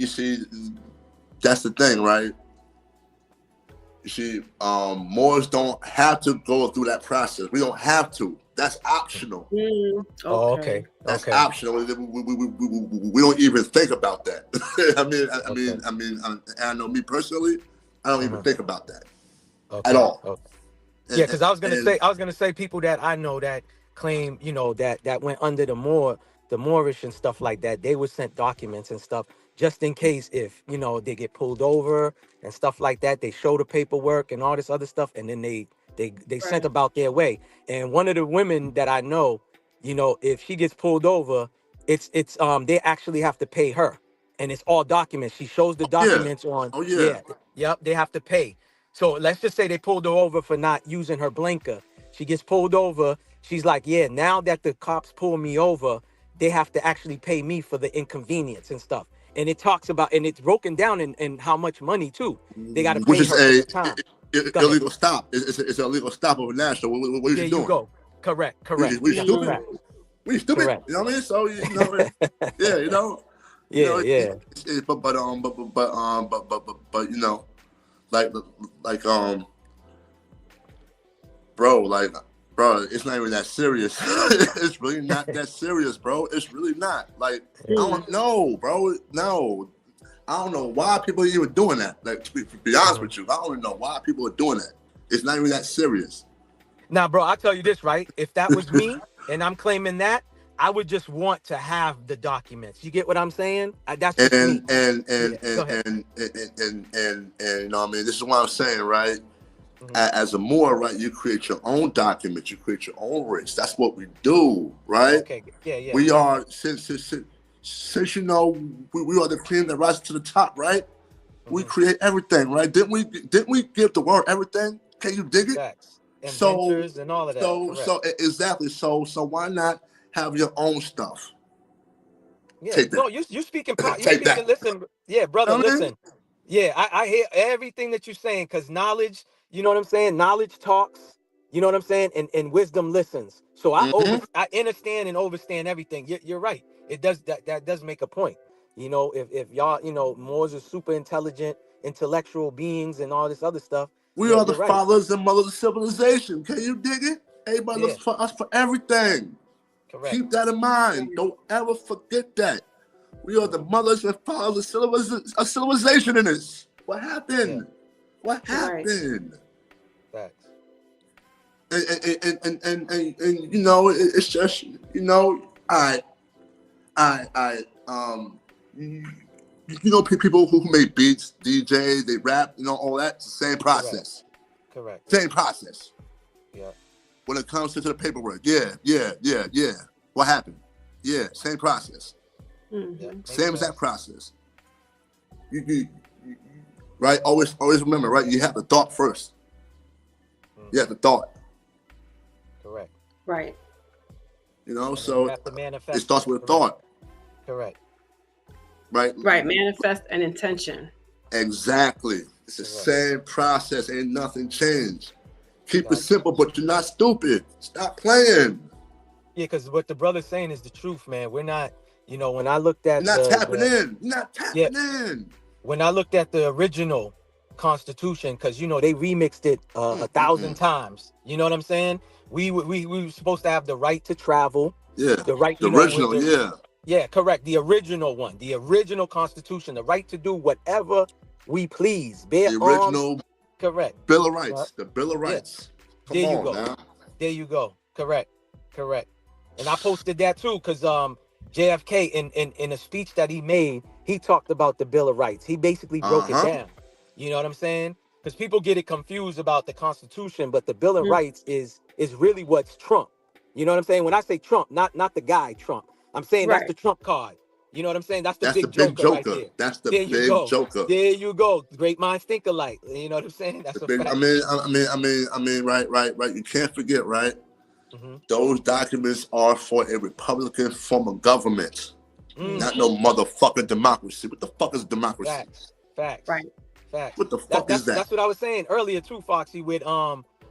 [SPEAKER 3] see, that's the thing, right? You see, Moors don't have to go through that process. We don't have to. That's optional.
[SPEAKER 2] Oh,
[SPEAKER 1] okay.
[SPEAKER 2] okay.
[SPEAKER 3] That's
[SPEAKER 2] Okay.
[SPEAKER 3] optional. We don't even think about that.
[SPEAKER 2] Okay.
[SPEAKER 3] I know me personally, I don't even
[SPEAKER 2] Uh-huh.
[SPEAKER 3] think about that at
[SPEAKER 2] Okay.
[SPEAKER 3] all.
[SPEAKER 2] Okay.
[SPEAKER 3] And,
[SPEAKER 2] Yeah, because
[SPEAKER 3] and
[SPEAKER 2] I was gonna say people that I know that claim, that went under the Moorish and stuff like that, they were sent documents and stuff just in case if, they get pulled over and stuff like that, they show the paperwork and all this other stuff, and then they sent
[SPEAKER 1] Right.
[SPEAKER 2] about their way. And one of the women that I know, if she gets pulled over, it's they actually have to pay her. And it's all documents. She shows the
[SPEAKER 3] yeah,
[SPEAKER 2] documents on,
[SPEAKER 3] oh yeah,
[SPEAKER 2] yeah, yep, they have to pay. So let's just say they pulled her over for not using her blinker. She gets pulled over. She's like, yeah, now that the cops pull me over, they have to actually pay me for the inconvenience and stuff. And it talks about, and it's broken down in how much money too. They got to
[SPEAKER 3] which
[SPEAKER 2] pay
[SPEAKER 3] is
[SPEAKER 2] her for the time. Go ahead.
[SPEAKER 3] illegal stop. It's an illegal stop over national. What are
[SPEAKER 2] There
[SPEAKER 3] you
[SPEAKER 2] you
[SPEAKER 3] doing?
[SPEAKER 2] go. Correct. Correct.
[SPEAKER 3] We
[SPEAKER 2] That's a
[SPEAKER 3] stupid?
[SPEAKER 1] Mm,
[SPEAKER 2] fact.
[SPEAKER 3] We stupid?
[SPEAKER 2] Correct.
[SPEAKER 3] You know what I mean? So yeah,
[SPEAKER 2] Yeah. Yeah.
[SPEAKER 3] but like like bro, bro, it's not even that serious. It's really not that serious, bro. It's really not. Like, I
[SPEAKER 2] Yeah.
[SPEAKER 1] mm,
[SPEAKER 3] don't know, bro. No. I don't know why people are even doing that. Like, to be honest
[SPEAKER 2] Mhm.
[SPEAKER 3] with you, I don't even know why people are doing that. It's not even that serious.
[SPEAKER 2] Now, bro, I'll tell you this, right? If that was me and I'm claiming that, I would just want to have the documents. You get what I'm saying? That's just
[SPEAKER 3] And
[SPEAKER 2] me.
[SPEAKER 3] and
[SPEAKER 2] Yeah.
[SPEAKER 3] and
[SPEAKER 2] Go
[SPEAKER 3] and
[SPEAKER 2] ahead.
[SPEAKER 3] and you know what I mean? This is what I'm saying, right?
[SPEAKER 2] Hmm.
[SPEAKER 3] As a Moor, right, you create your own documents, you create your own race. That's what we do, right?
[SPEAKER 2] Okay. Yeah. Yeah.
[SPEAKER 3] We are since we are the cream that rises to the top, right? We
[SPEAKER 2] Hmm.
[SPEAKER 3] create everything, right? Didn't we give the world everything? Can you dig it?
[SPEAKER 2] Facts.
[SPEAKER 3] So
[SPEAKER 2] Inventors and all of that. Correct.
[SPEAKER 3] exactly. So why not have your own stuff?
[SPEAKER 2] Yeah.
[SPEAKER 3] Take that.
[SPEAKER 2] No, you speaking you
[SPEAKER 3] Take
[SPEAKER 2] speaking.
[SPEAKER 3] that.
[SPEAKER 2] Listen, yeah,
[SPEAKER 3] You
[SPEAKER 2] brother.
[SPEAKER 3] know what I mean?
[SPEAKER 2] Listen. Yeah, I hear everything that you're saying because knowledge You know what I'm saying? Knowledge talks. You know what I'm saying? And wisdom listens. So
[SPEAKER 3] Mm-hmm.
[SPEAKER 2] I understand and overstand everything. You're right. It does that does make a point. You know, if y'all, you know, Moors are super intelligent, intellectual beings and all this other stuff.
[SPEAKER 3] We
[SPEAKER 2] Yeah,
[SPEAKER 3] are the
[SPEAKER 2] you're right.
[SPEAKER 3] fathers and mothers of civilization. Can you dig it? Everybody
[SPEAKER 2] Yeah,
[SPEAKER 3] looks for us for everything.
[SPEAKER 2] correct.
[SPEAKER 3] Keep that in mind. Don't ever forget that. We are the mothers and fathers of civilization in this. What
[SPEAKER 2] Yeah,
[SPEAKER 3] happened? What
[SPEAKER 1] Right.
[SPEAKER 3] happened?
[SPEAKER 2] facts.
[SPEAKER 3] And you know, it's just, you know, you know, people who make beats, DJ, they rap, you know, all that. It's the same
[SPEAKER 2] Correct.
[SPEAKER 3] process.
[SPEAKER 2] Correct.
[SPEAKER 3] Same process.
[SPEAKER 2] Yeah.
[SPEAKER 3] When it comes to the paperwork, yeah. What happened? Yeah, same process.
[SPEAKER 1] Mm-hmm.
[SPEAKER 2] Yeah.
[SPEAKER 3] Same exact process. You, right? Always remember, right? You have the thought first. You have the thought.
[SPEAKER 2] Correct.
[SPEAKER 1] Right.
[SPEAKER 3] You know,
[SPEAKER 2] And then
[SPEAKER 3] so
[SPEAKER 2] you have to manifest
[SPEAKER 3] it starts
[SPEAKER 2] that.
[SPEAKER 3] with a
[SPEAKER 2] Correct.
[SPEAKER 3] thought,
[SPEAKER 2] Correct.
[SPEAKER 3] right?
[SPEAKER 1] Right. Manifest an intention.
[SPEAKER 3] Exactly. It's the
[SPEAKER 2] Correct.
[SPEAKER 3] same process. Ain't nothing changed. Keep it
[SPEAKER 2] Gotcha.
[SPEAKER 3] simple, but you're not stupid. Stop playing.
[SPEAKER 2] Yeah, because what the brother's saying is the truth, man. We're not, you know, when I looked at
[SPEAKER 3] You're not tapping
[SPEAKER 2] the
[SPEAKER 3] in. You're not tapping in.
[SPEAKER 2] when I looked at the original Constitution, because you know they remixed it 1,000 times. You know what I'm saying? We were supposed to have the right to travel,
[SPEAKER 3] Yeah.
[SPEAKER 2] the right,
[SPEAKER 3] The
[SPEAKER 2] you know,
[SPEAKER 3] original, yeah.
[SPEAKER 2] yeah, correct, the original one, the original Constitution, the right to do whatever we please, bear
[SPEAKER 3] The
[SPEAKER 2] arms.
[SPEAKER 3] original
[SPEAKER 2] Correct.
[SPEAKER 3] Bill of Rights. The Bill of Rights. Come
[SPEAKER 2] There you
[SPEAKER 3] on
[SPEAKER 2] go.
[SPEAKER 3] now.
[SPEAKER 2] There you go. Correct. And I posted that too, because JFK in a speech that he made, he talked about the Bill of Rights. He basically broke it down. You know what I'm saying? Because people get it confused about the Constitution, but the Bill of Rights is really what's Trump. You know what I'm saying? When I say Trump, not the guy Trump. I'm saying that's the Trump card. You know what I'm saying? That's the
[SPEAKER 3] That's
[SPEAKER 2] big
[SPEAKER 3] the big
[SPEAKER 2] joker right
[SPEAKER 3] joker.
[SPEAKER 2] there.
[SPEAKER 3] That's the
[SPEAKER 2] There you
[SPEAKER 3] big
[SPEAKER 2] go.
[SPEAKER 3] joker.
[SPEAKER 2] There you go. Great minds think alike. You know what I'm saying? That's a
[SPEAKER 3] Big,
[SPEAKER 2] fact.
[SPEAKER 3] I mean, right. You can't forget, right? Those documents are for a Republican form of government, not no motherfucking democracy. What the fuck is democracy?
[SPEAKER 2] Facts.
[SPEAKER 1] Right.
[SPEAKER 2] Facts.
[SPEAKER 3] What the fuck is that?
[SPEAKER 2] That's what I was saying earlier too, Foxy, with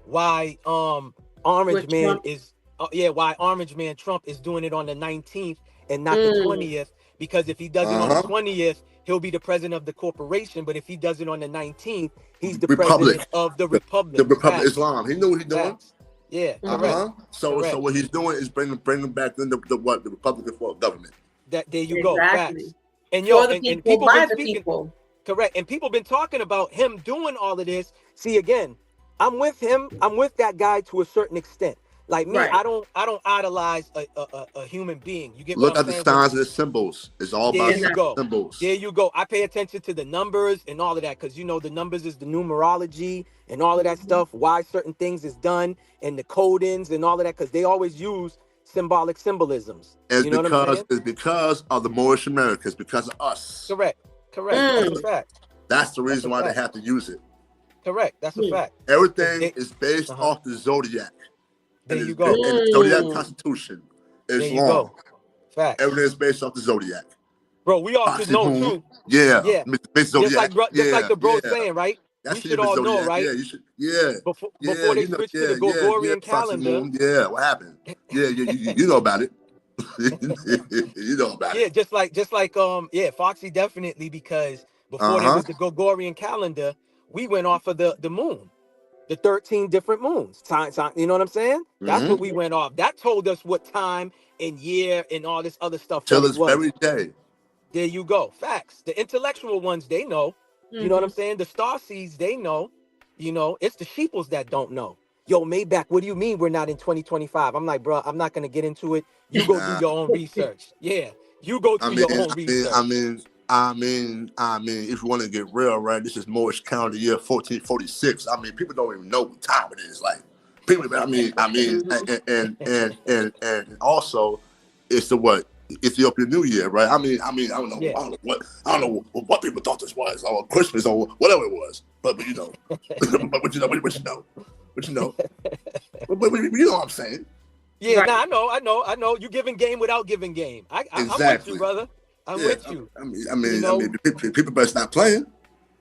[SPEAKER 2] why Orange Man
[SPEAKER 1] Trump.
[SPEAKER 2] is why Orange Man Trump is doing it on the 19th and not the 20th, because if he does it on the 20th, he'll be the president of the corporation, but if he does it on the 19th, he's the president of the Republic.
[SPEAKER 3] The Republic of Islam. He knew what he's doing.
[SPEAKER 2] Facts. Yeah, correct.
[SPEAKER 3] So what he's doing is bringing back in the Republican form of government.
[SPEAKER 2] There you go.
[SPEAKER 1] Exactly.
[SPEAKER 2] Facts. And
[SPEAKER 1] For the
[SPEAKER 2] and
[SPEAKER 1] people,
[SPEAKER 2] people
[SPEAKER 1] by
[SPEAKER 2] been
[SPEAKER 1] the
[SPEAKER 2] speaking.
[SPEAKER 1] people.
[SPEAKER 2] Correct. And people been talking about him doing all of this. See, again, I'm with him. I'm with that guy to a certain extent. Like me,
[SPEAKER 1] Right.
[SPEAKER 2] I don't idolize a human being. You get
[SPEAKER 3] Look
[SPEAKER 2] what I'm
[SPEAKER 3] at
[SPEAKER 2] saying?
[SPEAKER 3] the signs and the symbols. It's all
[SPEAKER 2] There
[SPEAKER 3] about
[SPEAKER 2] you go.
[SPEAKER 3] symbols.
[SPEAKER 2] There you go. I pay attention to the numbers and all of that, because you know the numbers is the numerology and all of that stuff, why certain things is done, and the codings and all of that, because they always use symbolic symbolisms. You know what I'm saying?
[SPEAKER 3] It's because of the Moorish Americans, because of us.
[SPEAKER 2] Correct. That's a fact.
[SPEAKER 3] That's the reason why they have to use it.
[SPEAKER 2] Correct. That's a fact.
[SPEAKER 3] Everything is based off the zodiac.
[SPEAKER 2] There
[SPEAKER 3] and
[SPEAKER 2] you go.
[SPEAKER 3] And the Zodiac Constitution is
[SPEAKER 2] there you
[SPEAKER 3] long.
[SPEAKER 2] go. Facts.
[SPEAKER 3] Everything is based off the Zodiac.
[SPEAKER 2] Bro, we all should know too.
[SPEAKER 3] Yeah.
[SPEAKER 2] Just like the bro saying, right?
[SPEAKER 3] That's
[SPEAKER 2] we should all know, right?
[SPEAKER 3] Yeah, you should. Yeah.
[SPEAKER 2] Before they switched to the Gregorian calendar.
[SPEAKER 3] Yeah, what happened? Yeah, you know about it. You know about it.
[SPEAKER 2] Yeah, just like Foxy definitely, because before there was the Gregorian calendar, we went off of the moon. The 13 different moons. Time, you know what I'm saying? That's what we went off. That told us what time and year and all this other stuff.
[SPEAKER 3] Till this very day.
[SPEAKER 2] There you go. Facts. The intellectual ones, they know. You know what I'm saying? The star seeds, they know. You know, it's the sheeples that don't know. Yo, Maybach, what do you mean we're not in 2025? I'm like, bro, I'm not going to get into it. You go do your own research. Yeah, you go do your own research.
[SPEAKER 3] I mean, if you want to get real, right? This is Moorish calendar year 1446. I mean, people don't even know what time it is. Like, people. And also, it's the Ethiopian New Year, right? I don't know what people thought this was, or Christmas, or whatever it was. But you know, but you know. But you know what I'm saying.
[SPEAKER 2] Yeah, right. Nah, I know. You giving game without giving game. I'm with you, brother. I'm with you.
[SPEAKER 3] I mean, people better stop playing.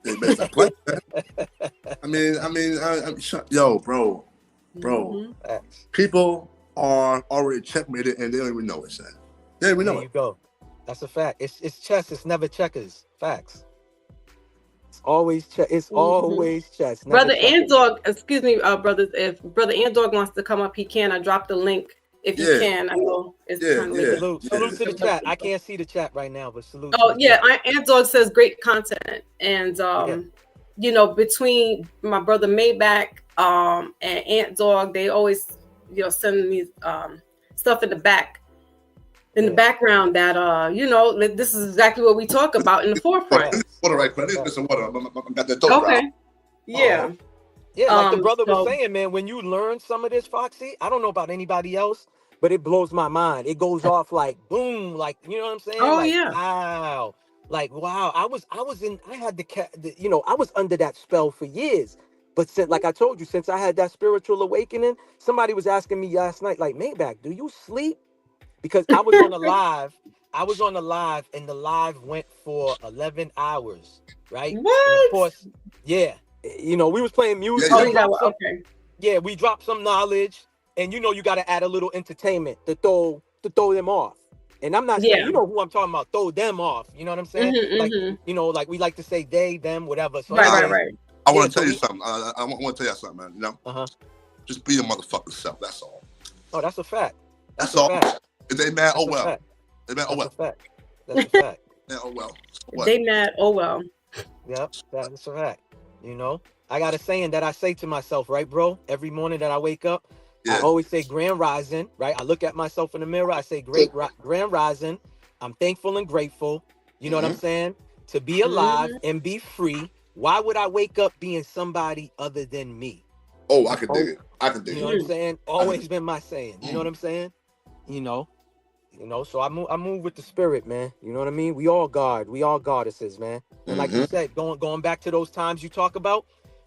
[SPEAKER 3] They better stop playing. Yo, bro.
[SPEAKER 2] Facts.
[SPEAKER 3] People are already checkmated and they don't even know it, son. They don't even know
[SPEAKER 2] There
[SPEAKER 3] it.
[SPEAKER 2] you go. That's a fact. It's chess. It's never checkers. Facts. It's always chess. It's always chess. Never
[SPEAKER 1] Brother
[SPEAKER 2] checkers.
[SPEAKER 1] Andog, excuse me, brothers. If Brother Andog wants to come up, he can. I dropped the link. If you can, I know it's kind of late.
[SPEAKER 2] Salute to the chat. I can't see the chat right now, but salute.
[SPEAKER 1] Oh
[SPEAKER 2] to the
[SPEAKER 1] yeah,
[SPEAKER 2] chat.
[SPEAKER 1] Andog says great content, and you know, between my brother Maybach and Ant Dog, they always send me stuff in the background that you know, this is exactly what we talk about in the forefront.
[SPEAKER 3] Water right quick. Need some water. I got that dope.
[SPEAKER 1] Okay. Yeah.
[SPEAKER 2] Yeah, like the brother was saying, man, when you learn some of this, Foxy, I don't know about anybody else, but it blows my mind. It goes off like boom, like, you know what I'm saying?
[SPEAKER 1] Oh,
[SPEAKER 2] like,
[SPEAKER 1] yeah.
[SPEAKER 2] Wow. Like, wow. I was under that spell for years. But since, like I told you, since I had that spiritual awakening, somebody was asking me last night, like, Maybach, do you sleep? Because I was on the live. And the live went for 11 hours, right?
[SPEAKER 1] What?
[SPEAKER 2] And of course, yeah. You know, we was playing music.
[SPEAKER 1] Yeah,
[SPEAKER 2] we dropped some knowledge, and you know, you got to add a little entertainment to throw them off. And I'm not saying, you know who I'm talking about, throw them off. You know what I'm saying? Like, you know, like we like to say they, them, whatever. So
[SPEAKER 1] right.
[SPEAKER 3] I want to tell you something. I want to tell you something, man. You know? Just be your motherfucking self. That's all.
[SPEAKER 2] Oh, that's a fact.
[SPEAKER 3] That's all.
[SPEAKER 2] Fact.
[SPEAKER 3] If they mad,
[SPEAKER 2] That's
[SPEAKER 3] oh well.
[SPEAKER 2] fact.
[SPEAKER 3] They mad, oh well.
[SPEAKER 2] That's a fact.
[SPEAKER 3] Yeah, oh well.
[SPEAKER 1] What? They mad, oh well.
[SPEAKER 2] Yep, that's a fact. You know, I got a saying that I say to myself, right, bro? Every morning that I wake up, I always say grand rising, right? I look at myself in the mirror, I say grand rising. I'm thankful and grateful. You know what I'm saying? To be alive and be free. Why would I wake up being somebody other than me?
[SPEAKER 3] Oh, I can dig it. I can dig it.
[SPEAKER 2] You know what I'm saying? Always been my saying. You know what I'm saying? You know, so I move with the spirit, man. You know what I mean? We all goddesses, man. And like you said, going back to those times you talk about,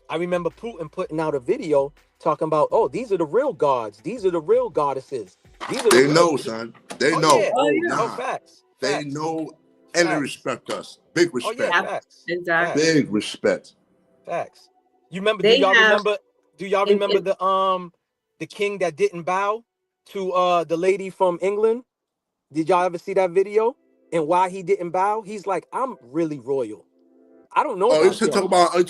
[SPEAKER 2] I remember Putin putting out a video talking about, oh, these are the real gods. These are the real goddesses.
[SPEAKER 3] They know, son. They know.
[SPEAKER 2] Yeah.
[SPEAKER 3] Oh,
[SPEAKER 2] facts.
[SPEAKER 3] They know and they respect us. Big respect.
[SPEAKER 2] Oh, yeah, facts.
[SPEAKER 1] Exactly.
[SPEAKER 3] Big respect.
[SPEAKER 2] Facts. You remember? Do y'all remember the king that didn't bow to the lady from England? Did y'all ever see that video? And why he didn't bow? He's like, I'm really royal. I don't know.
[SPEAKER 3] Oh, you talk about my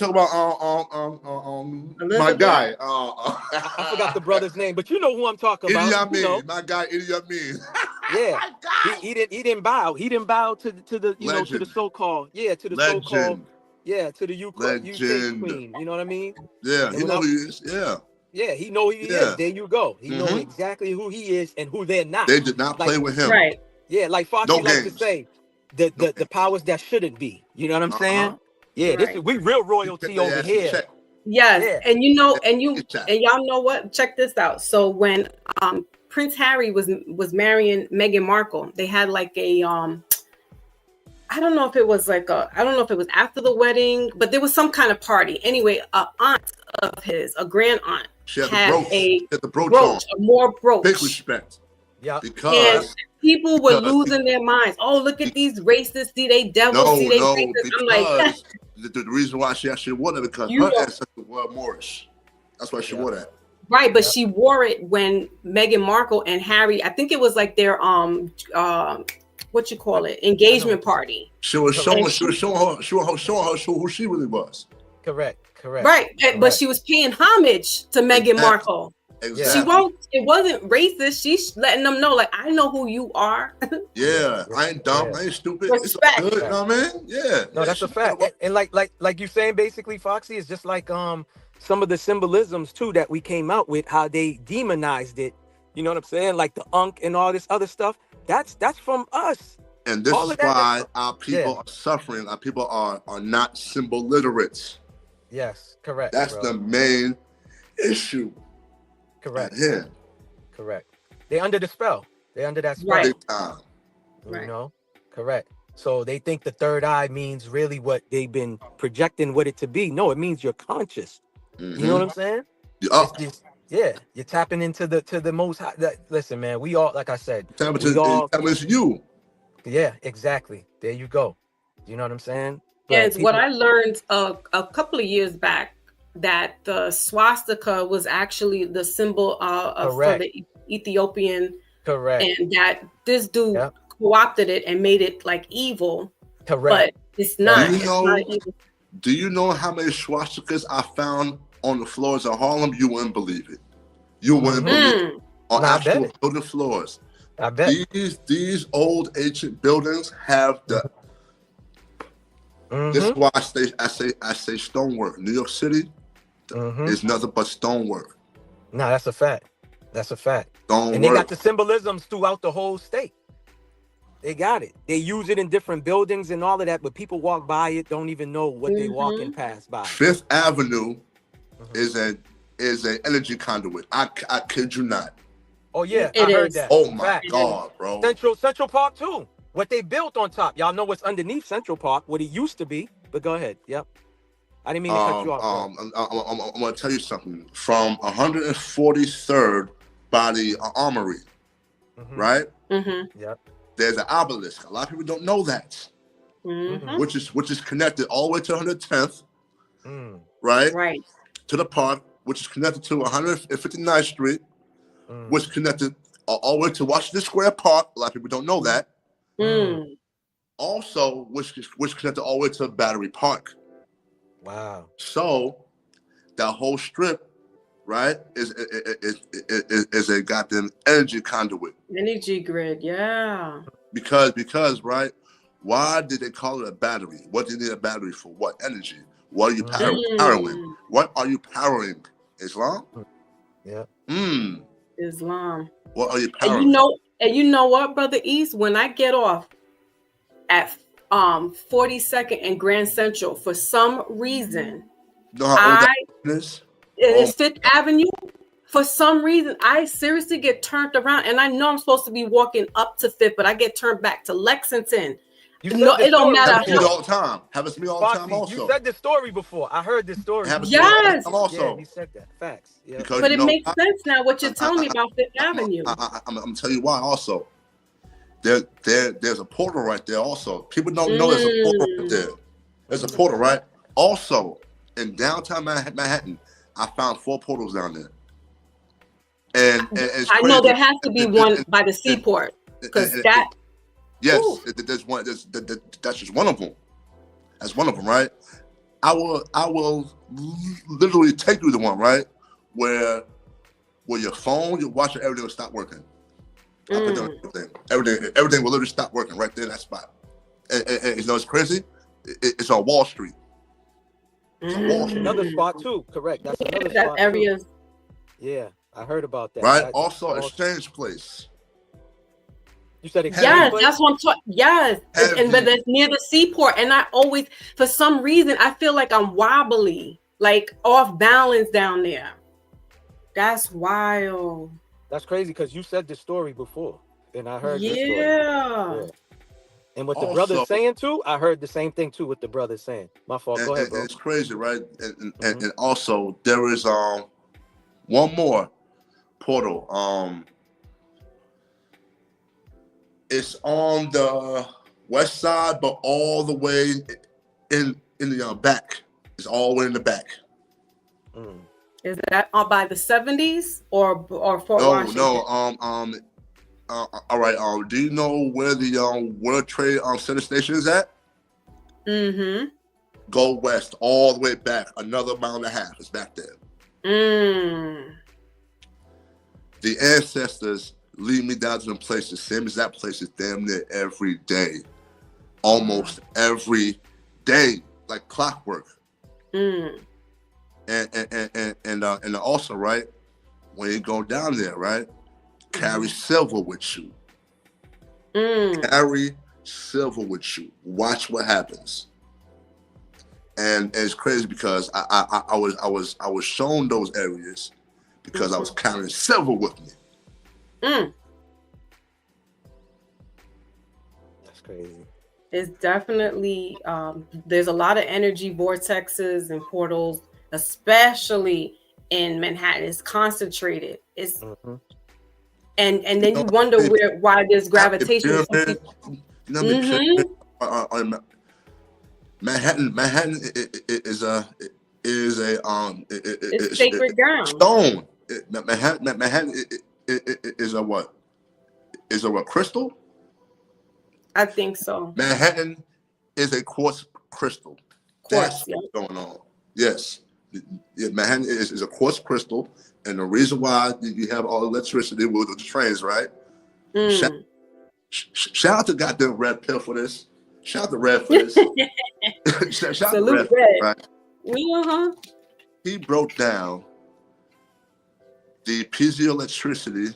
[SPEAKER 3] guy.
[SPEAKER 2] I forgot the brother's name, but you know who I'm talking about.
[SPEAKER 3] Idi Amin. My guy, Idi Amin.
[SPEAKER 2] Yeah, he didn't bow. He didn't bow to the to the so-called to the so-called to the UK queen. You know what I mean?
[SPEAKER 3] Yeah, he know who he is. Yeah.
[SPEAKER 2] Yeah, he know who he is. There you go. He know exactly who he is and who they're not.
[SPEAKER 3] They did not play with him.
[SPEAKER 1] Right.
[SPEAKER 2] Yeah, like Foxy likes to say, the powers that shouldn't be. You know what I'm saying? Yeah, we real royalty over here.
[SPEAKER 1] Yes, and you know, and y'all know what? Check this out. So when Prince Harry was marrying Meghan Markle, they had like a I don't know if it was after the wedding, but there was some kind of party. Anyway, a aunt of his, a grand aunt, had a brooch,
[SPEAKER 3] Big respect.
[SPEAKER 2] Yeah.
[SPEAKER 3] Because
[SPEAKER 1] people were losing their minds. Oh, look at these racists. See, they devils. See, they racists. I'm like,
[SPEAKER 3] the reason why she actually wore that because her ancestors were Moorish. That's why she wore that.
[SPEAKER 1] Right, but she wore it when Meghan Markle and Harry, I think it was like their engagement party.
[SPEAKER 3] She was showing her who she really was.
[SPEAKER 2] Correct.
[SPEAKER 1] Right, but she was paying homage to Meghan Markle.
[SPEAKER 3] Exactly.
[SPEAKER 1] It wasn't racist. She's letting them know, like, I know who you are.
[SPEAKER 3] Yeah, I ain't dumb. I ain't stupid.
[SPEAKER 1] Respect.
[SPEAKER 3] It's all good, you know what I mean? Yeah.
[SPEAKER 2] No, that's a fact. And like you saying, basically, Foxy, is just like some of the symbolisms too that we came out with, how they demonized it. You know what I'm saying? Like the Unk and all this other stuff. That's from us.
[SPEAKER 3] And this is why our people are suffering. Our people are not symbol literate.
[SPEAKER 2] Yes, correct.
[SPEAKER 3] That's the main issue.
[SPEAKER 2] Correct.
[SPEAKER 3] Yeah.
[SPEAKER 2] Correct. They under the spell. They under that spell.
[SPEAKER 1] Right.
[SPEAKER 3] Big time.
[SPEAKER 2] You know? Correct. So they think the third eye means really what they've been projecting what it to be. No, it means you're conscious. You know what I'm saying? You're tapping into the most high. Listen, man, we all, like I said,
[SPEAKER 3] it's you.
[SPEAKER 2] Yeah, exactly. There you go. You know what I'm saying?
[SPEAKER 1] And what I learned a couple of years back, that the swastika was actually the symbol for the Ethiopian.
[SPEAKER 2] Correct.
[SPEAKER 1] And that this dude co-opted it and made it like evil.
[SPEAKER 2] Correct.
[SPEAKER 1] But it's not.
[SPEAKER 3] Do you know how many swastikas I found on the floors of Harlem? You wouldn't believe it. You wouldn't believe it. On actual building floors.
[SPEAKER 2] I bet.
[SPEAKER 3] These old ancient buildings have the this is why I say stonework. New York City is nothing but stonework.
[SPEAKER 2] No, that's a fact. That's a fact.
[SPEAKER 3] Stonework.
[SPEAKER 2] And they got the symbolisms throughout the whole state. They got it. They use it in different buildings and all of that, but people walk by it, don't even know what they walking past by.
[SPEAKER 3] Fifth Avenue is an energy conduit. I kid you not.
[SPEAKER 2] Oh yeah, I heard that.
[SPEAKER 3] Oh my God, bro.
[SPEAKER 2] Central Park too. What they built on top. Y'all know what's underneath Central Park, what it used to be. But go ahead. Yep. I didn't mean to cut you off.
[SPEAKER 3] I'm going to tell you something. From 143rd by the Armory, right?
[SPEAKER 2] Yep.
[SPEAKER 3] There's an obelisk. A lot of people don't know that. Which is connected all the way to 110th, right?
[SPEAKER 1] Right.
[SPEAKER 3] To the park, which is connected to 159th Street, which is connected all the way to Washington Square Park. A lot of people don't know that. Also, which connected all the way to Battery Park.
[SPEAKER 2] Wow.
[SPEAKER 3] So that whole strip, right, is a goddamn energy conduit.
[SPEAKER 1] Energy grid, yeah.
[SPEAKER 3] Because right, why did they call it a battery? What do you need a battery for? What energy? What are you powering? What are you powering? Islam?
[SPEAKER 2] Yeah.
[SPEAKER 1] Islam.
[SPEAKER 3] What are you powering?
[SPEAKER 1] And you know what, Brother East? When I get off at 42nd and Grand Central, for some reason,
[SPEAKER 3] you know how old that is?
[SPEAKER 1] It's Fifth Avenue. For some reason, I seriously get turned around, and I know I'm supposed to be walking up to Fifth, but I get turned back to Lexington. No, it don't matter.
[SPEAKER 3] Happens to me all the time. Happens to me all the time. Also,
[SPEAKER 2] you said this story before. I heard this story.
[SPEAKER 1] Yes.
[SPEAKER 3] Also,
[SPEAKER 2] yeah, he said that. Facts. Yeah.
[SPEAKER 1] But it makes sense now what you're telling me about Fifth Avenue.
[SPEAKER 3] I'm gonna tell you why. Also, there's a portal right there. Also, people don't know there's a portal right there. There's a portal, right? Also, in downtown Manhattan, I found 4 portals down there. And it's
[SPEAKER 1] I know there has to be one by the seaport, because that.
[SPEAKER 3] Yes, there's one. That's just one of them. That's one of them, right? I will literally take you to the one, right, where your phone, your watch, and everything will stop working. Everything will literally stop working right there in that spot. And you know it's crazy. It's on Wall Street. It's on Wall Street.
[SPEAKER 2] Another spot too. Correct. That's another spot.
[SPEAKER 1] Area.
[SPEAKER 2] Yeah, I heard about that.
[SPEAKER 3] Right. Also, Exchange Place.
[SPEAKER 2] You said
[SPEAKER 1] yes, that's what I'm talking. Yes, but that's near the seaport, and I always, for some reason, I feel like I'm wobbly, like off balance down there. That's wild.
[SPEAKER 2] That's crazy because you said this story before, and I heard this story.
[SPEAKER 1] Yeah.
[SPEAKER 2] And what the brother's saying too, I heard the same thing too. What the brother's saying. My fault. Go ahead, bro.
[SPEAKER 3] It's crazy, right? And also there is one more portal. It's on the west side, but all the way in the back. It's all the way in the back.
[SPEAKER 1] Is that by the 70s or Fort Washington?
[SPEAKER 3] No. All right. Do you know where the World Trade Center station is at? Go west all the way back, another 1.5 miles. It's back there. The ancestors lead me down to them places, same as that place is damn near every day, almost every day, like clockwork. And also, right, when you go down there, right, carry silver with you. Carry silver with you. Watch what happens. And it's crazy because I was shown those areas because I was carrying silver with me.
[SPEAKER 2] That's crazy.
[SPEAKER 1] It's definitely there's a lot of energy vortexes and portals, especially in Manhattan. It's concentrated. It's and then you wonder why there's gravitation.
[SPEAKER 3] Manhattan is a
[SPEAKER 1] It's sacred ground.
[SPEAKER 3] stone. Manhattan is a what? Is a what? Crystal?
[SPEAKER 1] I think so.
[SPEAKER 3] Manhattan is a quartz crystal.
[SPEAKER 1] Quartz,
[SPEAKER 3] That's
[SPEAKER 1] yeah.
[SPEAKER 3] what's going on. Yes. Yeah, Manhattan is a quartz crystal, and the reason why you have all the electricity with the trains, right?
[SPEAKER 1] Mm.
[SPEAKER 3] Shout out to goddamn Red Pill for this. Shout out to Red for this. Shout out to
[SPEAKER 1] Salute
[SPEAKER 3] Red,
[SPEAKER 1] Red.
[SPEAKER 3] right?
[SPEAKER 1] Uh-huh.
[SPEAKER 3] He broke down the piezoelectricity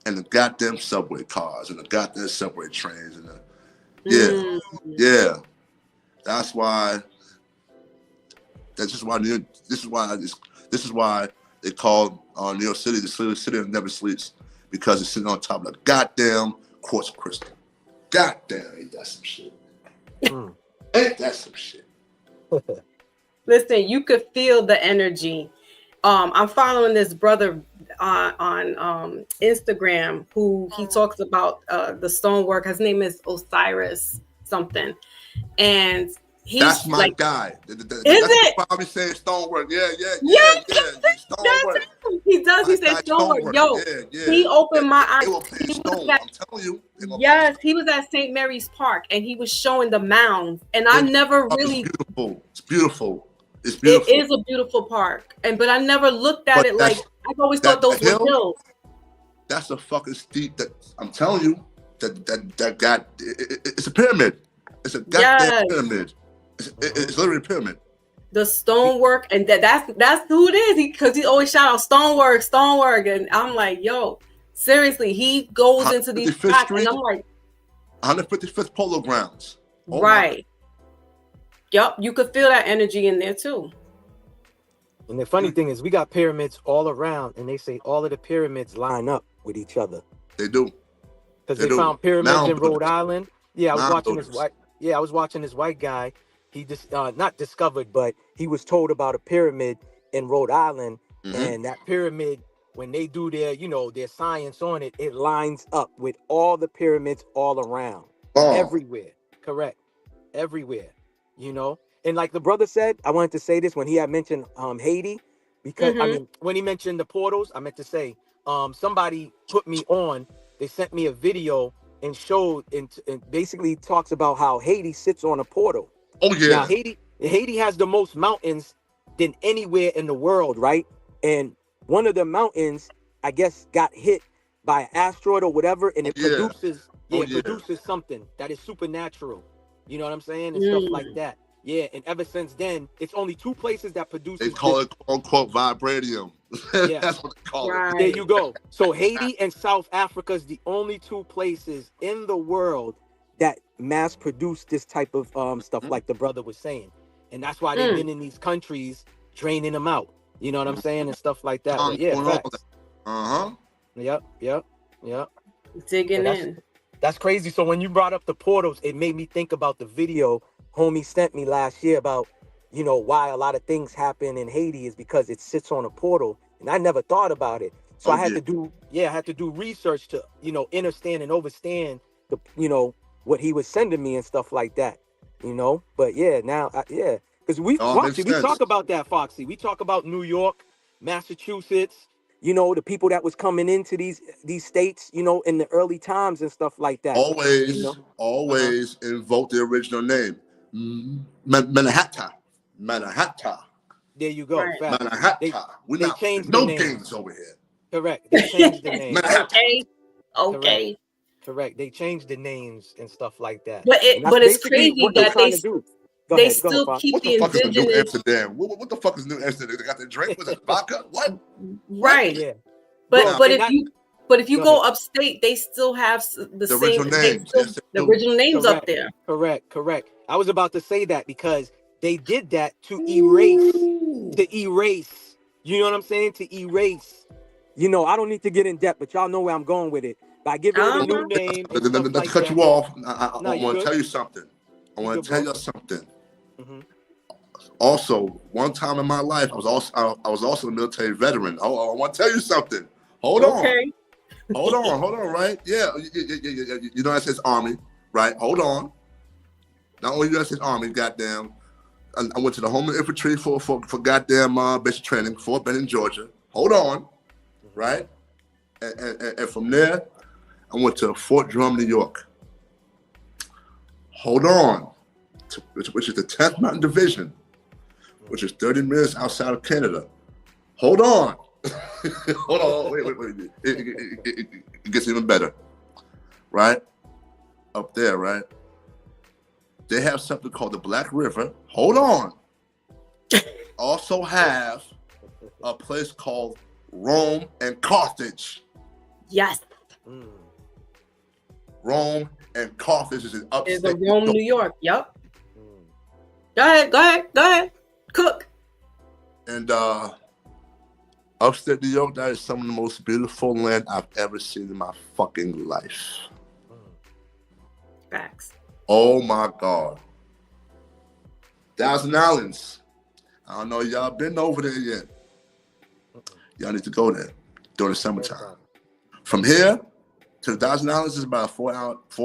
[SPEAKER 3] and the goddamn subway cars and the goddamn subway trains and the yeah. That's why. This is why they call New York City the city that never sleeps, because it's sitting on top of a goddamn quartz crystal. Goddamn, ain't that some shit? Ain't that some shit?
[SPEAKER 1] Listen, you could feel the energy. I'm following this brother on Instagram who he talks about the stonework. His name is Osiris something, and
[SPEAKER 3] That's my
[SPEAKER 1] like,
[SPEAKER 3] guy.
[SPEAKER 1] Is
[SPEAKER 3] that's
[SPEAKER 1] it?
[SPEAKER 3] probably saying stonework. Yeah.
[SPEAKER 1] Stonework. He does. He says stonework. Yo, he opened my eyes.
[SPEAKER 3] They will play stone. I'm telling you.
[SPEAKER 1] Yes, he was at St. Mary's Park and he was showing the mounds, and I never really.
[SPEAKER 3] It's beautiful. It's beautiful.
[SPEAKER 1] It is a beautiful park, but I never looked at it like I've always thought those were hills.
[SPEAKER 3] That's a fucking steep. That I'm telling you. That got. It's a pyramid. It's a goddamn pyramid. It's literally a pyramid.
[SPEAKER 1] The stonework, and that's who it is. Because he always shout out stonework, and I'm like, yo, seriously, he goes into these spots, and I'm like,
[SPEAKER 3] 155th Polo Grounds.
[SPEAKER 1] Oh right. Yep, you could feel that energy in there too.
[SPEAKER 2] And the funny thing is, we got pyramids all around, and they say all of the pyramids line up with each other.
[SPEAKER 3] They do.
[SPEAKER 2] Because they found pyramids in Rhode Island. Yeah, I was watching this white. Yeah, I was watching this white guy. He just not discovered, but he was told about a pyramid in Rhode Island, and that pyramid, when they do their, their science on it, it lines up with all the pyramids all around, everywhere. Correct, everywhere. And like the brother said, I wanted to say this when he had mentioned Haiti, because I mean, when he mentioned the portals, I meant to say somebody put me on. They sent me a video and showed and basically talks about how Haiti sits on a portal.
[SPEAKER 3] Oh yeah.
[SPEAKER 2] Now Haiti has the most mountains than anywhere in the world, right? And one of the mountains, I guess, got hit by an asteroid or whatever, and it produces something that is supernatural. You know what I'm saying? And stuff like that. Yeah, and ever since then, it's only two places that produce.
[SPEAKER 3] They call it "quote unquote" vibranium. Yeah, that's what they call it.
[SPEAKER 2] There you go. So Haiti and South Africa is the only two places in the world that mass produce this type of stuff, like the brother was saying, and that's why they've been in these countries draining them out. You know what I'm saying, and stuff like that. But yeah, facts. Yep.
[SPEAKER 1] Digging in.
[SPEAKER 2] That's crazy. So when you brought up the portals, it made me think about the video homie sent me last year about, why a lot of things happen in Haiti is because it sits on a portal. And I never thought about it. So I had to do research to, understand and overstand the, what he was sending me and stuff like that, But yeah, now, because we talk about that, Foxy. We talk about New York, Massachusetts, the people that was coming into these states, in the early times and stuff like that.
[SPEAKER 3] Always invoke the original name. Manhattan.
[SPEAKER 2] There you go.
[SPEAKER 1] Right.
[SPEAKER 3] Manhattan.
[SPEAKER 2] They changed
[SPEAKER 3] no
[SPEAKER 2] the name.
[SPEAKER 3] games over here.
[SPEAKER 2] Correct. They changed the name.
[SPEAKER 1] Okay.
[SPEAKER 2] Correct. They changed the names and stuff like that.
[SPEAKER 1] But it's crazy that they still keep the
[SPEAKER 3] indigenous. What the fuck is New Amsterdam? What the fuck is New Amsterdam? They got their drink with it, vodka? What?
[SPEAKER 1] Right.
[SPEAKER 2] Yeah.
[SPEAKER 1] But if you go upstate, they still have the same
[SPEAKER 3] original names.
[SPEAKER 1] The original names up there.
[SPEAKER 2] Correct. I was about to say that because they did that to erase. You know what I'm saying? To erase. I don't need to get in depth, but y'all know where I'm going with it. By giving it a new name.
[SPEAKER 3] Not to cut you off. I want to tell you something. Also, one time in my life, I was also a military veteran. I want to tell you something. Hold on. Right? Yeah. United States Army. Right? Hold on. Not only U.S. Army, goddamn. I went to the Homeland Infantry for goddamn basic training, Fort Benning, Georgia. Hold on, right? And from there, I went to Fort Drum, New York. Hold on, which is the 10th Mountain Division, which is 30 minutes outside of Canada. Hold on. Hold on, wait. It gets even better, right? Up there, right? They have something called the Black River. Hold on. Also have a place called Rome and Carthage.
[SPEAKER 1] Yes.
[SPEAKER 3] Rome and Carthage is in upstate.
[SPEAKER 1] It's Rome, New York. Yep. Go ahead. Cook.
[SPEAKER 3] And upstate New York, that is some of the most beautiful land I've ever seen in my fucking life.
[SPEAKER 1] Facts.
[SPEAKER 3] Oh my God. Thousand Islands. I don't know y'all been over there yet. Y'all need to go there during the summertime. From here to the Thousand Islands is about a 4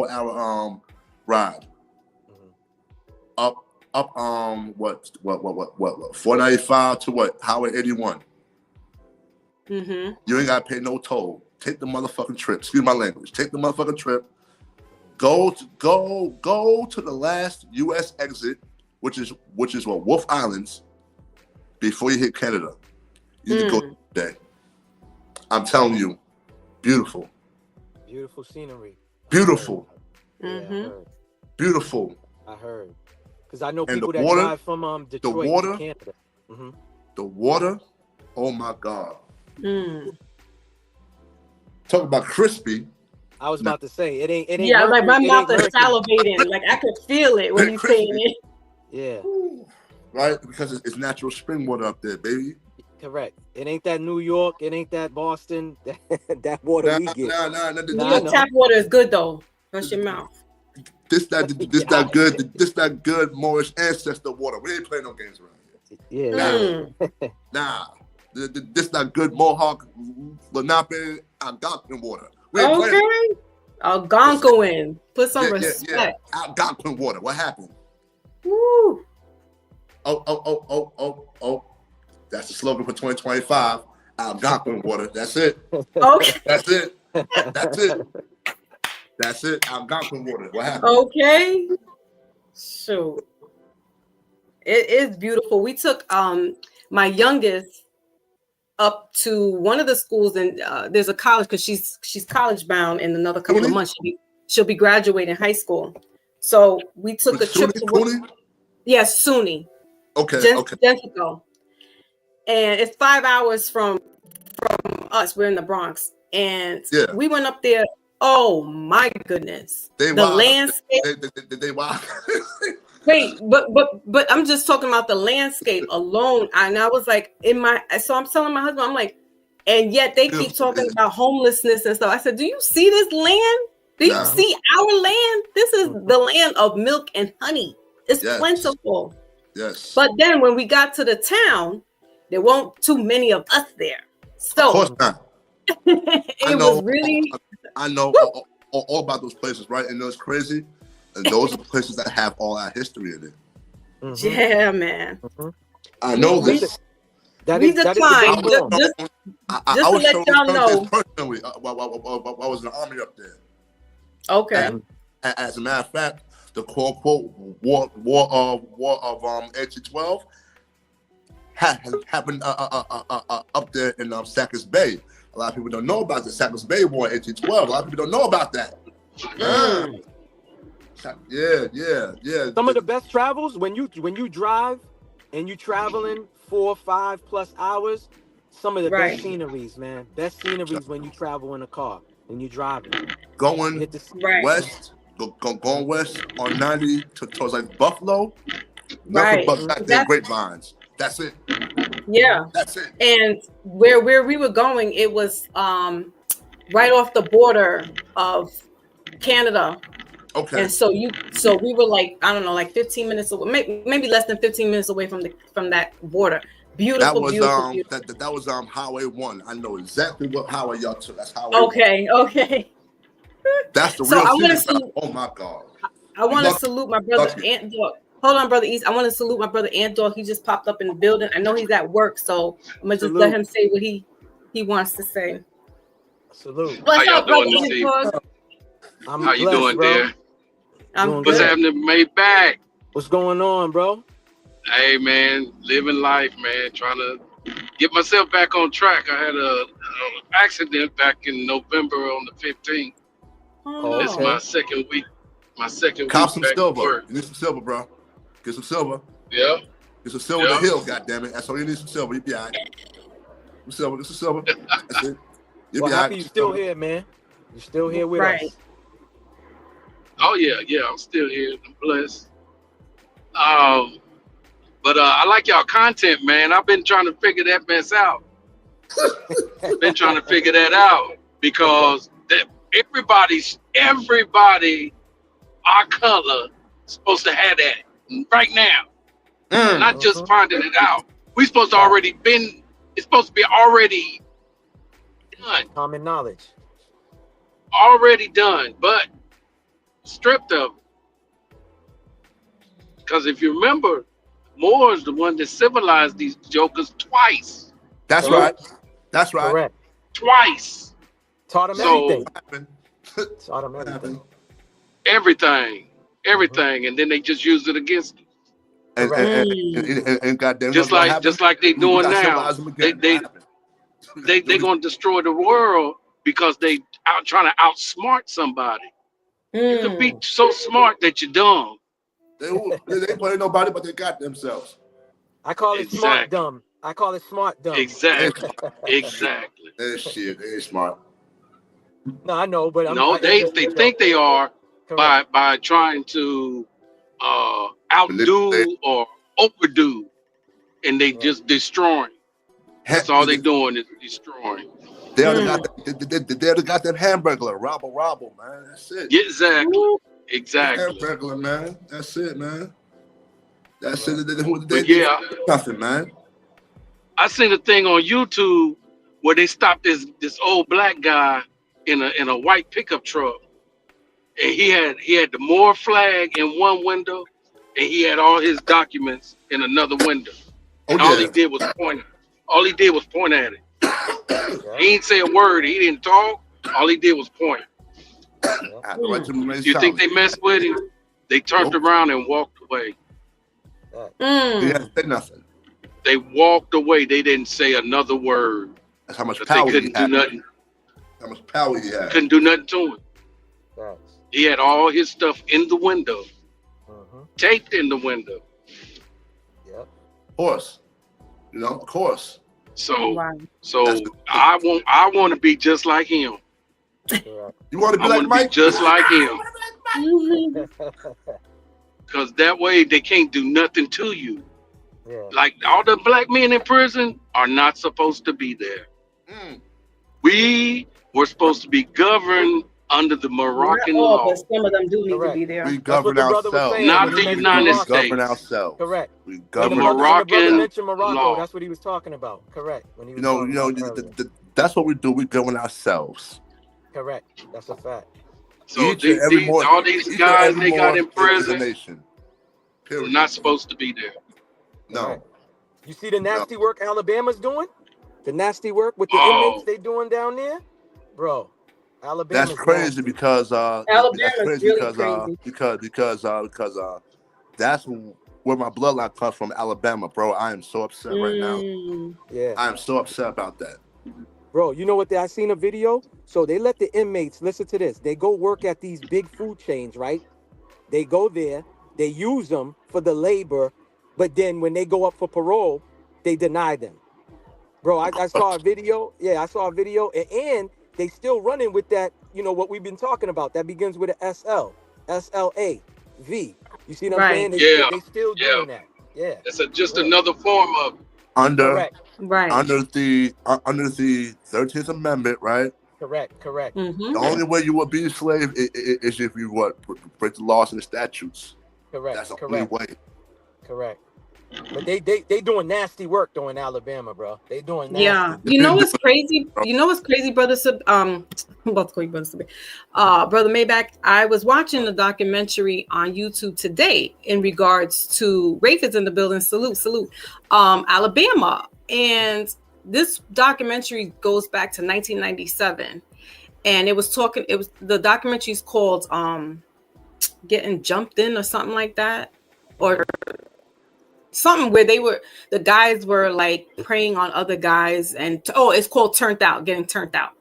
[SPEAKER 3] hour ride. Up 495 to what? Highway 81. You ain't gotta pay no toll. Take the motherfucking trip. Excuse my language. Take the motherfucking trip. Go to the last U.S. exit, which is what Wolf Islands, before you hit Canada. You need to go today. I'm telling you, beautiful.
[SPEAKER 2] Beautiful scenery.
[SPEAKER 3] Beautiful.
[SPEAKER 2] Beautiful.
[SPEAKER 3] Beautiful.
[SPEAKER 2] I heard. Because I know people that drive from Detroit to Canada.
[SPEAKER 3] The water, oh my God. Talk about crispy.
[SPEAKER 2] I was about to say it ain't.
[SPEAKER 1] Yeah, like my mouth is salivating. Like I could feel it when you saying it.
[SPEAKER 2] Yeah.
[SPEAKER 3] Right, because it's natural spring water up there, baby.
[SPEAKER 2] Correct. It ain't that New York. It ain't that Boston. That water we get.
[SPEAKER 1] New York tap water is good though. Brush your mouth.
[SPEAKER 3] That good Moorish ancestor water. We ain't playing no games around here.
[SPEAKER 2] Yeah.
[SPEAKER 3] Nah. This that good Mohawk, Lenape, Algonquin water.
[SPEAKER 1] Okay. Algonquin. Put some respect.
[SPEAKER 3] Yeah. Algonquin water. What happened?
[SPEAKER 1] Woo.
[SPEAKER 3] Oh. That's the slogan for 2025. Algonquin water. That's it.
[SPEAKER 1] Okay.
[SPEAKER 3] That's it. Algonquin water. What happened?
[SPEAKER 1] Okay. So it is beautiful. We took my youngest up to one of the schools, and there's a college because she's college bound in another couple of months. She'll be graduating high school. So we took a trip to yes, SUNY.
[SPEAKER 3] Okay.
[SPEAKER 1] Jessica. And it's 5 hours from us. We're in the Bronx, and we went up there. Oh my goodness! The landscape.
[SPEAKER 3] They wild.
[SPEAKER 1] Wait, but I'm just talking about the landscape alone. And I was like, so I'm telling my husband, I'm like, and yet they keep talking about homelessness and stuff. I said, do you see this land? Do you see our land? This is the land of milk and honey. It's plentiful.
[SPEAKER 3] Yes.
[SPEAKER 1] But then when we got to the town, there weren't too many of us there. So
[SPEAKER 3] of course not.
[SPEAKER 1] was really.
[SPEAKER 3] I know all about those places, right? And it's crazy. And those are the places that have all our history in it.
[SPEAKER 1] Yeah, man.
[SPEAKER 3] I know this.
[SPEAKER 1] We declined. Just to let y'all know.
[SPEAKER 3] Personally, I was in the army up there.
[SPEAKER 1] Okay.
[SPEAKER 3] And, as a matter of fact, the quote unquote war of 1812 happened up there in Sackers Bay. A lot of people don't know about the Sackers Bay War in 1812. A lot of people don't know about that. Yeah.
[SPEAKER 2] Some of the best travels when you drive and you traveling 4 or 5 plus hours. Some of the best sceneries, man. Best sceneries when you travel in a car when you driving.
[SPEAKER 3] Going west, going west on 90 towards like Buffalo. Nothing but goddamn grapevines. That's it.
[SPEAKER 1] Yeah.
[SPEAKER 3] That's it.
[SPEAKER 1] And where we were going, it was right off the border of Canada.
[SPEAKER 3] Okay.
[SPEAKER 1] And so we were like, I don't know, like 15 minutes away, maybe less than 15 minutes away from that border. Beautiful, beautiful.
[SPEAKER 3] That was Highway 1. I know exactly what highway y'all took. That's Highway 1.
[SPEAKER 1] Okay.
[SPEAKER 3] That's the
[SPEAKER 1] so
[SPEAKER 3] real
[SPEAKER 1] I want to see.
[SPEAKER 3] Oh my God.
[SPEAKER 1] I want to salute my brother Ant Dog. Hold on, brother East. I want to salute my brother Ant Dog. He just popped up in the building. I know he's at work, so I'm gonna just let him say what he wants to say.
[SPEAKER 2] Salute.
[SPEAKER 1] What's
[SPEAKER 4] How
[SPEAKER 1] up,
[SPEAKER 4] y'all
[SPEAKER 1] brother
[SPEAKER 4] doing
[SPEAKER 1] Ant
[SPEAKER 4] this
[SPEAKER 1] Dog?
[SPEAKER 4] How you doing,
[SPEAKER 2] bro?
[SPEAKER 4] there?
[SPEAKER 1] I'm
[SPEAKER 2] doing
[SPEAKER 4] What's
[SPEAKER 1] good.
[SPEAKER 4] happening, made back?
[SPEAKER 2] What's going on, bro?
[SPEAKER 4] Hey, man, living life, man. Trying to get myself back on track. I had a accident back in November on the 15th.
[SPEAKER 1] Oh,
[SPEAKER 4] This is
[SPEAKER 1] no.
[SPEAKER 4] my second week. My second
[SPEAKER 3] Cop
[SPEAKER 4] week
[SPEAKER 3] some
[SPEAKER 4] back to
[SPEAKER 3] silver.
[SPEAKER 4] work.
[SPEAKER 3] You need some silver, bro. Get some silver.
[SPEAKER 4] Yeah.
[SPEAKER 3] Get some silver
[SPEAKER 4] Yeah.
[SPEAKER 3] to heal, goddammit. That's all you need, some silver. You be all right. Some silver, get some silver. That's it. You
[SPEAKER 2] Well,
[SPEAKER 3] be all
[SPEAKER 2] happy
[SPEAKER 3] right.
[SPEAKER 2] you still here, man. You're still here with
[SPEAKER 1] Right.
[SPEAKER 2] us.
[SPEAKER 4] Oh, yeah. I'm still here. I'm blessed. But I like y'all content, man. I've been trying to figure that mess out. Been trying to figure that out because everybody, our color, supposed to have that right now. Not just finding it out. We supposed to already been. It's supposed to be already done.
[SPEAKER 2] Common knowledge.
[SPEAKER 4] Already done, but stripped of it. Because if you remember, Moore is the one that civilized these jokers twice.
[SPEAKER 3] That's right. That's right.
[SPEAKER 2] Correct.
[SPEAKER 4] Twice.
[SPEAKER 2] Taught him
[SPEAKER 4] So
[SPEAKER 2] everything. Taught him everything.
[SPEAKER 4] Everything, and then they just use it against them.
[SPEAKER 3] And goddamn,
[SPEAKER 4] just like they doing now. They gonna destroy the world because they out trying to outsmart somebody. You can be so smart that you're dumb.
[SPEAKER 3] They ain't playing nobody, but they got themselves.
[SPEAKER 2] I call it smart dumb. I call it smart dumb.
[SPEAKER 4] Exactly.
[SPEAKER 3] That shit, they ain't smart.
[SPEAKER 2] No, I know, but
[SPEAKER 4] they think they are by trying to outdo or overdo, and they just destroying. That's all they doing is destroying.
[SPEAKER 3] They got that hamburger, robble, man. That's it.
[SPEAKER 4] Exactly.
[SPEAKER 3] Hamburger, man. That's it, man. That's it. Nothing, man.
[SPEAKER 4] I seen a thing on YouTube where they stopped this old black guy in a white pickup truck, and he had the Moore flag in one window, and he had all his documents in another window. And all he did was point. All he did was point at it. He didn't say a word. He didn't talk. All he did was point. You think they messed with him? They turned around and walked away.
[SPEAKER 3] They didn't say nothing.
[SPEAKER 4] They walked away. They didn't say another word.
[SPEAKER 3] That's how much power
[SPEAKER 4] they couldn't do nothing.
[SPEAKER 3] How much power he had.
[SPEAKER 4] Couldn't do nothing to him. He had all his stuff in the window, taped in the window.
[SPEAKER 3] Of course, of course.
[SPEAKER 4] So I want to be just like him.
[SPEAKER 3] You want to be like Mike?
[SPEAKER 4] Be just like him. Because that way they can't do nothing to you. Like all the black men in prison are not supposed to be there. We were supposed to be governed under the Moroccan law.
[SPEAKER 1] But some of them do need to be there.
[SPEAKER 3] We govern ourselves.
[SPEAKER 4] Not the United States.
[SPEAKER 3] We govern ourselves.
[SPEAKER 2] Correct.
[SPEAKER 3] We govern
[SPEAKER 4] Moroccan
[SPEAKER 2] Morocco. That's what he was talking about. Correct. When he was
[SPEAKER 3] that's what we do. We govern ourselves.
[SPEAKER 2] Correct. That's a fact.
[SPEAKER 4] So all these guys they got in prison are not supposed to be there.
[SPEAKER 3] No.
[SPEAKER 2] Right. You see the nasty work Alabama's doing? The nasty work with the inmates they doing down there? Bro, Alabama's
[SPEAKER 3] that's crazy because
[SPEAKER 1] Alabama's really crazy.
[SPEAKER 3] because that's where my bloodline comes from, Alabama, bro. I am so upset right now.
[SPEAKER 2] Yeah.
[SPEAKER 3] I am so upset about that.
[SPEAKER 2] Bro, you know what? I seen a video. So they let the inmates, listen to this. They go work at these big food chains, right? They go there. They use them for the labor. But then when they go up for parole, they deny them. Bro, I saw a video. Yeah, I saw a video. And they still running with that, what we've been talking about. That begins with a SL, SLA, V. You see what I'm saying? They still doing that. Yeah. It's
[SPEAKER 4] just another form of
[SPEAKER 3] under the 13th Amendment, right?
[SPEAKER 2] Correct.
[SPEAKER 3] The only way you will be a slave is if you break the laws and the statutes.
[SPEAKER 2] Correct.
[SPEAKER 3] That's the only way.
[SPEAKER 2] Correct. But they doing nasty work though in Alabama, bro. They doing
[SPEAKER 1] Yeah,
[SPEAKER 2] nasty.
[SPEAKER 1] you
[SPEAKER 3] Been
[SPEAKER 1] know
[SPEAKER 3] doing
[SPEAKER 1] what's crazy?
[SPEAKER 3] bro.
[SPEAKER 1] You know what's crazy, brother? I'm about to call you brother Sub. Brother Maybach. I was watching a documentary on YouTube today in regards to Rafe is in the building. Salute, salute. Alabama, and this documentary goes back to 1997, and it was talking. It was the documentary is called "Getting Jumped In" or something like that, or something where the guys were like preying on other guys, and it's called Turned Out, Getting Turned Out.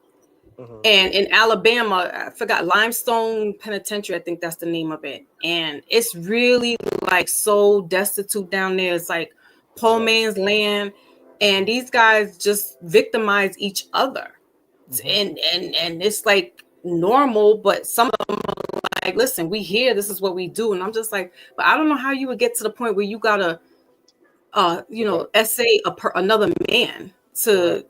[SPEAKER 2] Mhm.
[SPEAKER 1] And in Alabama, I forgot, Limestone Penitentiary, I think that's the name of it. And it's really like so destitute down there. It's like poor
[SPEAKER 2] Right.
[SPEAKER 1] man's land, and these guys just victimize each other.
[SPEAKER 2] Mhm.
[SPEAKER 1] And it's like normal, but some of them are like, listen, we here, this is what we do. And I'm just like, but I don't know how you would get to the point where you gotta
[SPEAKER 2] Correct.
[SPEAKER 1] essay another man
[SPEAKER 2] Correct.
[SPEAKER 1] to,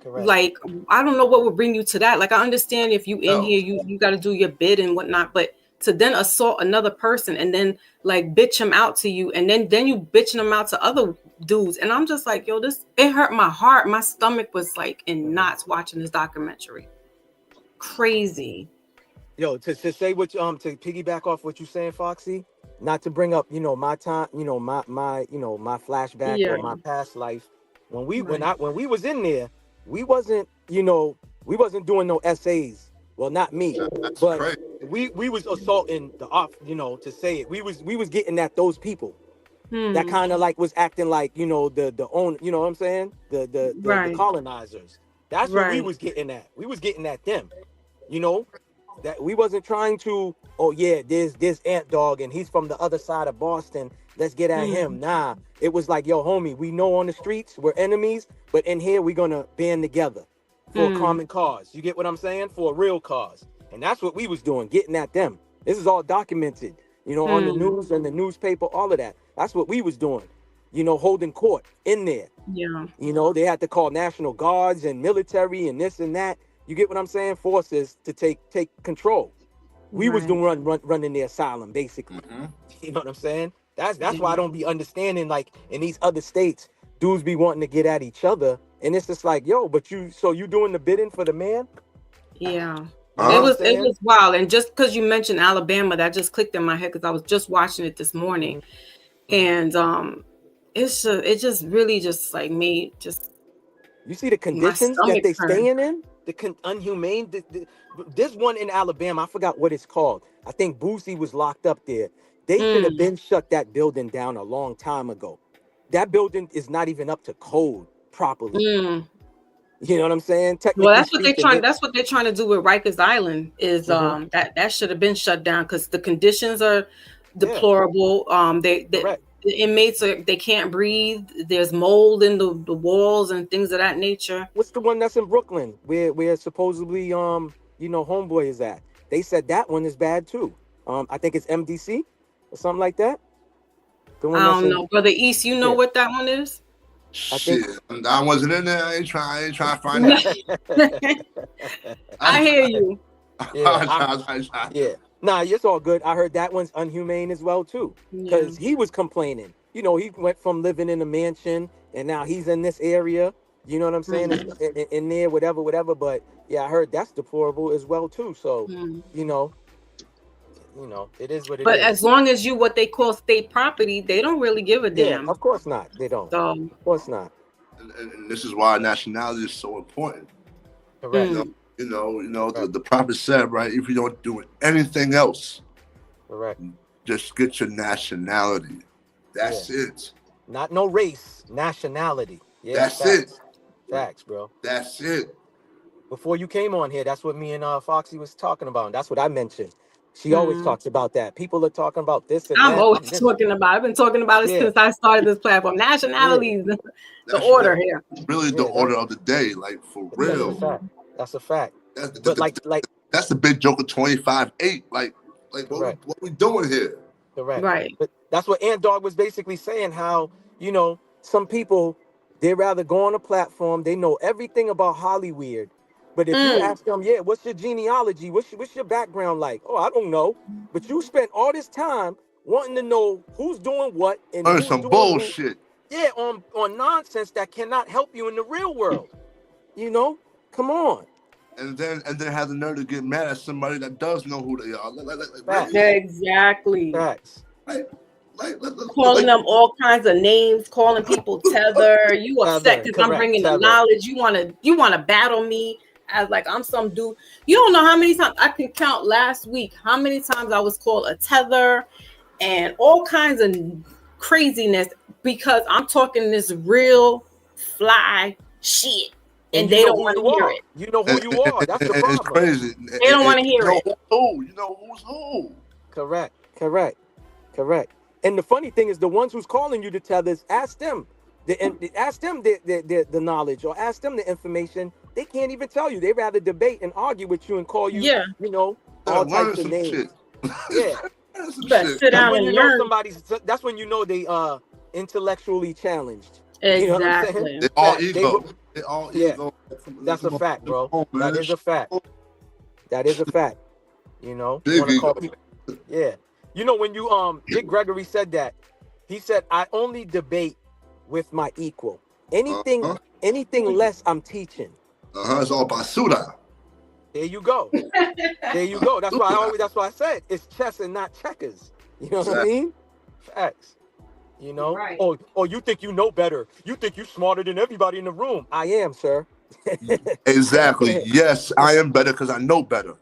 [SPEAKER 2] Correct.
[SPEAKER 1] like, I don't know what would bring you to that. Like, I understand if you in
[SPEAKER 3] No.
[SPEAKER 1] here, you got to do your bid and whatnot, but to then assault another person and then like bitch him out to you, and then you bitching him out to other dudes, and I'm just like, yo, this, it hurt my heart. My stomach was like in
[SPEAKER 2] Mhm.
[SPEAKER 1] knots watching this documentary. Crazy.
[SPEAKER 2] Yo, to say what to piggyback off what you saying, Foxy, not to bring up, my time, my flashback
[SPEAKER 1] Yeah.
[SPEAKER 2] or my past life.
[SPEAKER 1] Right.
[SPEAKER 2] When we was in there, we wasn't, we wasn't doing no essays. Well, not me,
[SPEAKER 3] That's
[SPEAKER 2] but
[SPEAKER 3] crazy.
[SPEAKER 2] we was assaulting the off, to say it. We was getting at those people that
[SPEAKER 1] Hmm.
[SPEAKER 2] kind of like was acting like, the own, you know what I'm saying? The
[SPEAKER 1] Right.
[SPEAKER 2] colonizers. That's what we
[SPEAKER 1] Right.
[SPEAKER 2] was getting at. We was getting at them, you know? That we wasn't trying to, oh yeah, there's Ant Dog and he's from the other side of Boston, let's get at
[SPEAKER 1] Hmm.
[SPEAKER 2] him. Nah, it was like, yo, homie, we know on the streets we're enemies, but in here we're gonna band together for a
[SPEAKER 1] Hmm.
[SPEAKER 2] common cause. You get what I'm saying? For a real cause. And that's what we was doing, getting at them. This is all documented, on the
[SPEAKER 1] Hmm.
[SPEAKER 2] news and the newspaper, all of that. That's what we was doing, holding court in there.
[SPEAKER 1] Yeah.
[SPEAKER 2] They had to call National Guards and military and this and that. You get what I'm saying? Forces to take control. We was
[SPEAKER 1] Right.
[SPEAKER 2] doing running the asylum basically.
[SPEAKER 3] Hmm.
[SPEAKER 2] You know what I'm saying? That's why I
[SPEAKER 1] Yeah.
[SPEAKER 2] don't be understanding, like, in these other states, dudes be wanting to get at each other, and it's just like, yo, but you doing the bidding for the man?
[SPEAKER 1] Yeah.
[SPEAKER 2] You know
[SPEAKER 1] It
[SPEAKER 2] what
[SPEAKER 3] Huh?
[SPEAKER 2] I'm
[SPEAKER 1] was it
[SPEAKER 2] saying?
[SPEAKER 1] was wild. And just because you mentioned Alabama, that just clicked in my head because I was just watching it this
[SPEAKER 2] Hmm.
[SPEAKER 1] morning.
[SPEAKER 2] Hmm.
[SPEAKER 1] And it just really just like made just
[SPEAKER 2] You see the
[SPEAKER 1] my
[SPEAKER 2] conditions that
[SPEAKER 1] stomach
[SPEAKER 2] they
[SPEAKER 1] turn.
[SPEAKER 2] staying in? Unhumane. There's one in Alabama. I forgot what it's called. I think Boosie was locked up there. They should have
[SPEAKER 1] Mm,
[SPEAKER 2] been shut that building down a long time ago. That building is not even up to code properly.
[SPEAKER 1] mm.
[SPEAKER 2] You know what I'm saying?
[SPEAKER 1] Well,
[SPEAKER 2] Technically speaking,
[SPEAKER 1] that's what they're trying to do with Rikers Island is
[SPEAKER 2] Mhm.
[SPEAKER 1] that should have been shut down because the conditions are
[SPEAKER 2] Yeah,
[SPEAKER 1] deplorable.
[SPEAKER 2] correct.
[SPEAKER 1] The inmates they can't breathe. There's mold in the walls and things of that nature.
[SPEAKER 2] What's the one that's in Brooklyn where supposedly homeboy is at? They said that one is bad too. I think it's MDC or something like that. The one
[SPEAKER 1] I
[SPEAKER 2] that's
[SPEAKER 1] don't
[SPEAKER 2] in
[SPEAKER 1] know, Brother East. You know
[SPEAKER 2] yeah,
[SPEAKER 1] what that one is?
[SPEAKER 2] I think.
[SPEAKER 3] Shit. I wasn't in there. I ain't trying to find out.
[SPEAKER 1] I
[SPEAKER 3] I,
[SPEAKER 1] hear you.
[SPEAKER 2] Yeah,
[SPEAKER 3] I,
[SPEAKER 2] yeah. Nah, it's all good. I heard that one's unhumane as well too,
[SPEAKER 1] Yeah.
[SPEAKER 2] because he was complaining. He went from living in a mansion and now he's in this area. You know what I'm saying?
[SPEAKER 1] Mm,
[SPEAKER 2] In there, whatever, whatever. But yeah, I heard that's deplorable as well too. So,
[SPEAKER 1] mm.
[SPEAKER 2] you know, it is what it
[SPEAKER 1] But as
[SPEAKER 2] is.
[SPEAKER 1] long as you what they call state property, they don't really give a
[SPEAKER 2] Yeah,
[SPEAKER 1] damn.
[SPEAKER 2] of course not. They don't.
[SPEAKER 1] So,
[SPEAKER 2] Of course not.
[SPEAKER 3] and this is why nationality is so important. You
[SPEAKER 2] Correct.
[SPEAKER 3] know,
[SPEAKER 1] mm,
[SPEAKER 3] the,
[SPEAKER 2] Correct.
[SPEAKER 3] the prophet said, right? If you don't do anything else,
[SPEAKER 2] Correct.
[SPEAKER 3] just get your nationality.
[SPEAKER 2] Yeah.
[SPEAKER 3] That's it.
[SPEAKER 2] Not no race, nationality. Yeah,
[SPEAKER 3] That's it.
[SPEAKER 2] facts. Facts, bro.
[SPEAKER 3] That's it.
[SPEAKER 2] Before you came on here, that's what me and Foxy was talking about. And that's what I mentioned. She always
[SPEAKER 1] mm.
[SPEAKER 2] talks about that. People are talking about this and
[SPEAKER 1] I'm
[SPEAKER 2] that.
[SPEAKER 1] always
[SPEAKER 2] I'm this.
[SPEAKER 1] talking about. I've been talking about it
[SPEAKER 2] Yeah,
[SPEAKER 1] since I started this platform.
[SPEAKER 2] yeah,
[SPEAKER 1] Nationalities, the
[SPEAKER 3] National
[SPEAKER 1] order here.
[SPEAKER 3] really the
[SPEAKER 2] yeah.
[SPEAKER 3] order of the day, like for
[SPEAKER 2] That's a
[SPEAKER 3] real.
[SPEAKER 1] Mm,
[SPEAKER 2] fact. That's a fact.
[SPEAKER 3] That's
[SPEAKER 2] But like,
[SPEAKER 3] that's the big joke of 25-8. Like
[SPEAKER 2] correct.
[SPEAKER 3] what we doing here?
[SPEAKER 2] Correct.
[SPEAKER 1] right.
[SPEAKER 2] But that's what Ant Dog was basically saying, how, some people, they rather go on a platform, they know everything about Hollywood. But if you
[SPEAKER 1] Mm,
[SPEAKER 2] ask them, yeah, what's your genealogy? What's your background like? Oh, I don't know. But you spent all this time wanting to know who's doing what and
[SPEAKER 3] Learn
[SPEAKER 2] who's
[SPEAKER 3] some
[SPEAKER 2] doing
[SPEAKER 3] bullshit.
[SPEAKER 2] Yeah, on nonsense that cannot help you in the real world. You know, come on.
[SPEAKER 3] And then have the nerve to get mad at somebody that does know who they are.
[SPEAKER 2] Facts.
[SPEAKER 3] Really?
[SPEAKER 1] Exactly.
[SPEAKER 2] Facts.
[SPEAKER 1] Calling them all kinds of names, calling people tether. You upset because I'm bringing the knowledge. You wanna battle me as like I'm some dude. You don't know how many times I can count last week. How many times I was called a tether and all kinds of craziness because I'm talking this real fly shit. And they don't want to hear it.
[SPEAKER 2] You know who you are. That's the problem.
[SPEAKER 3] It's crazy.
[SPEAKER 1] They don't want to hear it.
[SPEAKER 3] You know who's who.
[SPEAKER 2] Correct. And the funny thing is, the ones who's calling you to tethers, ask them. Ask them the knowledge or ask them the information. They can't even tell you. They rather debate and argue with you and call you, you know, all types of names.
[SPEAKER 3] Shit.
[SPEAKER 2] Yeah.
[SPEAKER 1] You better sit down and learn.
[SPEAKER 2] That's when you know they intellectually challenged.
[SPEAKER 1] Exactly.
[SPEAKER 2] You know what I'm saying?
[SPEAKER 3] They all ego. They all ego.
[SPEAKER 2] That's a fact, bro. That is a fact. That is a fact. You know.
[SPEAKER 3] Big ego.
[SPEAKER 2] Yeah. You know, when you Dick Gregory said that, he said, I only debate with my equal. Anything less, I'm teaching.
[SPEAKER 3] It's all basura.
[SPEAKER 2] There you go. There you go. That's why I said it's chess and not checkers. You know what I mean? Facts. You know?
[SPEAKER 1] Right.
[SPEAKER 2] Oh, you think you know better. You think you're smarter than everybody in the room. I am, sir.
[SPEAKER 3] Exactly. Yes, I am better because I know better.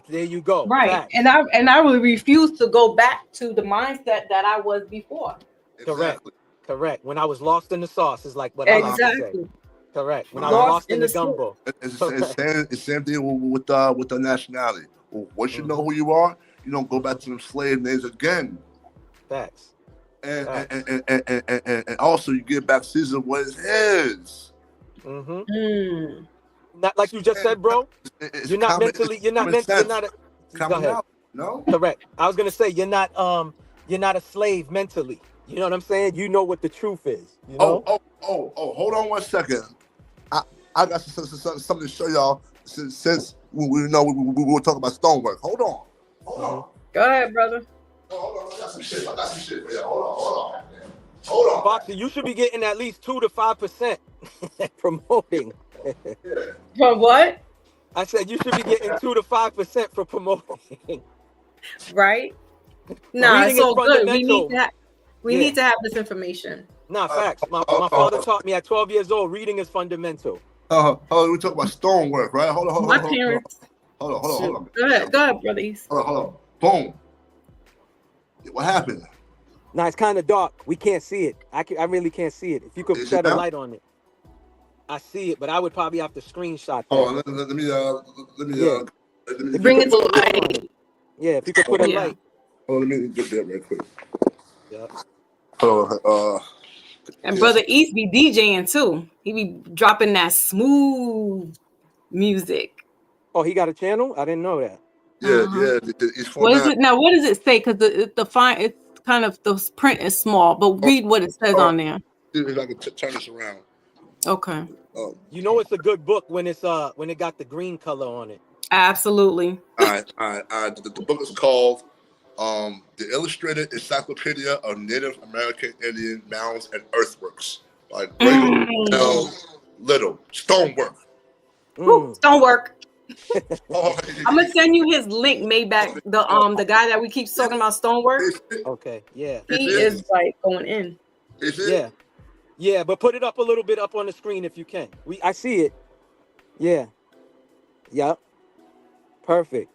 [SPEAKER 2] There you go.
[SPEAKER 1] Right.
[SPEAKER 2] Facts.
[SPEAKER 1] And I will refuse to go back to the mindset that I was before.
[SPEAKER 3] Exactly.
[SPEAKER 2] Correct. When I was lost in the sauce is like what I like to say. Correct. When I was lost in the gumbo.
[SPEAKER 3] It's the same thing with the nationality. Once you know who you are, you don't go back to them slave names again.
[SPEAKER 2] Facts.
[SPEAKER 3] And also you give back Caesar what is his.
[SPEAKER 2] Not like you just said, bro. You're not mentally. You're not. Go ahead.
[SPEAKER 3] No.
[SPEAKER 2] Correct. I was gonna say you're not a slave mentally. You know what I'm saying? You know what the truth is. You know?
[SPEAKER 3] Oh, hold on one second. I got something to show y'all since we were talking about stonework. Hold on.
[SPEAKER 1] Go ahead, brother.
[SPEAKER 3] Hold on. I got some shit. Yeah, hold on.
[SPEAKER 2] Boxer, you should be getting at least 2 to 5% promoting.
[SPEAKER 1] For what?
[SPEAKER 2] I said you should be getting 2 to 5% for promoting.
[SPEAKER 1] Right? Nah, it's so good. We need to have this information.
[SPEAKER 2] Nah, facts. My father taught me at 12 years old, reading is fundamental.
[SPEAKER 3] We talk about stonework, right? Hold on.
[SPEAKER 1] My parents.
[SPEAKER 3] Hold on.
[SPEAKER 1] Go ahead, brother East.
[SPEAKER 3] Hold on. Boom. What happened?
[SPEAKER 2] Nah, it's kind of dark. We can't see it. I really can't see it. If you could shed a light on it. I see it, but I would probably have to screenshot that.
[SPEAKER 3] Oh, let me
[SPEAKER 1] bring it to light.
[SPEAKER 2] Yeah, if you could put a light.
[SPEAKER 3] Oh, let me get that real quick.
[SPEAKER 2] Yeah.
[SPEAKER 1] And brother East be DJing too. He be dropping that smooth music.
[SPEAKER 2] Oh, he got a channel? I didn't know that.
[SPEAKER 3] Yeah.
[SPEAKER 1] What is it now? What does it say? Because the fine, it's kind of the print is small, but read what it says on there.
[SPEAKER 3] If I can turn this around.
[SPEAKER 1] Okay.
[SPEAKER 2] You know it's a good book when it got the green color on it.
[SPEAKER 1] Absolutely.
[SPEAKER 3] All right. The book is called The Illustrated Encyclopedia of Native American Indian Mounds and Earthworks by Gregory L. Little. Stonework.
[SPEAKER 1] Stonework. I'm gonna send you his link, Maybach. The guy that we keep talking about, Stonework.
[SPEAKER 2] Okay, yeah.
[SPEAKER 1] He is like going in.
[SPEAKER 2] Yeah, but put it up a little bit up on the screen if you can. I see it. Yeah. Yep. Perfect.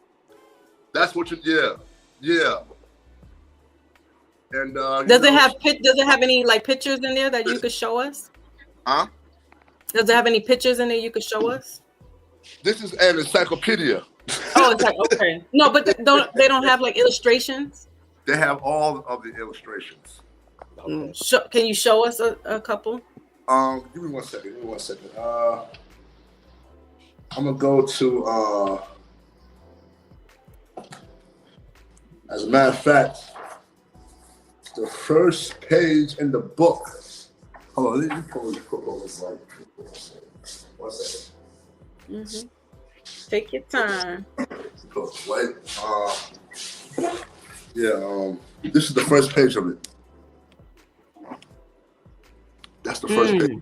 [SPEAKER 3] That's what you. Yeah. And
[SPEAKER 1] does it have any like pictures in there that you could show us?
[SPEAKER 3] Huh?
[SPEAKER 1] Does it have any pictures in there you could show us?
[SPEAKER 3] This is an encyclopedia.
[SPEAKER 1] Oh, it's like okay. No, but they don't have like illustrations.
[SPEAKER 3] They have all of the illustrations.
[SPEAKER 1] Can you show us a couple?
[SPEAKER 3] Give me one second. I'm gonna go to. As a matter of fact, the first page in the book. Hold on, let me pull this light. 1 second.
[SPEAKER 1] Take your time.
[SPEAKER 3] Wait. Yeah, this is the first page of it. That's the first page.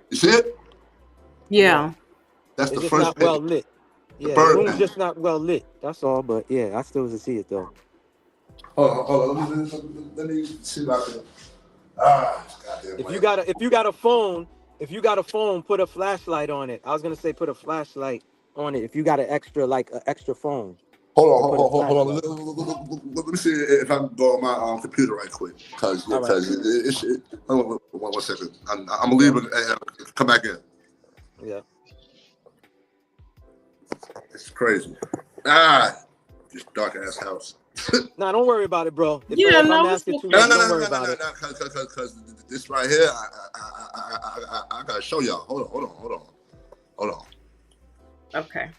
[SPEAKER 3] You see it?
[SPEAKER 1] Yeah.
[SPEAKER 3] That's
[SPEAKER 2] It's
[SPEAKER 3] the
[SPEAKER 2] just
[SPEAKER 3] first
[SPEAKER 2] not
[SPEAKER 3] page.
[SPEAKER 2] well lit.
[SPEAKER 3] The
[SPEAKER 2] Yeah, the room's
[SPEAKER 3] Birdman.
[SPEAKER 2] just not well lit. That's all. But yeah, I still see it though.
[SPEAKER 3] Hold on. Let me see if I can. Goddamn.
[SPEAKER 2] If you got a phone, put a flashlight on it. I was gonna say put a flashlight on it. If you got an extra phone.
[SPEAKER 3] Hold on. Let me see if I can go on my computer right quick. Because one second. I'm gonna leave and come back in.
[SPEAKER 2] Yeah.
[SPEAKER 3] It's crazy. This dark ass house.
[SPEAKER 2] Nah, don't worry about it, bro. If I'm asking too
[SPEAKER 3] No,
[SPEAKER 2] much, don't worry about it.
[SPEAKER 3] Because this right here, I gotta show y'all. Hold on.
[SPEAKER 1] Okay.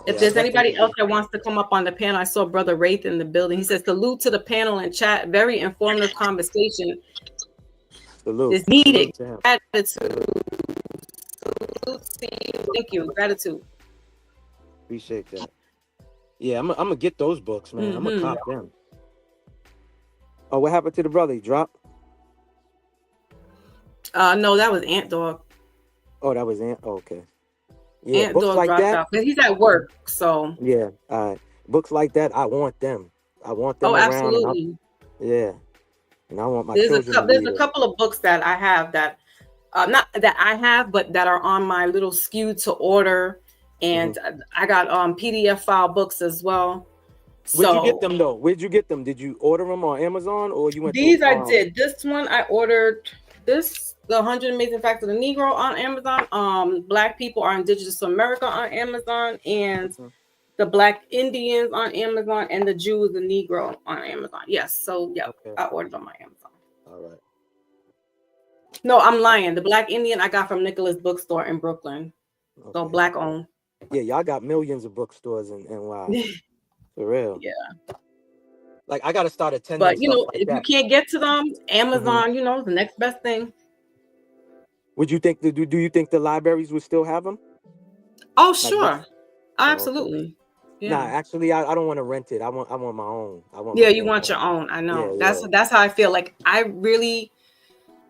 [SPEAKER 1] If there's anybody else that wants to come up on the panel, I saw Brother Wraith in the building. He says, salute to the panel and chat. Very informative conversation.
[SPEAKER 2] Salute.
[SPEAKER 1] Is needed.
[SPEAKER 2] Salute
[SPEAKER 1] Gratitude. Salute to you. Thank you. Gratitude.
[SPEAKER 2] Appreciate that. Yeah, I'm gonna get those books, man. I'm gonna cop them. Oh, what happened to the brother? He dropped?
[SPEAKER 1] No, that was Ant Dog.
[SPEAKER 2] Oh, that was Ant. Oh, okay. Yeah,
[SPEAKER 1] Ant
[SPEAKER 2] books
[SPEAKER 1] Dog
[SPEAKER 2] like
[SPEAKER 1] dropped
[SPEAKER 2] that.
[SPEAKER 1] out because he's at work. So
[SPEAKER 2] yeah, books like that, I want them. I want them
[SPEAKER 1] around.
[SPEAKER 2] Absolutely. And I want my
[SPEAKER 1] there's
[SPEAKER 2] children.
[SPEAKER 1] There's a couple of books that I have that, not that I have, but that are on my little SKU to order, and I got PDF file books as well.
[SPEAKER 2] Where'd you get them though? Where'd you get them? Did you order them on Amazon or you went?
[SPEAKER 1] These I did. This one I ordered. The 100 Amazing Facts of the Negro on Amazon. Black People Are Indigenous to America on Amazon, and the Black Indians on Amazon, and the Jew is the Negro on Amazon. Yes, so yeah, I ordered on my Amazon.
[SPEAKER 2] All right.
[SPEAKER 1] No, I'm lying. The Black Indian I got from Nicholas Bookstore in Brooklyn. So Black owned.
[SPEAKER 2] Yeah, y'all got millions of bookstores in NY. For real.
[SPEAKER 1] Yeah.
[SPEAKER 2] Like I gotta start attending.
[SPEAKER 1] But you know,
[SPEAKER 2] like
[SPEAKER 1] if
[SPEAKER 2] that.
[SPEAKER 1] you can't get to them, Amazon, you know, the next best thing.
[SPEAKER 2] Would you think do you think the libraries would still have them?
[SPEAKER 1] Oh, sure. Absolutely.
[SPEAKER 2] Yeah. Nah, actually I don't want to rent it. I want my own.
[SPEAKER 1] You want your own. I know. Yeah, that's how I feel. Like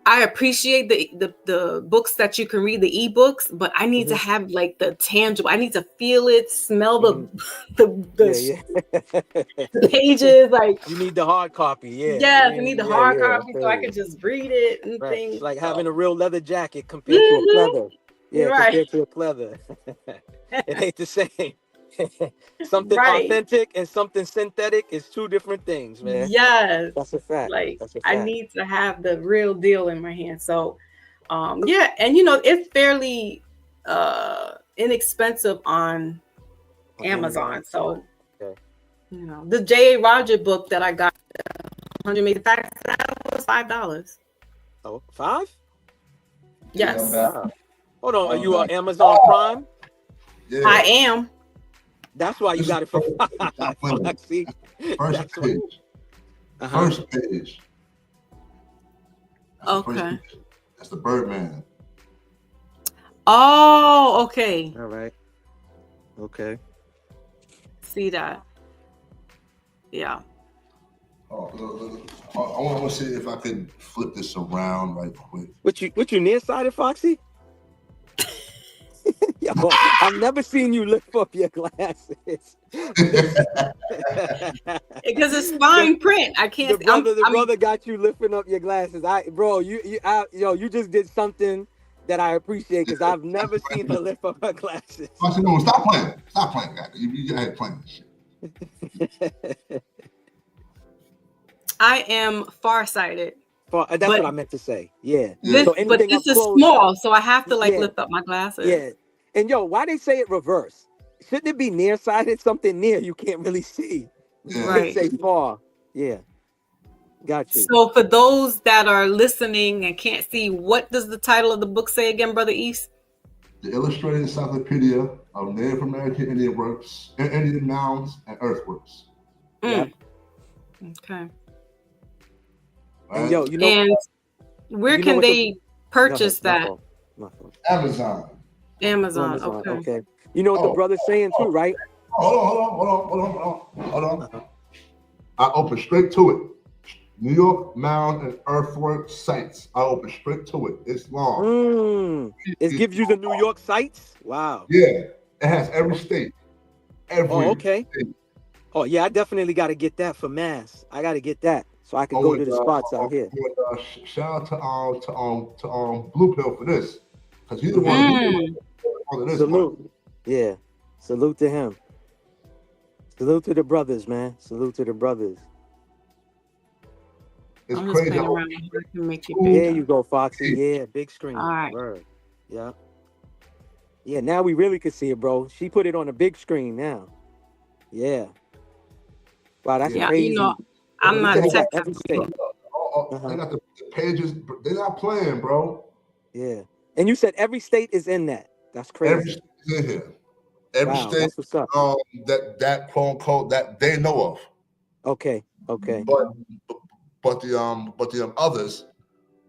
[SPEAKER 1] I appreciate the books that you can read, the ebooks, but I need to have like the tangible. I need to feel it, smell the pages. Like
[SPEAKER 2] you need the hard copy. Yeah.
[SPEAKER 1] Yes, I need the hard copy so I can just read it and things.
[SPEAKER 2] It's like having a real leather jacket compared to a pleather. Yeah, compared to a pleather. It ain't the same. Something authentic and something synthetic is two different things, man.
[SPEAKER 1] Yes,
[SPEAKER 2] that's a fact.
[SPEAKER 1] Like I need to have the real deal in my hand. So and you know, it's fairly inexpensive on Amazon. So you know, the J.A. Roger book that I got, 100 Amazing Facts, that was $5.
[SPEAKER 2] Oh, $5?
[SPEAKER 1] Yes.
[SPEAKER 2] Hold on, are you on Amazon Prime?
[SPEAKER 3] Yeah.
[SPEAKER 1] I am.
[SPEAKER 2] That's why you got it for $5. See?
[SPEAKER 3] First page. First page.
[SPEAKER 1] Okay.
[SPEAKER 3] That's the Birdman.
[SPEAKER 1] Oh, okay.
[SPEAKER 2] All right. Okay.
[SPEAKER 1] See that? Yeah.
[SPEAKER 3] I want to see if I can flip this around right quick.
[SPEAKER 2] What you nearsighted, Foxy? Yo, I've never seen you lift up your glasses.
[SPEAKER 1] Because it's fine print. I can't.
[SPEAKER 2] The brother got you lifting up your glasses. You just did something that I appreciate because I've never seen her lift up her glasses.
[SPEAKER 3] No, stop playing. Stop playing that. You got playing this shit.
[SPEAKER 1] I am farsighted.
[SPEAKER 2] That's what I meant to say. Yeah.
[SPEAKER 1] This is small, so I have to lift up my glasses.
[SPEAKER 2] Yeah. And why they say it reverse? Shouldn't it be nearsighted? Something near you can't really see.
[SPEAKER 1] Right.
[SPEAKER 2] Say far. Yeah. Got you.
[SPEAKER 1] So for those that are listening and can't see, what does the title of the book say again, Brother East?
[SPEAKER 3] The Illustrated Encyclopedia of Native American Indian Works, Indian Mounds, and Earthworks.
[SPEAKER 2] Yep.
[SPEAKER 1] Okay.
[SPEAKER 3] Right?
[SPEAKER 1] And where can they purchase that?
[SPEAKER 3] Amazon.
[SPEAKER 1] Okay.
[SPEAKER 2] You know what the brother's saying too, right?
[SPEAKER 3] Hold on.
[SPEAKER 2] Uh-huh.
[SPEAKER 3] I open straight to it. New York Mound and Earthwork sites. I open straight to it. It's long.
[SPEAKER 2] It gives you the New York sites. Wow.
[SPEAKER 3] Yeah, it has every state.
[SPEAKER 2] Oh,
[SPEAKER 3] Every
[SPEAKER 2] okay.
[SPEAKER 3] state.
[SPEAKER 2] Oh, yeah. I definitely got to get that for Mass. I got to get that so I could go to the spots out here.
[SPEAKER 3] Shout out to Blue Pill for this, because he's the one. This
[SPEAKER 2] Salute.
[SPEAKER 3] one.
[SPEAKER 2] Yeah. Salute to him. Salute to the brothers, man. Salute to the brothers.
[SPEAKER 3] It's
[SPEAKER 1] I'm just
[SPEAKER 3] crazy.
[SPEAKER 1] playing around here. I can make it
[SPEAKER 2] There
[SPEAKER 1] bigger.
[SPEAKER 2] you go, Foxy. Yeah, big screen.
[SPEAKER 1] All right.
[SPEAKER 2] Word. Yeah. Yeah, now we really could see it, bro. She put it on a big screen now. Yeah. Wow, that's
[SPEAKER 1] Yeah,
[SPEAKER 2] crazy.
[SPEAKER 1] you know, I'm
[SPEAKER 2] You
[SPEAKER 1] not
[SPEAKER 2] said he got
[SPEAKER 1] tech.
[SPEAKER 2] every state.
[SPEAKER 3] They got the pages. They're not playing, bro.
[SPEAKER 2] Yeah. And you said every state is in that. That's
[SPEAKER 3] Every
[SPEAKER 2] crazy.
[SPEAKER 3] state is in here. Every
[SPEAKER 2] Wow,
[SPEAKER 3] state
[SPEAKER 2] that's what's up.
[SPEAKER 3] that quote unquote that they know of.
[SPEAKER 2] Okay. Okay.
[SPEAKER 3] But the others,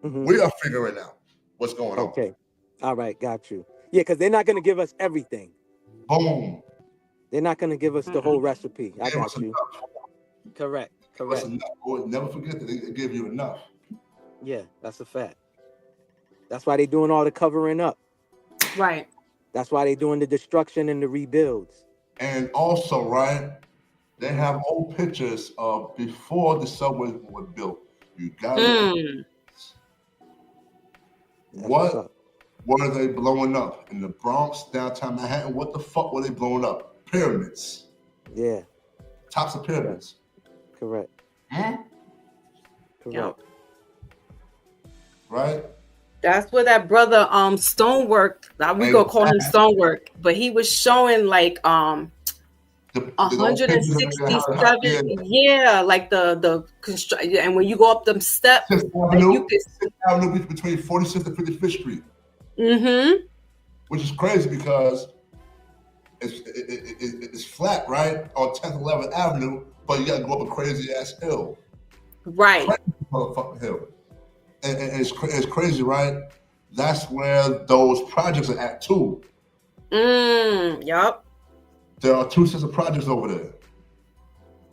[SPEAKER 2] Mhm.
[SPEAKER 3] we are figuring out what's going on.
[SPEAKER 2] Okay. All right, got you. Yeah, because they're not going to give us everything.
[SPEAKER 3] Boom.
[SPEAKER 2] They're not going to give us the whole recipe. I
[SPEAKER 3] Give us
[SPEAKER 2] got you.
[SPEAKER 3] enough.
[SPEAKER 2] Correct.
[SPEAKER 3] Give us
[SPEAKER 2] Correct.
[SPEAKER 3] enough. Boy, never forget that they give you enough.
[SPEAKER 2] Yeah, that's a fact. That's why they're doing all the covering up.
[SPEAKER 1] Right.
[SPEAKER 2] That's why they're doing the destruction and the rebuilds.
[SPEAKER 3] And also, right, they have old pictures of before the subway was built. You got it.
[SPEAKER 2] That's what's
[SPEAKER 3] What
[SPEAKER 2] up.
[SPEAKER 3] were they blowing up in the Bronx, downtown Manhattan? What the fuck were they blowing up? Pyramids,
[SPEAKER 2] Yeah,
[SPEAKER 3] tops of pyramids.
[SPEAKER 2] correct.
[SPEAKER 3] Hmm?
[SPEAKER 2] Correct.
[SPEAKER 1] Yep.
[SPEAKER 3] Right?
[SPEAKER 1] That's where that brother Stonework, we gonna call him Stonework, but he was showing like
[SPEAKER 3] The
[SPEAKER 1] 167, yeah, like the construct, and when you go up them steps, like you could.
[SPEAKER 3] Sixth Avenue between 46th and 55th Street.
[SPEAKER 1] Mm-hmm.
[SPEAKER 3] Which is crazy because it's flat, right, on 10th, 11th Avenue, but you gotta go up a crazy ass hill.
[SPEAKER 1] Right.
[SPEAKER 3] Crazy motherfucking hill. And it's crazy, right? That's where those projects are at too.
[SPEAKER 1] Yep.
[SPEAKER 3] There are two sets of projects over there.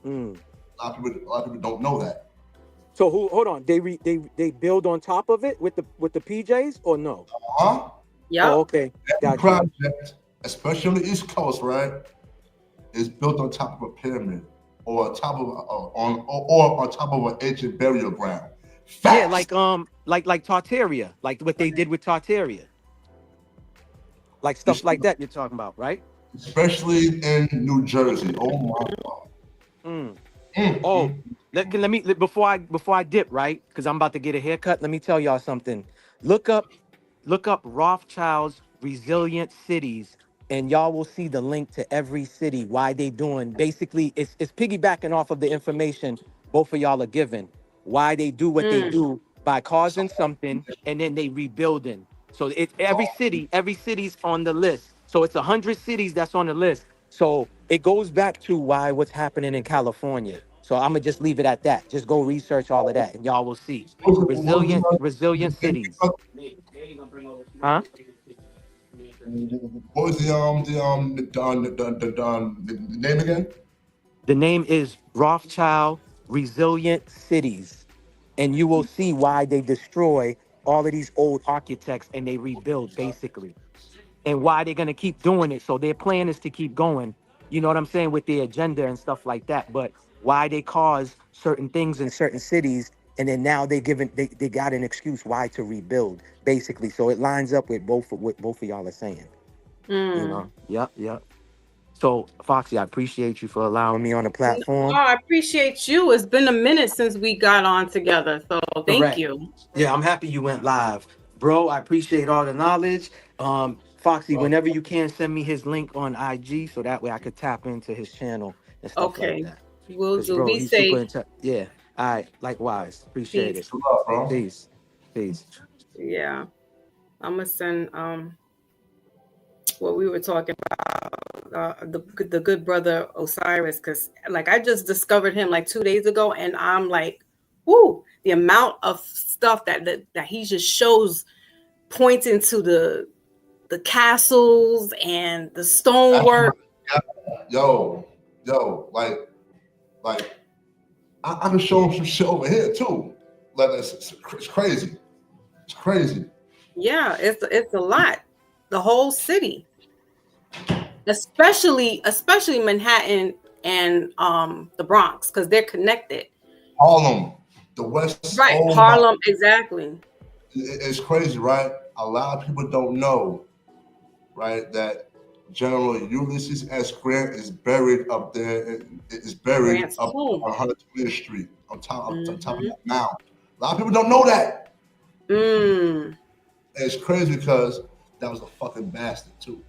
[SPEAKER 2] Mm.
[SPEAKER 3] A lot of people don't know that.
[SPEAKER 2] So hold on? They build on top of it with the PJs or no?
[SPEAKER 3] Huh?
[SPEAKER 1] Yep.
[SPEAKER 2] Oh, okay.
[SPEAKER 3] That project, especially on the East Coast, right, is built on top of a pyramid or on top of on top of an ancient burial ground. Facts.
[SPEAKER 2] Yeah, like Tartaria, like what they did with Tartaria, like stuff like that. You're talking about, right?
[SPEAKER 3] Especially in New Jersey. Oh my God.
[SPEAKER 2] Oh, let me before I dip, right? Because I'm about to get a haircut. Let me tell y'all something. Look up Rothschild's Resilient Cities, and y'all will see the link to every city. Why they doing? Basically, it's piggybacking off of the information both of y'all are giving. Why they do what they do by causing something and then they rebuilding. So it's every city's on the list. So it's 100 cities that's on the list. So it goes back to what's happening in California. So I'm gonna just leave it at that. Just go research all of that, and y'all will see resilient cities. Huh?
[SPEAKER 3] What was the name again?
[SPEAKER 2] The name is Rothschild Resilient Cities, and you will see why they destroy all of these old architects and they rebuild basically, and why they're gonna keep doing it. So their plan is to keep going. You know what I'm saying, with their agenda and stuff like that. But why they cause certain things in certain cities, and then now they got an excuse why to rebuild basically. So it lines up with what both of y'all are saying. You know. Yep. So, Foxy, I appreciate you for allowing me on the platform.
[SPEAKER 1] Oh, I appreciate you. It's been a minute since we got on together, so thank you.
[SPEAKER 2] Yeah, I'm happy you went live, bro. I appreciate all the knowledge. Foxy, whenever you can, send me his link on IG so that way I could tap into his channel and stuff like that.
[SPEAKER 1] We'll do.
[SPEAKER 2] Bro,
[SPEAKER 1] Be
[SPEAKER 2] he's
[SPEAKER 1] safe.
[SPEAKER 2] super yeah. All right. Likewise. Appreciate
[SPEAKER 1] Peace.
[SPEAKER 2] it. Peace. Peace.
[SPEAKER 1] Yeah, I'm gonna send what we were talking about, the good brother Osiris, because like I just discovered him like 2 days ago, and I'm like, whoo, the amount of stuff that he just shows, pointing to the castles and the stonework.
[SPEAKER 3] Yo, like I can show them some shit over here too. Like it's crazy. It's crazy.
[SPEAKER 1] Yeah, it's a lot. The whole city, especially Manhattan and the Bronx, because they're connected.
[SPEAKER 3] Harlem, the West.
[SPEAKER 1] Right,
[SPEAKER 3] Oh my,
[SPEAKER 1] Harlem, exactly.
[SPEAKER 3] it's crazy, right? A lot of people don't know, right, that General Ulysses S. Grant is buried up there. Is buried
[SPEAKER 1] Grant's
[SPEAKER 3] up
[SPEAKER 1] home.
[SPEAKER 3] on 120th Street, on top of
[SPEAKER 1] Mm-hmm.
[SPEAKER 3] that mound. A lot of people don't know that.
[SPEAKER 1] Mm.
[SPEAKER 3] And it's crazy because that was a fucking bastard too.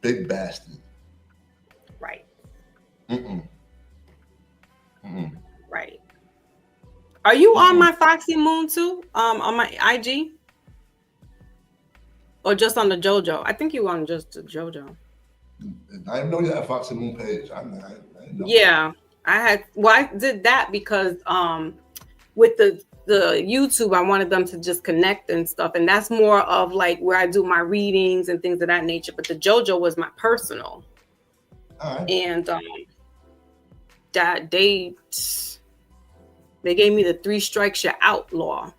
[SPEAKER 3] Big bastard.
[SPEAKER 1] Right.
[SPEAKER 3] Mm-mm. Mm-mm.
[SPEAKER 1] Right. Are you on my Foxy Moon too? On my IG? Or just on the JoJo? I think you on just the JoJo.
[SPEAKER 3] I didn't know you had a Foxy Moon page. I didn't know.
[SPEAKER 1] Yeah. I did that because with the YouTube, I wanted them to just connect and stuff. And that's more of like where I do my readings and things of that nature. But the JoJo was my personal.
[SPEAKER 3] All right.
[SPEAKER 1] And that they gave me the 3 strikes you're outlaw.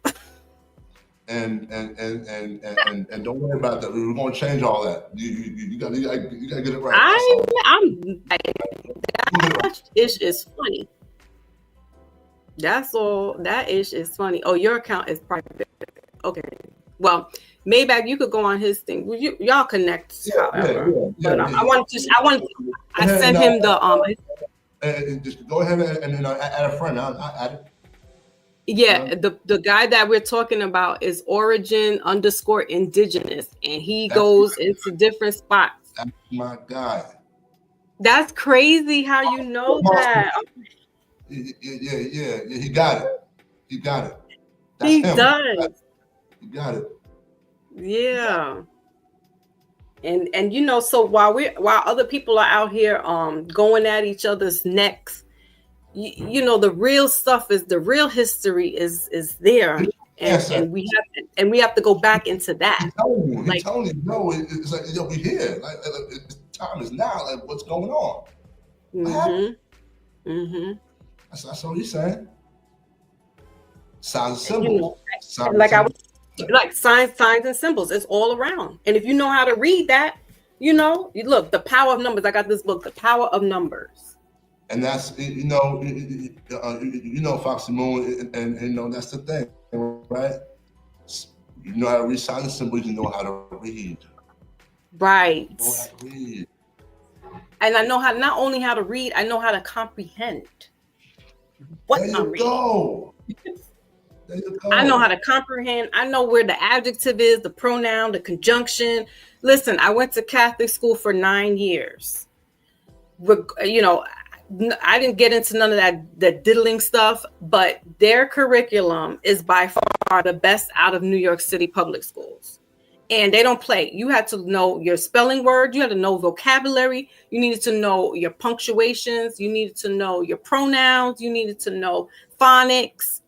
[SPEAKER 3] And don't worry about that. We're gonna change all that. You gotta get it right.
[SPEAKER 1] That ish is funny. That's all. That ish is funny. Oh, your account is private. Okay. Well, Maybach, you could go on his thing. Y'all connect, however. But I sent him the
[SPEAKER 3] just go ahead and add a friend. I'll add it.
[SPEAKER 1] Yeah, the guy that we're talking about is origin_indigenous, and he goes into different spots.
[SPEAKER 3] That's my guy.
[SPEAKER 1] That's crazy how you know that.
[SPEAKER 3] Yeah, he got it. He got it.
[SPEAKER 1] That's him. Does.
[SPEAKER 3] He got it.
[SPEAKER 1] Yeah. And you know, so while other people are out here going at each other's necks, you know, the real stuff is the real history is there, and we have to go back into that.
[SPEAKER 3] He's telling you, no, it's like we're here. Like time is now. Like what's going on? That's all he's saying. Signs and symbols.
[SPEAKER 1] Like signs and symbols. It's all around. And if you know how to read that, you know, you look, the power of numbers. I got this book, The Power of Numbers.
[SPEAKER 3] And that's Foxy Moon, and you know that's the thing, right? You know how to read signs and symbols. You know how to read.
[SPEAKER 1] Right.
[SPEAKER 3] You know how to read.
[SPEAKER 1] And I know how not only how to read, I know how to comprehend what I'm reading. There you go. I know how to comprehend. I know where the adjective is, the pronoun, the conjunction. Listen, I went to Catholic school for 9 years. You know, I didn't get into none of the diddling stuff, but their curriculum is by far the best out of New York City public schools. And they don't play. You had to know your spelling words. You had to know vocabulary. You needed to know your punctuations. You needed to know your pronouns. You needed to know phonics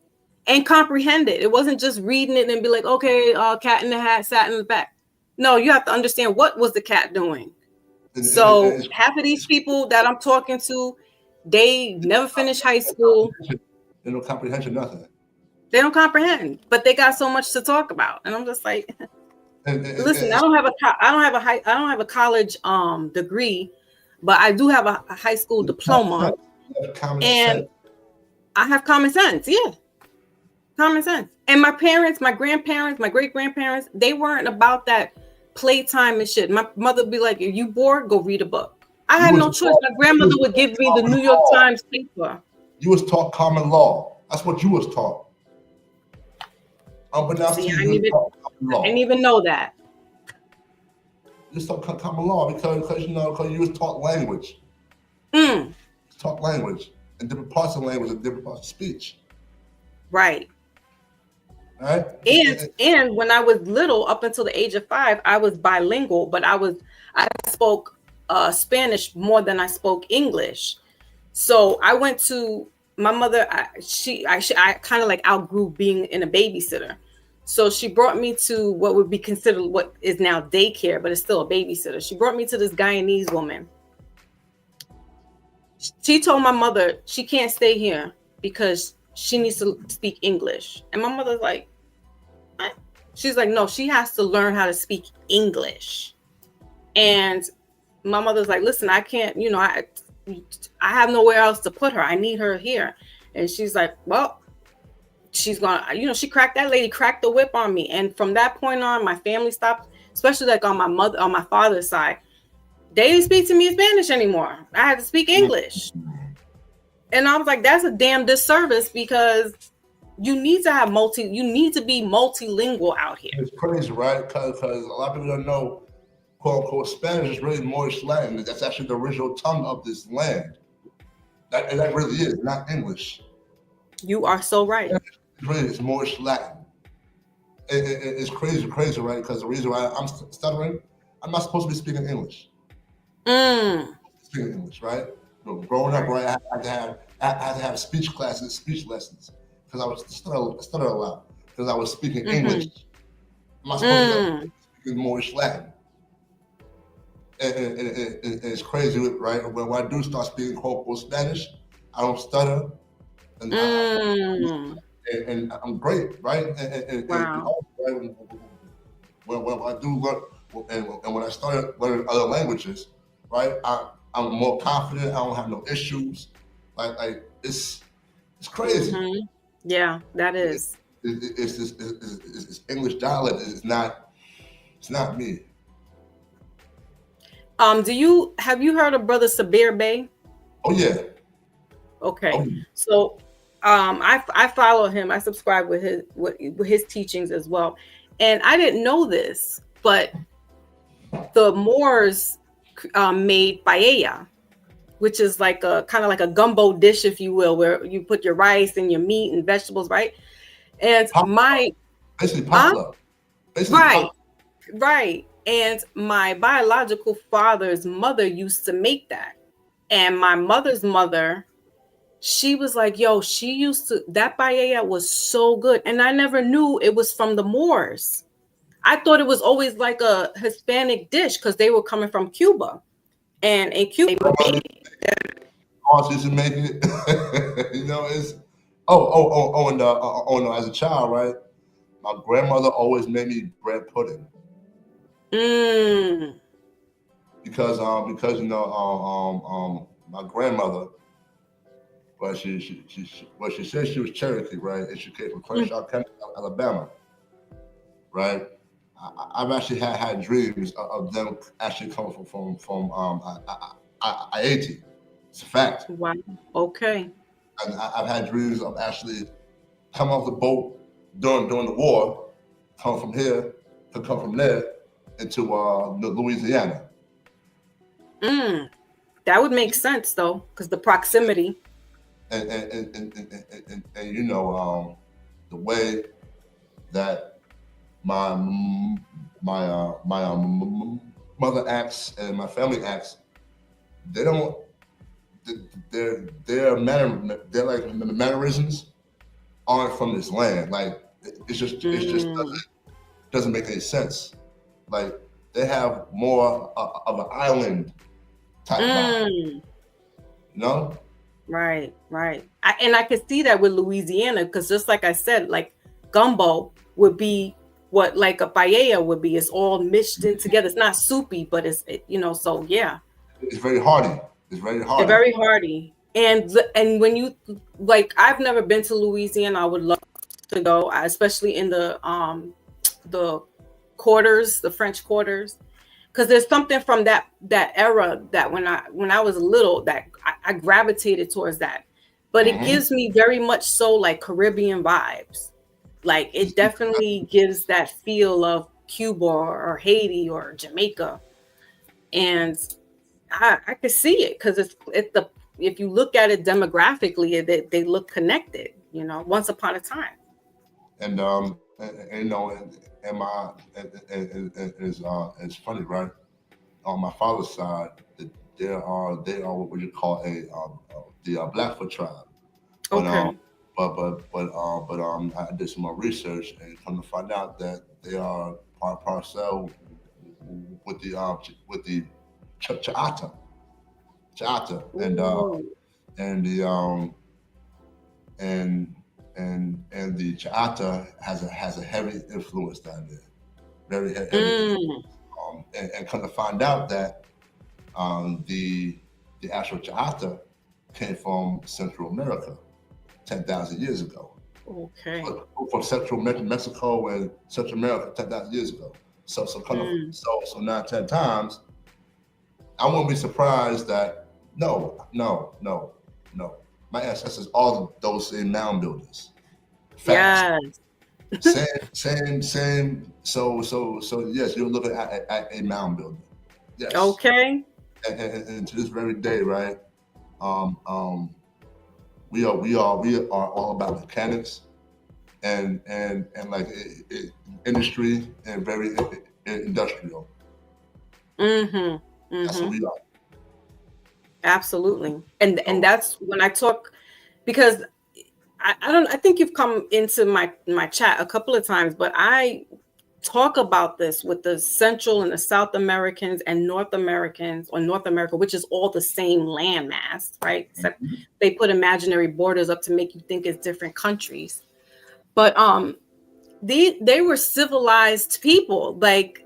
[SPEAKER 1] and comprehend it. It wasn't just reading it and be like, okay, cat in the hat sat in the back. No, you have to understand what was the cat doing. So half of these people that I'm talking to, they never finished high school.
[SPEAKER 3] They don't comprehend nothing.
[SPEAKER 1] They don't comprehend, but they got so much to talk about, and I'm just like, listen, I don't have a college degree, but I do have a high school diploma, and I have common sense. Yeah, common sense. And my parents, my grandparents, my great grandparents, they weren't about that playtime and shit. My mother would be like, "Are you bored? Go read a book." I had no choice. My grandmother would give me the New York Times paper.
[SPEAKER 3] You was taught common law. That's what you was taught.
[SPEAKER 1] I didn't even know that.
[SPEAKER 3] You was taught common law because you was taught language. Taught language and different parts of language and different parts of speech.
[SPEAKER 1] Right.
[SPEAKER 3] Right.
[SPEAKER 1] And when I was little, up until the age of 5, I was bilingual, but I spoke Spanish more than I spoke English. So I went to my mother. I kind of like outgrew being in a babysitter. So she brought me to what would be considered what is now daycare, but it's still a babysitter. She brought me to this Guyanese woman. She told my mother she can't stay here because she needs to speak English. And my mother's like, what? She's like, no, she has to learn how to speak English. And my mother's like, listen, I can't, I have nowhere else to put her. I need her here. And she's like, well, she's gonna, she cracked the whip on me. And from that point on, my family stopped, especially like on my father's side. They didn't speak to me in Spanish anymore. I had to speak English. And I was like, that's a damn disservice because you need to be multilingual out here.
[SPEAKER 3] It's crazy, right? Because a lot of people don't know, quote unquote, Spanish is really Moorish Latin. That's actually the original tongue of this land. That really is, not English.
[SPEAKER 1] You are so right.
[SPEAKER 3] It's Moorish Latin. It's crazy, right? Because the reason why I'm stuttering, I'm not supposed to be speaking English. Speaking English, right? Growing up, right, I had to have speech classes, speech lessons, because I was stutter a lot because I was speaking English. I'm not supposed to be speaking Moorish Latin. And it's crazy, right? When I do start speaking quote unquote Spanish, I don't stutter, and I'm great, right?
[SPEAKER 1] Wow.
[SPEAKER 3] And when I do learn, and when I started learning other languages, right, I'm more confident. I don't have no issues. Like it's crazy.
[SPEAKER 1] Yeah, that is.
[SPEAKER 3] It's English dialect. It's not me.
[SPEAKER 1] Have you heard of Brother Sabir Bey?
[SPEAKER 3] Oh yeah.
[SPEAKER 1] Okay.
[SPEAKER 3] Oh, yeah.
[SPEAKER 1] So I follow him. I subscribe with his teachings as well. And I didn't know this, but the Moors made paella, which is like a kind of like a gumbo dish, if you will, where you put your rice and your meat and vegetables, right? And
[SPEAKER 3] basically potluck.
[SPEAKER 1] Right. And my biological father's mother used to make that. And my mother's mother, she was like, yo, that paella was so good. And I never knew it was from the Moors. I thought it was always like a Hispanic dish because they were coming from Cuba. And in Cuba,
[SPEAKER 3] used to make it. It's no, as a child, right? My grandmother always made me bread pudding. Because my grandmother, but she said she was Cherokee, right? And she came from Crenshaw County, Alabama, right? I've actually had dreams of them actually coming from Haiti. It's a fact.
[SPEAKER 1] Wow. Okay.
[SPEAKER 3] And I've had dreams of actually come off the boat during the war, come from here to come from there into Louisiana.
[SPEAKER 1] That would make sense though, because the proximity.
[SPEAKER 3] And the way that my mother acts and my family acts, their mannerisms aren't from this land. Like it just doesn't make any sense. Like they have more of an island type vibe,
[SPEAKER 1] Right. And I could see that with Louisiana, because just like I said, like gumbo would be what like a paella would be. It's all mixed in together. It's not soupy, but so yeah.
[SPEAKER 3] It's very hearty.
[SPEAKER 1] It's very hearty. And when you like, I've never been to Louisiana. I would love to go, especially in the quarters, the French quarters, because there's something from that era that when I was little that I gravitated towards that. But it gives me very much so like Caribbean vibes. Like it definitely gives that feel of Cuba or Haiti or Jamaica, and I could see it because if you look at it demographically, they look connected. Once upon a time.
[SPEAKER 3] And it's funny, right? On my father's side, they are what you call the Blackfoot tribe.
[SPEAKER 1] Okay.
[SPEAKER 3] I did some more research and come to find out that they are parcel with the Cha'ata,
[SPEAKER 1] Ooh.
[SPEAKER 3] and the and the Cha'ata has a heavy influence down there, very heavy.
[SPEAKER 1] Mm.
[SPEAKER 3] And come to find out that the actual Cha'ata came from Central America 10,000 years ago.
[SPEAKER 1] Okay.
[SPEAKER 3] From Central Mexico and Central America 10,000 years ago. So now 10 times, I wouldn't be surprised that no. My ancestors, all of those same mound builders. Facts.
[SPEAKER 1] Yes.
[SPEAKER 3] Same. So yes, you're looking at a mound builder. Yes.
[SPEAKER 1] Okay.
[SPEAKER 3] And to this very day, right? Um, um, we are all about mechanics and like industry and very industrial.
[SPEAKER 1] Mm-hmm.
[SPEAKER 3] That's what
[SPEAKER 1] Mm-hmm.
[SPEAKER 3] we are.
[SPEAKER 1] Absolutely. And
[SPEAKER 3] So
[SPEAKER 1] that's when I talk, because I think you've come into my chat a couple of times, but I talk about this with the Central and the South Americans and North Americans, or North America, which is all the same landmass, right? Except they put imaginary borders up to make you think it's different countries. But they were civilized people, like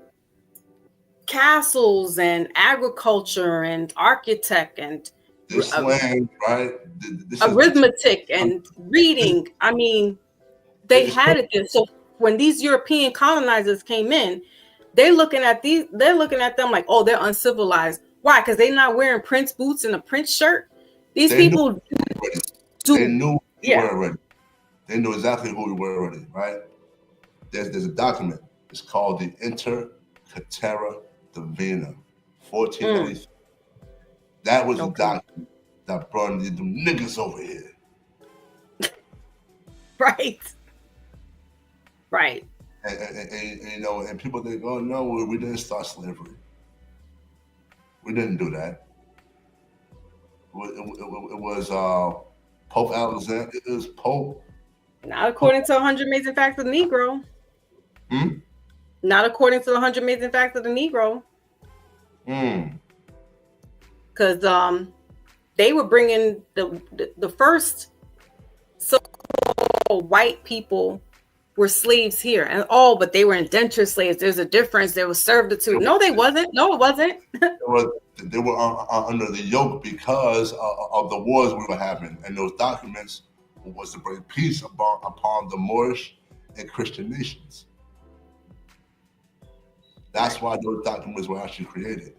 [SPEAKER 1] castles and agriculture and architect and
[SPEAKER 3] this
[SPEAKER 1] uh,
[SPEAKER 3] land, right? This is
[SPEAKER 1] arithmetic and reading. I mean, they
[SPEAKER 3] it's
[SPEAKER 1] had
[SPEAKER 3] crazy.
[SPEAKER 1] it there. So when these European colonizers came in, they're looking at them like, oh, they're uncivilized. Why? Because they're not wearing Prince boots and a Prince shirt. These
[SPEAKER 3] They knew
[SPEAKER 1] people
[SPEAKER 3] already. They
[SPEAKER 1] do,
[SPEAKER 3] knew we
[SPEAKER 1] yeah.
[SPEAKER 3] were already. They knew exactly who we were already, right? There's a document. It's called the Inter Caetera Divina, 1493. That was a
[SPEAKER 1] Okay.
[SPEAKER 3] document that brought the niggas over here.
[SPEAKER 1] Right. Right.
[SPEAKER 3] And you know, and people think, oh no, we didn't start slavery. We didn't do that. It was Pope Alexander. It was Pope.
[SPEAKER 1] Not according to 100 Amazing Facts of the Negro.
[SPEAKER 3] Hmm?
[SPEAKER 1] Not according to the 100 Amazing Facts of the Negro. Because they were bringing the first so-called white people were slaves here, and but they were indentured slaves. There's a difference. There was servitude. No, they wasn't. No, it wasn't.
[SPEAKER 3] They were under the yoke because of the wars we were having, and those documents was to bring peace upon the Moorish and Christian nations. That's why those documents were actually created.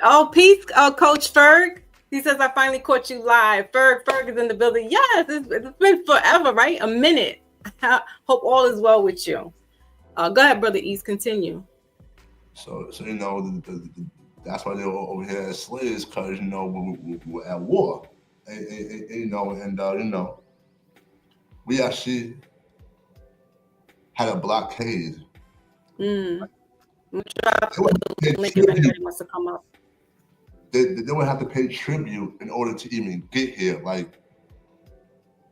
[SPEAKER 1] Oh, peace, Coach Ferg. He says, I finally caught you live. Ferg is in the building. Yes, it's been forever, right? A minute. Hope all is well with you. Go ahead, Brother East. Continue.
[SPEAKER 3] So you know, that's why they were over here as slaves, because you know we were at war, and you know, we actually had a blockade.
[SPEAKER 1] I'm gonna drop the link if anybody wants to come up.
[SPEAKER 3] They would have to pay tribute in order to even get here. Like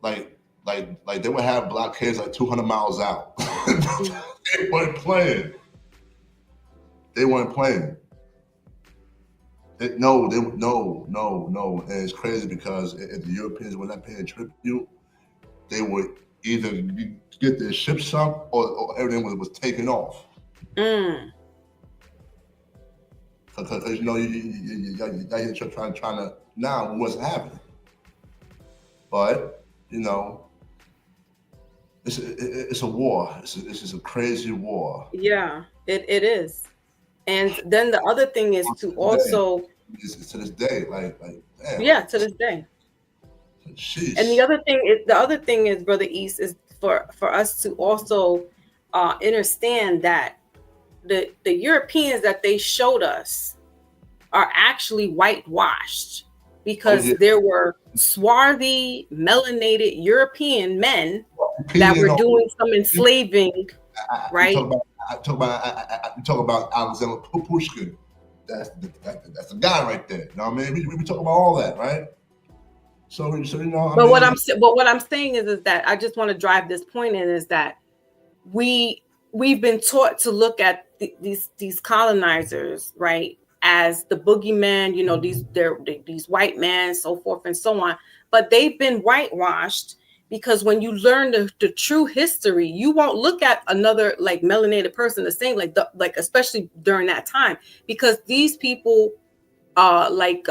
[SPEAKER 3] they would have blockades like 200 miles out. They weren't playing. No. And it's crazy because if the Europeans were not paying tribute, they would either get their ship sunk or everything was taken off. Because you know you're trying to now what's happening, but you know it's a war. It's just a crazy war.
[SPEAKER 1] Yeah, it is. And then the other thing is to also
[SPEAKER 3] it's to this day, like damn.
[SPEAKER 1] Yeah, to this day.
[SPEAKER 3] Jeez.
[SPEAKER 1] And the other thing is, Brother East, is for us to also understand that the Europeans that they showed us are actually whitewashed, because there were swarthy, melanated European men that were doing some enslaving, right?
[SPEAKER 3] You talk about Alexander Pushkin. That's the guy right there. You know what I mean? We talk about all that, right? So you know, I
[SPEAKER 1] But
[SPEAKER 3] mean,
[SPEAKER 1] what I'm saying is that I just want to drive this point in is that we've been taught to look at these colonizers, right, as the boogeyman, you know, these white men, so forth and so on. But they've been whitewashed because when you learn the true history, you won't look at another like melanated person the same, like especially during that time, because these people like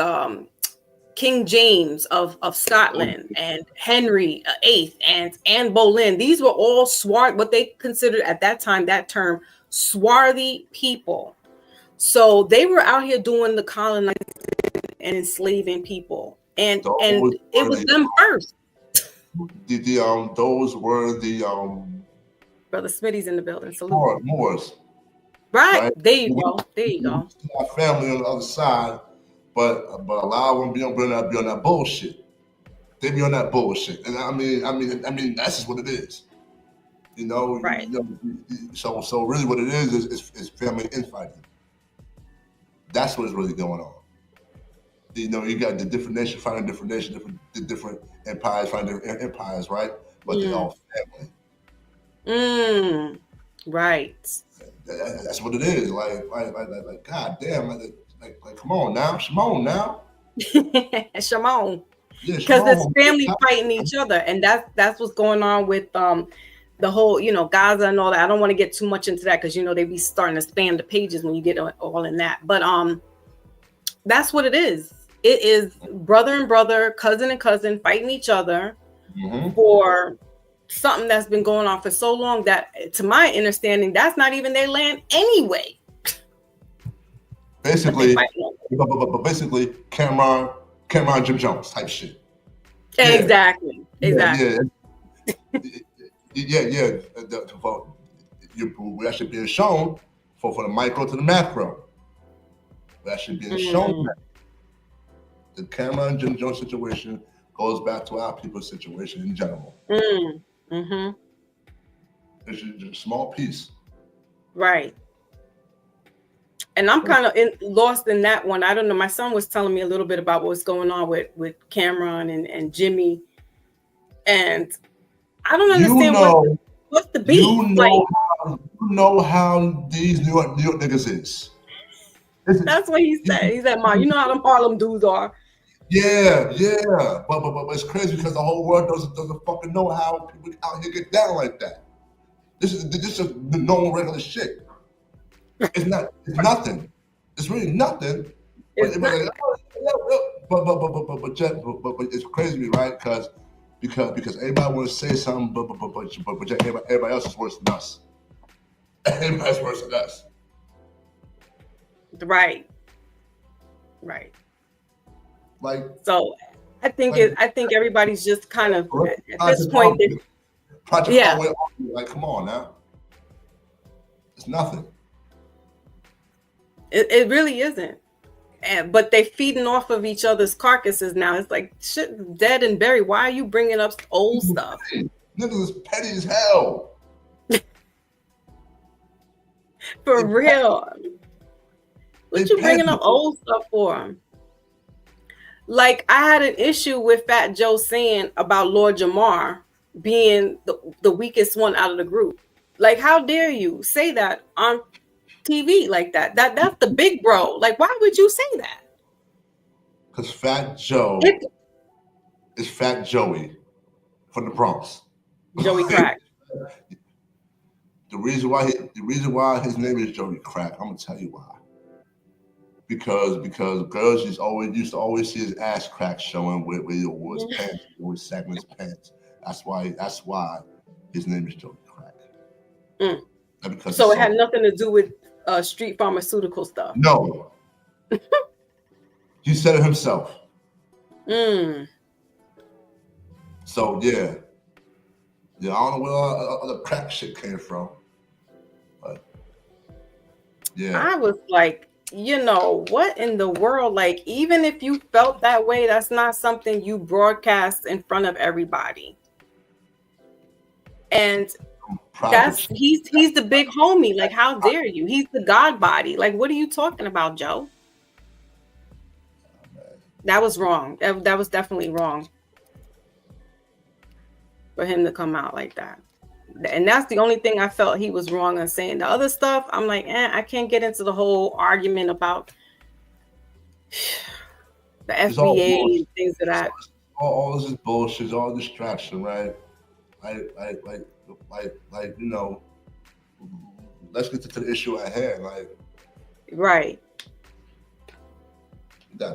[SPEAKER 1] King James of Scotland and Henry VIII and Anne Boleyn. These were all what they considered at that time, that term, swarthy people. So they were out here doing the colonizing and enslaving people. And
[SPEAKER 3] those
[SPEAKER 1] it
[SPEAKER 3] were
[SPEAKER 1] was them first.
[SPEAKER 3] those were the
[SPEAKER 1] Brother Smitty's in the building. Salute.
[SPEAKER 3] Moors,
[SPEAKER 1] Right.
[SPEAKER 3] right?
[SPEAKER 1] There you go. There you go.
[SPEAKER 3] Our family on the other side, but a lot of them be on that bullshit. They be on that bullshit, and I mean that's just what it is. You know,
[SPEAKER 1] Right.
[SPEAKER 3] So really, what it is family infighting. That's what is really going on. You know, you got the different nations fighting different nations, different empires fighting different empires, right? But they're all family.
[SPEAKER 1] Right.
[SPEAKER 3] That's what it is. Like God damn, like come on now, Shimon now.
[SPEAKER 1] Shimon.
[SPEAKER 3] Yeah,
[SPEAKER 1] because it's family fighting each other, and that's what's going on with the whole, you know, Gaza and all that. I don't want to get too much into that because, you know, they be starting to spam the pages when you get all in that, but that's what it is. It is brother and brother, cousin and cousin fighting each other for something that's been going on for so long that, to my understanding, that's not even their land anyway.
[SPEAKER 3] Basically, but basically, Cameron Jim Jones type shit.
[SPEAKER 1] Exactly.
[SPEAKER 3] Yeah. We're actually being shown for the micro to the macro. We're actually being shown that the Cameron Jim Jones situation goes back to our people's situation in general. It's just a small piece.
[SPEAKER 1] Right. And I'm kind of lost in that one. I don't know. My son was telling me a little bit about what's going on with Cameron and Jimmy. And I don't understand what's the beef.
[SPEAKER 3] You know how these New York niggas is.
[SPEAKER 1] That's what he said. He said, Ma, you know how them Harlem dudes are.
[SPEAKER 3] Yeah. But it's crazy because the whole world doesn't fucking know how people out here get down like that. This is the normal regular shit. It's nothing. It's really nothing. But it's crazy, right? Because everybody want to say something, but everybody else is worse than us. Everybody's worse than us.
[SPEAKER 1] Right.
[SPEAKER 3] Like,
[SPEAKER 1] so, I think everybody's just kind of at this point.
[SPEAKER 3] Like, come on now. It's nothing.
[SPEAKER 1] It really isn't. But they're feeding off of each other's carcasses now. It's like shit, dead and buried. Why are you bringing up old stuff?
[SPEAKER 3] Niggas is petty as hell.
[SPEAKER 1] For real. What you bringing up old stuff for? Like, I had an issue with Fat Joe saying about Lord Jamar being the weakest one out of the group. Like, how dare you say that on TV like that? That's the big bro. Like, why would you say that?
[SPEAKER 3] Because Fat Joe is Fat Joey from the Bronx.
[SPEAKER 1] Joey Crack.
[SPEAKER 3] The reason why his name is Joey Crack, I'm gonna tell you why. Because girls used to always see his ass crack showing with his pants, with sagging his pants. That's why his name is Joey Crack.
[SPEAKER 1] So it had nothing to do with street pharmaceutical stuff.
[SPEAKER 3] No. He said it himself. So yeah, I don't know where all the crack shit came from, but yeah.
[SPEAKER 1] I was like, you know, what in the world? Like, even if you felt that way, that's not something you broadcast in front of everybody. And he's the big homie. Like, how dare you? He's the God body. Like, what are you talking about, Joe? That was wrong. That was definitely wrong. for him to come out like that. And that's the only thing I felt he was wrong on saying. The other stuff, I'm like, I can't get into the whole argument about the FBA and things of that.
[SPEAKER 3] All this is bullshit, all distraction, right? Like, you know, let's get to the issue at hand. Like,
[SPEAKER 1] right.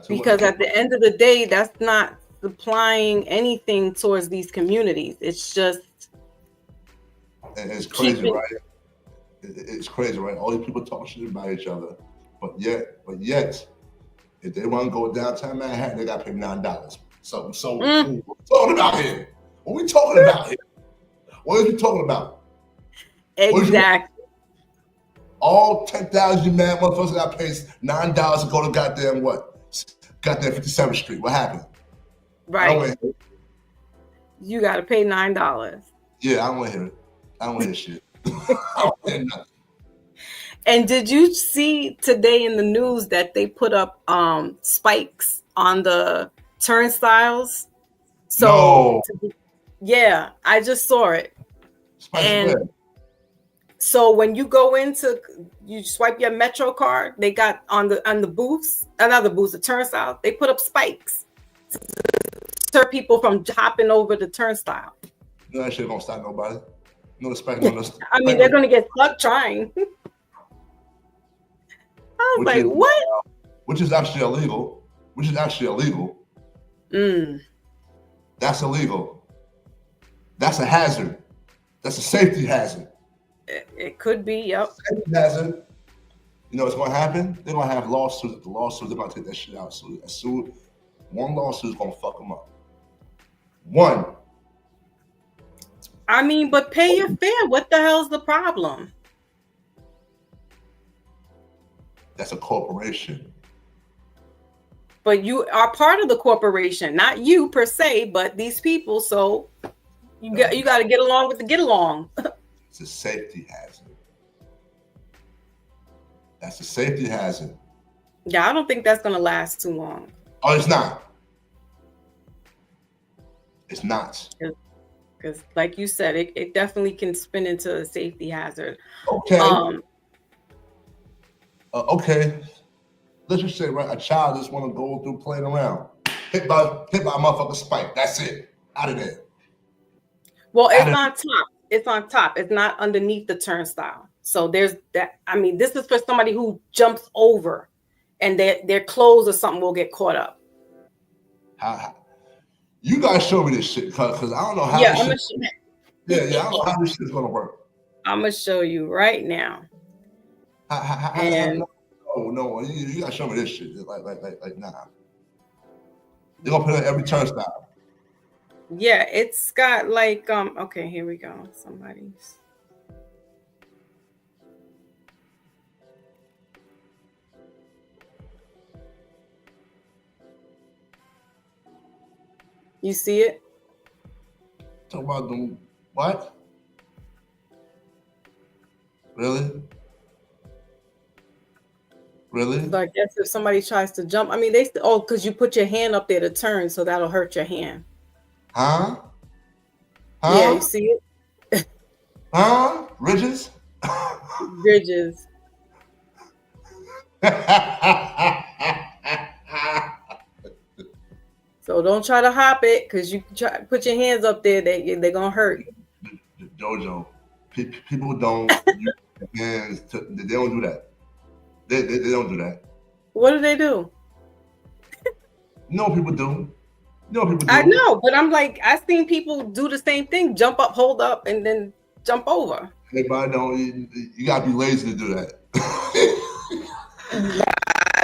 [SPEAKER 1] Because at the end of the day, that's not supplying anything towards these communities. It's just.
[SPEAKER 3] And it's crazy, right? It's crazy, right? All these people talk shit about each other, but yet, if they want to go downtown Manhattan, they got to pay $9. So what we talking about here? What we talking about here? What are we talking about?
[SPEAKER 1] Exactly.
[SPEAKER 3] All 10,000 mad motherfuckers got to pay $9 to go to goddamn what? Goddamn 57th Street. What happened?
[SPEAKER 1] Right. You got to pay $9.
[SPEAKER 3] Yeah, I don't want to hear it. I don't want to hear shit. I don't want to hear nothing.
[SPEAKER 1] And did you see today in the news that they put up spikes on the turnstiles? So yeah, I just saw it.
[SPEAKER 3] Spikes
[SPEAKER 1] and
[SPEAKER 3] where?
[SPEAKER 1] So when you go you swipe your Metro card, they got on the booths, another booths, the turnstile, they put up spikes to deter people from hopping over the turnstile.
[SPEAKER 3] No, that shit gonna stop nobody. No respect. No,
[SPEAKER 1] I mean, they're gonna get stuck trying. I was like, what?
[SPEAKER 3] Which is actually illegal. That's illegal. That's a hazard. That's a safety hazard.
[SPEAKER 1] It could be, yep.
[SPEAKER 3] Safety hazard. You know what's going to happen? They're going to have lawsuits. They're going to take that shit out. So one lawsuit is going to fuck them up. One.
[SPEAKER 1] I mean, but pay your fare. What the hell's the problem?
[SPEAKER 3] That's a corporation.
[SPEAKER 1] But you are part of the corporation, not you per se, but these people. So you got to get along with the get along.
[SPEAKER 3] It's a safety hazard. That's a safety hazard.
[SPEAKER 1] Yeah, I don't think that's going to last too long.
[SPEAKER 3] Oh, it's not. It's not.
[SPEAKER 1] Because like you said, it definitely can spin into a safety hazard.
[SPEAKER 3] Okay. Okay. Let's just say, right, a child just want to go through playing around. Hit by a motherfucking spike. That's it. Out of there.
[SPEAKER 1] Well, it's on top. It's on top. It's not underneath the turnstile. So there's that. I mean, this is for somebody who jumps over and their clothes or something will get caught up.
[SPEAKER 3] You guys show me this shit because I don't know how.
[SPEAKER 1] Yeah,
[SPEAKER 3] I don't know how this shit's gonna work.
[SPEAKER 1] I'm gonna show you right now.
[SPEAKER 3] No, you gotta show me this shit. Like, nah. They're gonna put it on every turnstile.
[SPEAKER 1] Yeah, it's got like okay, here we go. Somebody's. You see it?
[SPEAKER 3] Talk about them. What? Really?
[SPEAKER 1] So I guess if somebody tries to jump, I mean, because you put your hand up there to turn, so that'll hurt your hand.
[SPEAKER 3] Huh?
[SPEAKER 1] Yeah, you see it?
[SPEAKER 3] Huh? Ridges?
[SPEAKER 1] Ridges. So don't try to hop it, because you put your hands up there, they're gonna hurt.
[SPEAKER 3] Jojo, people don't use their hands. They don't do that. They don't do that.
[SPEAKER 1] What do they do?
[SPEAKER 3] No, people do.
[SPEAKER 1] I know, but I'm like, I've seen people do the same thing: jump up, hold up, and then jump over.
[SPEAKER 3] Everybody know you gotta be lazy to do that.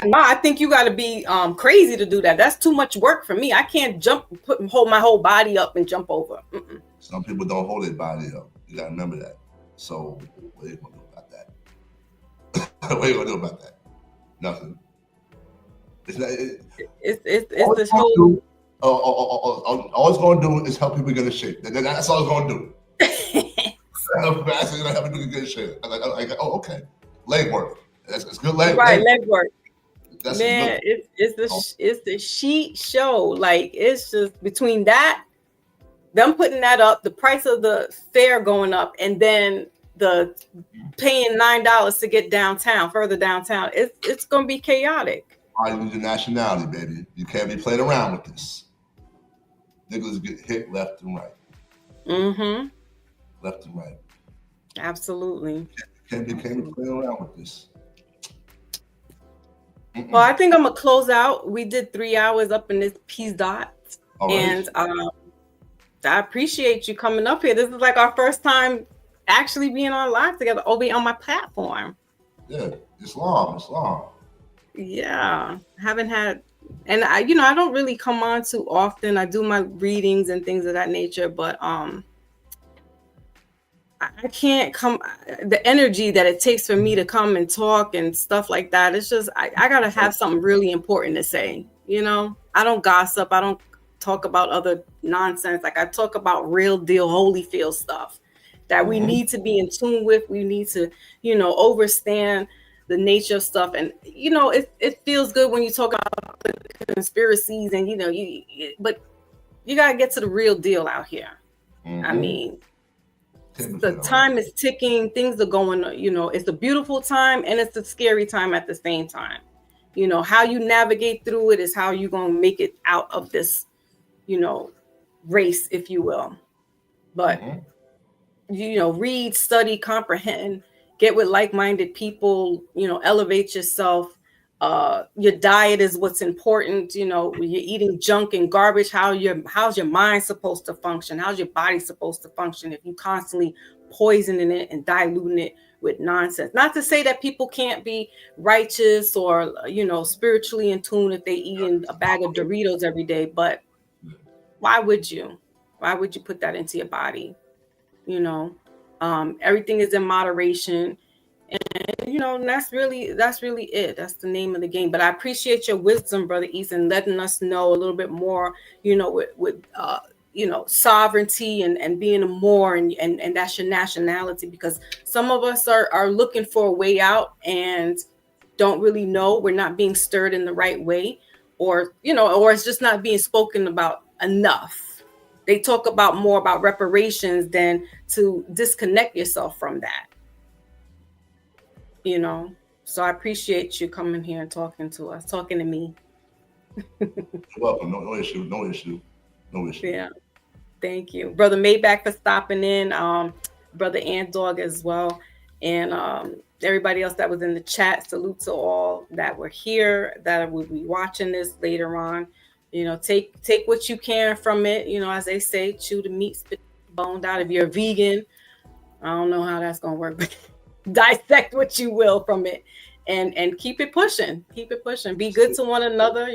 [SPEAKER 1] No, I think you gotta be crazy to do that. That's too much work for me. I can't hold my whole body up and jump over. Mm-mm.
[SPEAKER 3] Some people don't hold their body up. You gotta remember that. So what are you gonna do about that? What are you gonna do about that? Nothing. It's
[SPEAKER 1] this whole.
[SPEAKER 3] All it's gonna do is help people get in shape. That's all it's gonna do. Help people get in shape. Like, oh, okay. Leg work. It's good leg.
[SPEAKER 1] Right, leg work.
[SPEAKER 3] That's
[SPEAKER 1] man, it's the sheet show. Like, it's just between that, them putting that up, the price of the fare going up, and then the paying $9 to get downtown, further downtown, it's going to be chaotic.
[SPEAKER 3] I need your nationality, baby. You can't be playing around with this. Niggas get hit left and right.
[SPEAKER 1] Mm-hmm.
[SPEAKER 3] Left and right.
[SPEAKER 1] Absolutely.
[SPEAKER 3] Can't be playing around with this.
[SPEAKER 1] Well, I think I'm gonna close out. We did 3 hours up in this Peace Dot, and I appreciate you coming up here. This is like our first time actually being on live together, or be on my platform.
[SPEAKER 3] Yeah, it's long.
[SPEAKER 1] Yeah, haven't had, and I don't really come on too often. I do my readings and things of that nature, but I can't come. The energy that it takes for me to come and talk and stuff like that, it's just I gotta have something really important to say. I don't gossip. I don't talk about other nonsense. Like, I talk about real deal Holyfield stuff that we need to be in tune with. We need to, understand the nature of stuff. And it feels good when you talk about the conspiracies and but you gotta get to the real deal out here. I mean, the time is ticking. Things are going. It's a beautiful time and it's a scary time at the same time. How you navigate through it is how you're gonna make it out of this, race, if you will. But read, study, comprehend, get with like-minded people, elevate yourself. Your diet is what's important. When you're eating junk and garbage, how's your mind supposed to function? How's your body supposed to function if you constantly poisoning it and diluting it with nonsense? Not to say that people can't be righteous or spiritually in tune if they eating a bag of Doritos every day, but why would you put that into your body? Everything is in moderation, and that's really it. That's the name of the game. But I appreciate your wisdom, Brother Ethan, letting us know a little bit more, with sovereignty and being a Moor, and that's your nationality, because some of us are looking for a way out and don't really know. We're not being stirred in the right way, or it's just not being spoken about enough. They talk about more about reparations than to disconnect yourself from that. So I appreciate you coming here and talking to me.
[SPEAKER 3] You're welcome. No issue.
[SPEAKER 1] Yeah. Thank you. Brother Maybach for stopping in. Brother Ant Dog as well. And everybody else that was in the chat. Salute to all that were here, that will be watching this later on. Take what you can from it. As they say, chew the meat, spit the bones out. If you're a vegan, I don't know how that's gonna work, but dissect what you will from it, and keep it pushing. Be good to one another.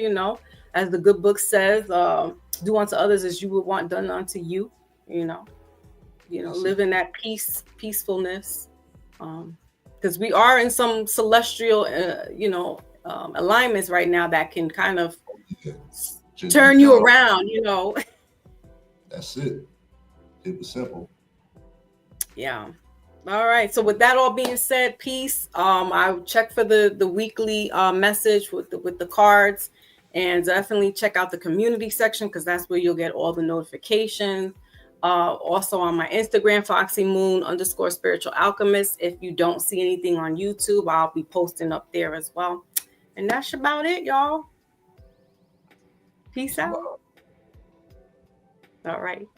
[SPEAKER 1] As the good book says, do unto others as you would want done unto you. Live in that peacefulness, because we are in some celestial, alignments right now that can kind of turn you around.
[SPEAKER 3] That's it. It was simple.
[SPEAKER 1] Yeah. All right. So with that all being said, peace. I'll check for the weekly message with the cards, and definitely check out the community section, because that's where you'll get all the notifications. Also on my Instagram, FoxyMoon_spiritual alchemist. If you don't see anything on YouTube, I'll be posting up there as well. And that's about it, y'all. Peace out. All right.